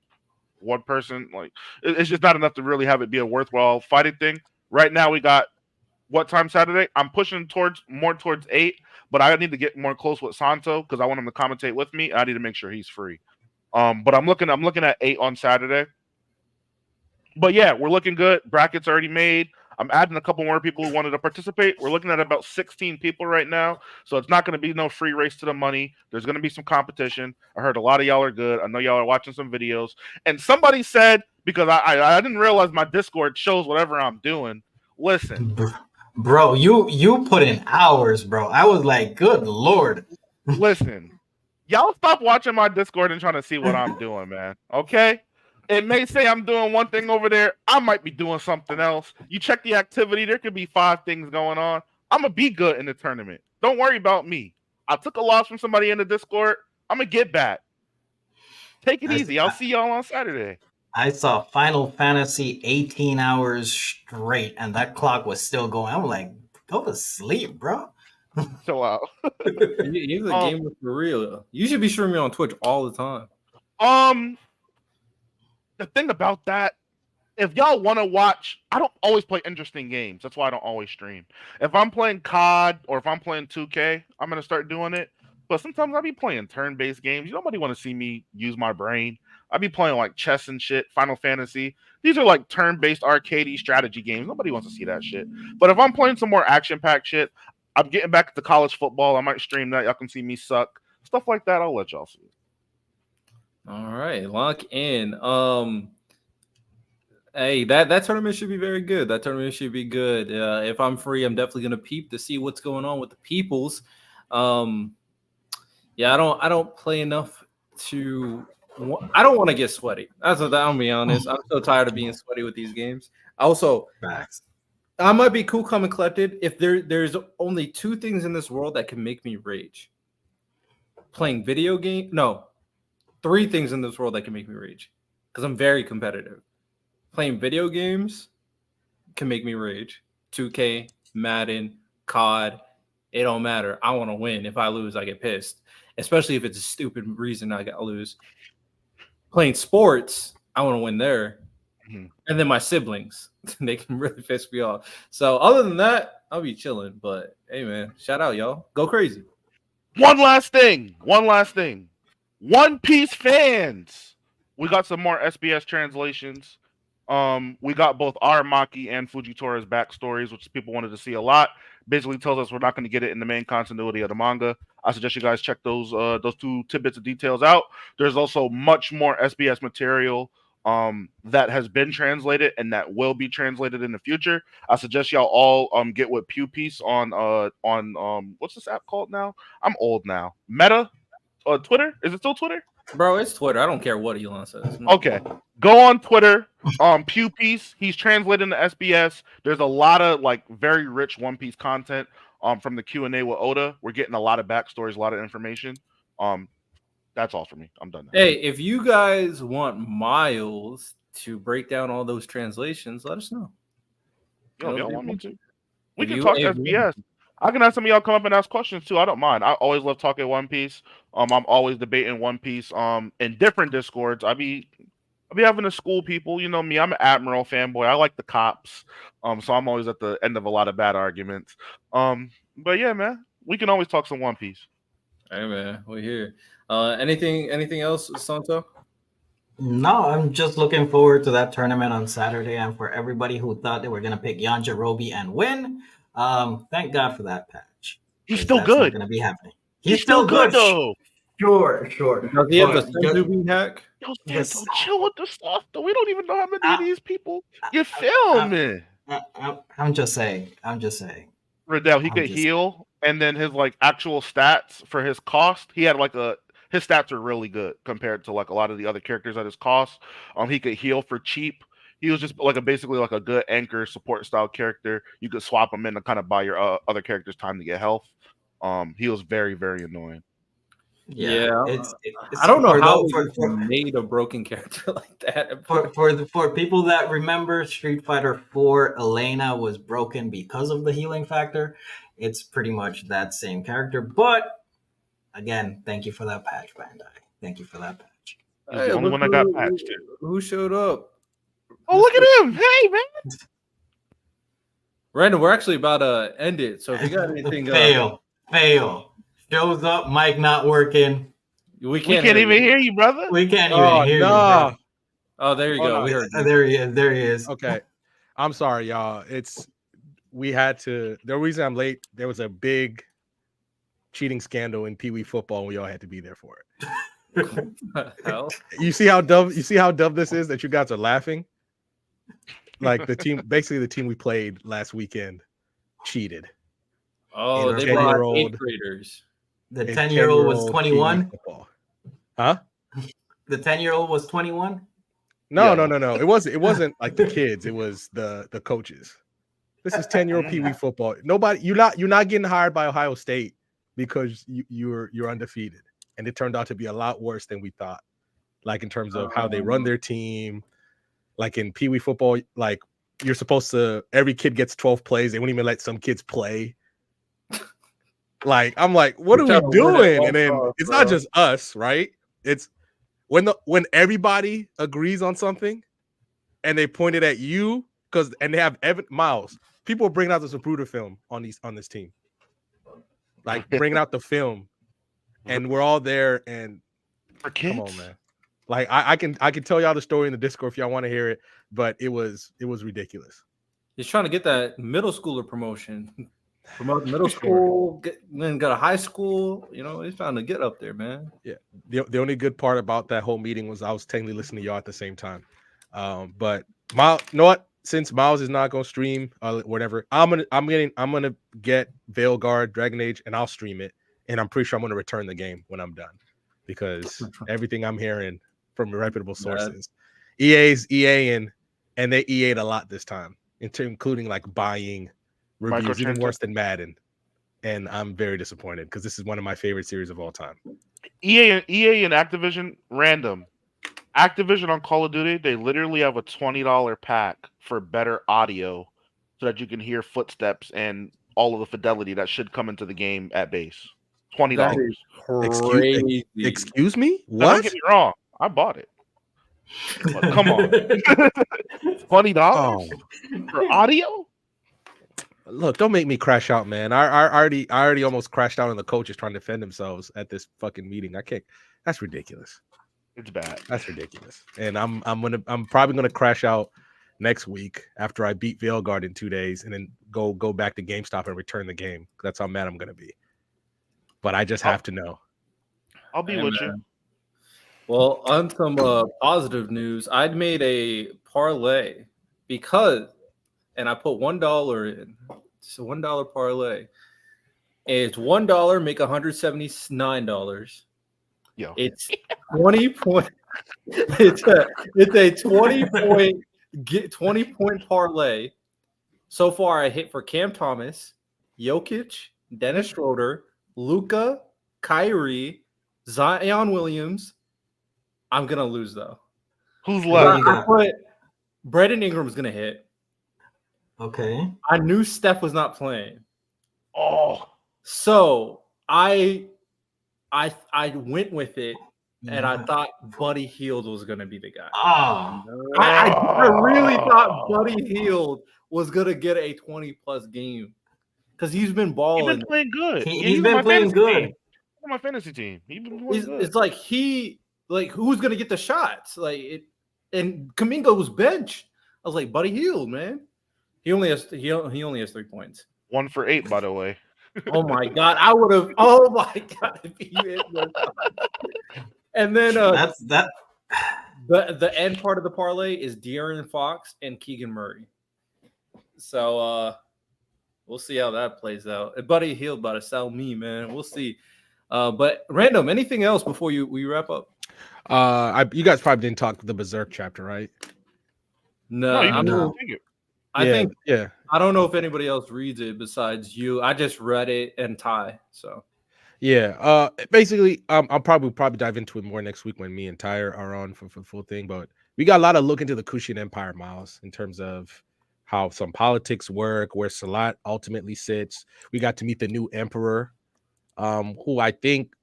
one person, like it's just not enough to really have it be a worthwhile fighting thing. Right now we got what time Saturday? I'm pushing more towards 8, but I need to get more close with Santo because I want him to commentate with me. I need to make sure he's free. But I'm looking at 8 on Saturday. But yeah, we're looking good. Brackets already made. I'm adding a couple more people who wanted to participate. We're looking at about 16 people right now. So it's not going to be no free race to the money. There's going to be some competition. I heard a lot of y'all are good. I know y'all are watching some videos. And somebody said, because I didn't realize my Discord shows whatever I'm doing. Listen. Bro, you put in hours, bro. I was like, good Lord. Listen. Y'all stop watching my Discord and trying to see what I'm doing, man. Okay? It may say I'm doing one thing over there. I might be doing something else. You check the activity. There could be 5 things going on. I'm going to be good in the tournament. Don't worry about me. I took a loss from somebody in the Discord. I'm going to get back. Take it easy. I'll see y'all on Saturday. I saw Final Fantasy 18 hours straight, and that clock was still going. I'm like, go to sleep, bro. Chill out. He's a gamer for real. You should be streaming on Twitch all the time. The thing about that, if y'all want to watch, I don't always play interesting games. That's why I don't always stream. If I'm playing COD or if I'm playing 2K, I'm gonna start doing it. But sometimes I be playing turn-based games. Nobody want to see me use my brain. I be playing like chess and shit, Final Fantasy. These are like turn-based arcade strategy games. Nobody wants to see that shit. But if I'm playing some more action-packed shit, I'm getting back to college football. I might stream that. Y'all can see me suck. Stuff like that, I'll let y'all see. All right, lock in. Hey, that tournament should be very good. That tournament should be good. If I'm free, I'm definitely gonna peep to see what's going on with the peoples. Yeah, I don't play enough to. I don't want to get sweaty. I'll be honest. I'm so tired of being sweaty with these games. Also, Facts. I might be cool, calm, and collected if there's only 2 things in this world that can make me rage. Playing video game. No, 3 things in this world that can make me rage because I'm very competitive. Playing video games can make me rage. 2K, Madden, COD, it don't matter. I want to win. If I lose, I get pissed, especially if it's a stupid reason I got to lose. Playing sports, I want to win there. Mm-hmm. And then my siblings, they can really piss me off. So other than that, I'll be chilling. But hey, man, shout out, y'all. Go crazy. One last thing. One Piece fans. We got some more SBS translations. We got both Aramaki and Fujitori's backstories, which people wanted to see a lot. Basically tells us we're not going to get it in the main continuity of the manga. I suggest you guys check those 2 tidbits of details out. There's also much more SBS material that has been translated and that will be translated in the future. I suggest y'all all get with Pew Piece on what's this app called now? I'm old now. Meta, Twitter. Is it still Twitter? Bro, it's Twitter. I don't care what Elon says. Okay. Go on Twitter. Pew Piece. He's translating the SBS. There's a lot of like very rich One Piece content from the Q&A with Oda. We're getting a lot of backstories, a lot of information. That's all for me. I'm done now. Hey, if you guys want Miles to break down all those translations, let us know. Yo, y'all want me to? We can talk SBS. I can have some of y'all come up and ask questions too. I don't mind. I always love talking One Piece. I'm always debating One Piece in different Discords. I be having to school people. You know me. I'm an Admiral fanboy. I like the cops. So I'm always at the end of a lot of bad arguments. But yeah, man, we can always talk some One Piece. Hey man, we're here. Anything else, Santo? No, I'm just looking forward to that tournament on Saturday. And for everybody who thought they were gonna pick Yajirobe and win, thank God for that patch. He's still good. Going to be happening. He's still good though. Sure. Does he have the Sensei hack? Yo, Santo, chill with the stuff though. We don't even know how many of these people you filming. I'm just saying. Riddell, he could heal, and then his like actual stats for his cost, he had like his stats are really good compared to like a lot of the other characters at his cost. He could heal for cheap. He was just like basically like a good anchor support style character. You could swap him in to kind of buy your other characters time to get health. He was very, very annoying. Yeah, it's I don't know how they made a broken character like that. For people that remember Street Fighter 4, Elena was broken because of the healing factor. It's pretty much that same character. But again, thank you for that patch, Bandai. Thank you for that patch. Hey, the only one I got patched. Who showed up? Oh, look at him! Hey, man. Random, we're actually about to end it. So if you got anything, fail. Shows up, mic not working. We can't even hear you, brother. We can't even hear you. Bro. Oh, there you go. No. We heard you. There he is. Okay. I'm sorry, y'all. The reason I'm late, there was a big cheating scandal in Pee Wee football, and we all had to be there for it. Hell? You see how dumb this is that you guys are laughing? Like the team we played last weekend cheated. Oh, they brought 8th graders. The 10-year-old was 21. Huh? The 10-year-old was 21. No, Yeah. no. It wasn't like the kids. It was the coaches. This is 10-year-old Pee Wee football. Nobody, you're not getting hired by Ohio State because you're undefeated, and it turned out to be a lot worse than we thought. Like in terms of how they run their team, like in Pee Wee football, like you're supposed to every kid gets 12 plays. They won't even let some kids play. Like I'm like, what are we doing? And then it's not just us, right? It's when everybody agrees on something, and they point it at you and they have Miles. People are bringing out the Zapruder film on this team, like bringing out the film, and we're all there. And For kids? come on, man! Like I can tell y'all the story in the Discord if y'all want to hear it, but it was ridiculous. He's trying to get that middle schooler promotion. Promote middle school, then go to high school. You know, he's trying to get up there, man. Yeah. The only good part about that whole meeting was I was technically listening to y'all at the same time. But Miles, you know what? Since Miles is not gonna stream whatever, I'm gonna get Veilguard Dragon Age and I'll stream it, and I'm pretty sure I'm gonna return the game when I'm done because everything I'm hearing from reputable sources, EA's EAing, and they EA'd a lot this time, including like buying reviews, even worse than Madden, and I'm very disappointed because this is one of my favorite series of all time. EA and Activision random. Activision on Call of Duty, they literally have a $20 pack for better audio so that you can hear footsteps and all of the fidelity that should come into the game at base. $20. Excuse me? What? Don't get me wrong. I bought it. But come on. $20 for audio? Look, don't make me crash out, man. I already almost crashed out on the coaches trying to defend themselves at this fucking meeting. I can't. That's ridiculous. It's bad. That's ridiculous. And I'm probably gonna crash out next week after I beat Veilguard in 2 days, and then go back to GameStop and return the game. That's how mad I'm gonna be. But I just have to know. I'll be with you. Well, on some positive news, I'd made a parlay and I put $1 in. It's a $1 parlay. It's $1 make $179. Yo. It's 20 point. It's a 20 point parlay. So far, I hit for Cam Thomas, Jokic, Dennis Schroeder, Luka, Kyrie, Zion Williams. I'm gonna lose though. Who's left? I put Brandon Ingram's gonna hit. Okay. I knew Steph was not playing. Oh, so I went with it, and I thought Buddy Hield was gonna be the guy. I really thought Buddy Hield was gonna get a 20+ game because he's been balling. He's been playing good. He's been playing good. On my fantasy team, he's been playing good. It's like who's gonna get the shots? And Kuminga was benched. I was like, Buddy Hield, man. He only has 3 points. 1 for 8, by the way. Oh my god, I would have. Oh my god, if you hit those. And then that's that. The end part of the parlay is De'Aaron Fox and Keegan Murray. So we'll see how that plays out. Buddy Hield about to sell me, man. We'll see. But Random, anything else before we wrap up? You guys probably didn't talk the Berserk chapter, right? No, I think I don't know if anybody else reads it besides you. I just read it and Ty. So yeah, basically, I'll probably dive into it more next week when me and Ty are on for the full thing. But we got a lot of look into the Kushan Empire, Miles, in terms of how some politics work, where Salat ultimately sits. We got to meet the new emperor, who I think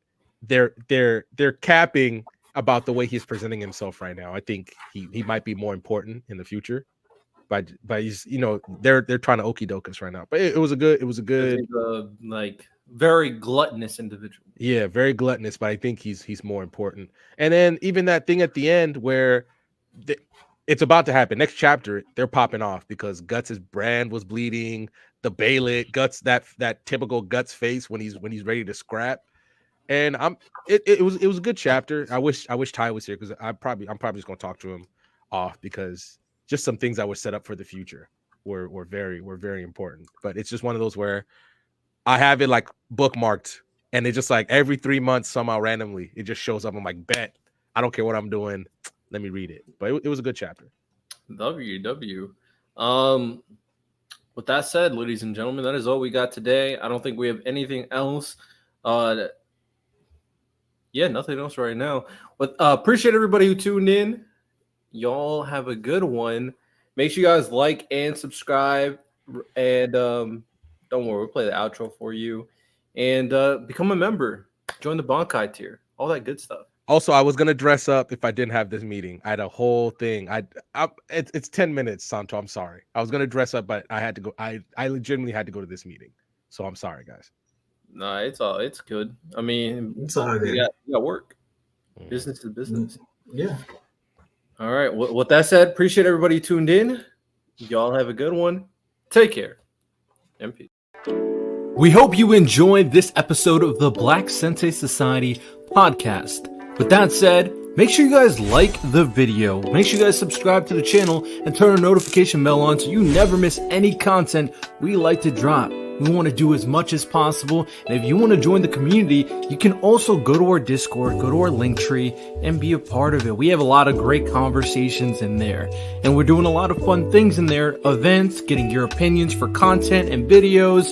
they're capping about the way he's presenting himself right now. I think he might be more important in the future. But he's, they're trying to okie doke us right now. But it was a good like very gluttonous individual. Yeah, very gluttonous, but I think he's more important. And then even that thing at the end where it's about to happen. Next chapter, they're popping off because Guts' brand was bleeding. The Baylet, Guts, that typical Guts face when he's ready to scrap. And it was a good chapter. I wish Ty was here because I'm probably just gonna talk to him off because just some things that were set up for the future were very important. But it's just one of those where I have it like bookmarked, and it just like every 3 months somehow randomly it just shows up. I'm like, bet I don't care what I'm doing, let me read it. But it was a good chapter. WW. With that said, ladies and gentlemen, that is all we got today. I don't think we have anything else. Yeah, nothing else right now. But appreciate everybody who tuned in. Y'all have a good one. Make sure you guys like and subscribe. And don't worry, we'll play the outro for you. And become a member. Join the Bankai tier. All that good stuff. Also, I was gonna dress up if I didn't have this meeting. I had a whole thing. It's 10 minutes, Santo. I'm sorry. I was gonna dress up, but I had to go. I legitimately had to go to this meeting. So I'm sorry, guys. Nah, it's good. I mean, It's all good. you got work. Business is business. Yeah. All right. With that said, appreciate everybody who tuned in. Y'all have a good one. Take care. MP. We hope you enjoyed this episode of the Black Sensei Society podcast. With that said, make sure you guys like the video. Make sure you guys subscribe to the channel and turn the notification bell on so you never miss any content we like to drop. We want to do as much as possible. And if you want to join the community, you can also go to our Discord, go to our link tree, and be a part of it. We have a lot of great conversations in there. And we're doing a lot of fun things in there. Events, getting your opinions for content and videos,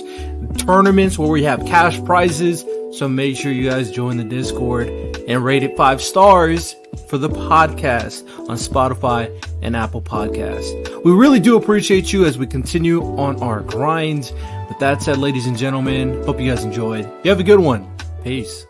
tournaments where we have cash prizes. So make sure you guys join the Discord and rate it 5 stars for the podcast on Spotify and Apple Podcasts. We really do appreciate you as we continue on our grind. With that said, ladies and gentlemen, hope you guys enjoyed. You have a good one. Peace.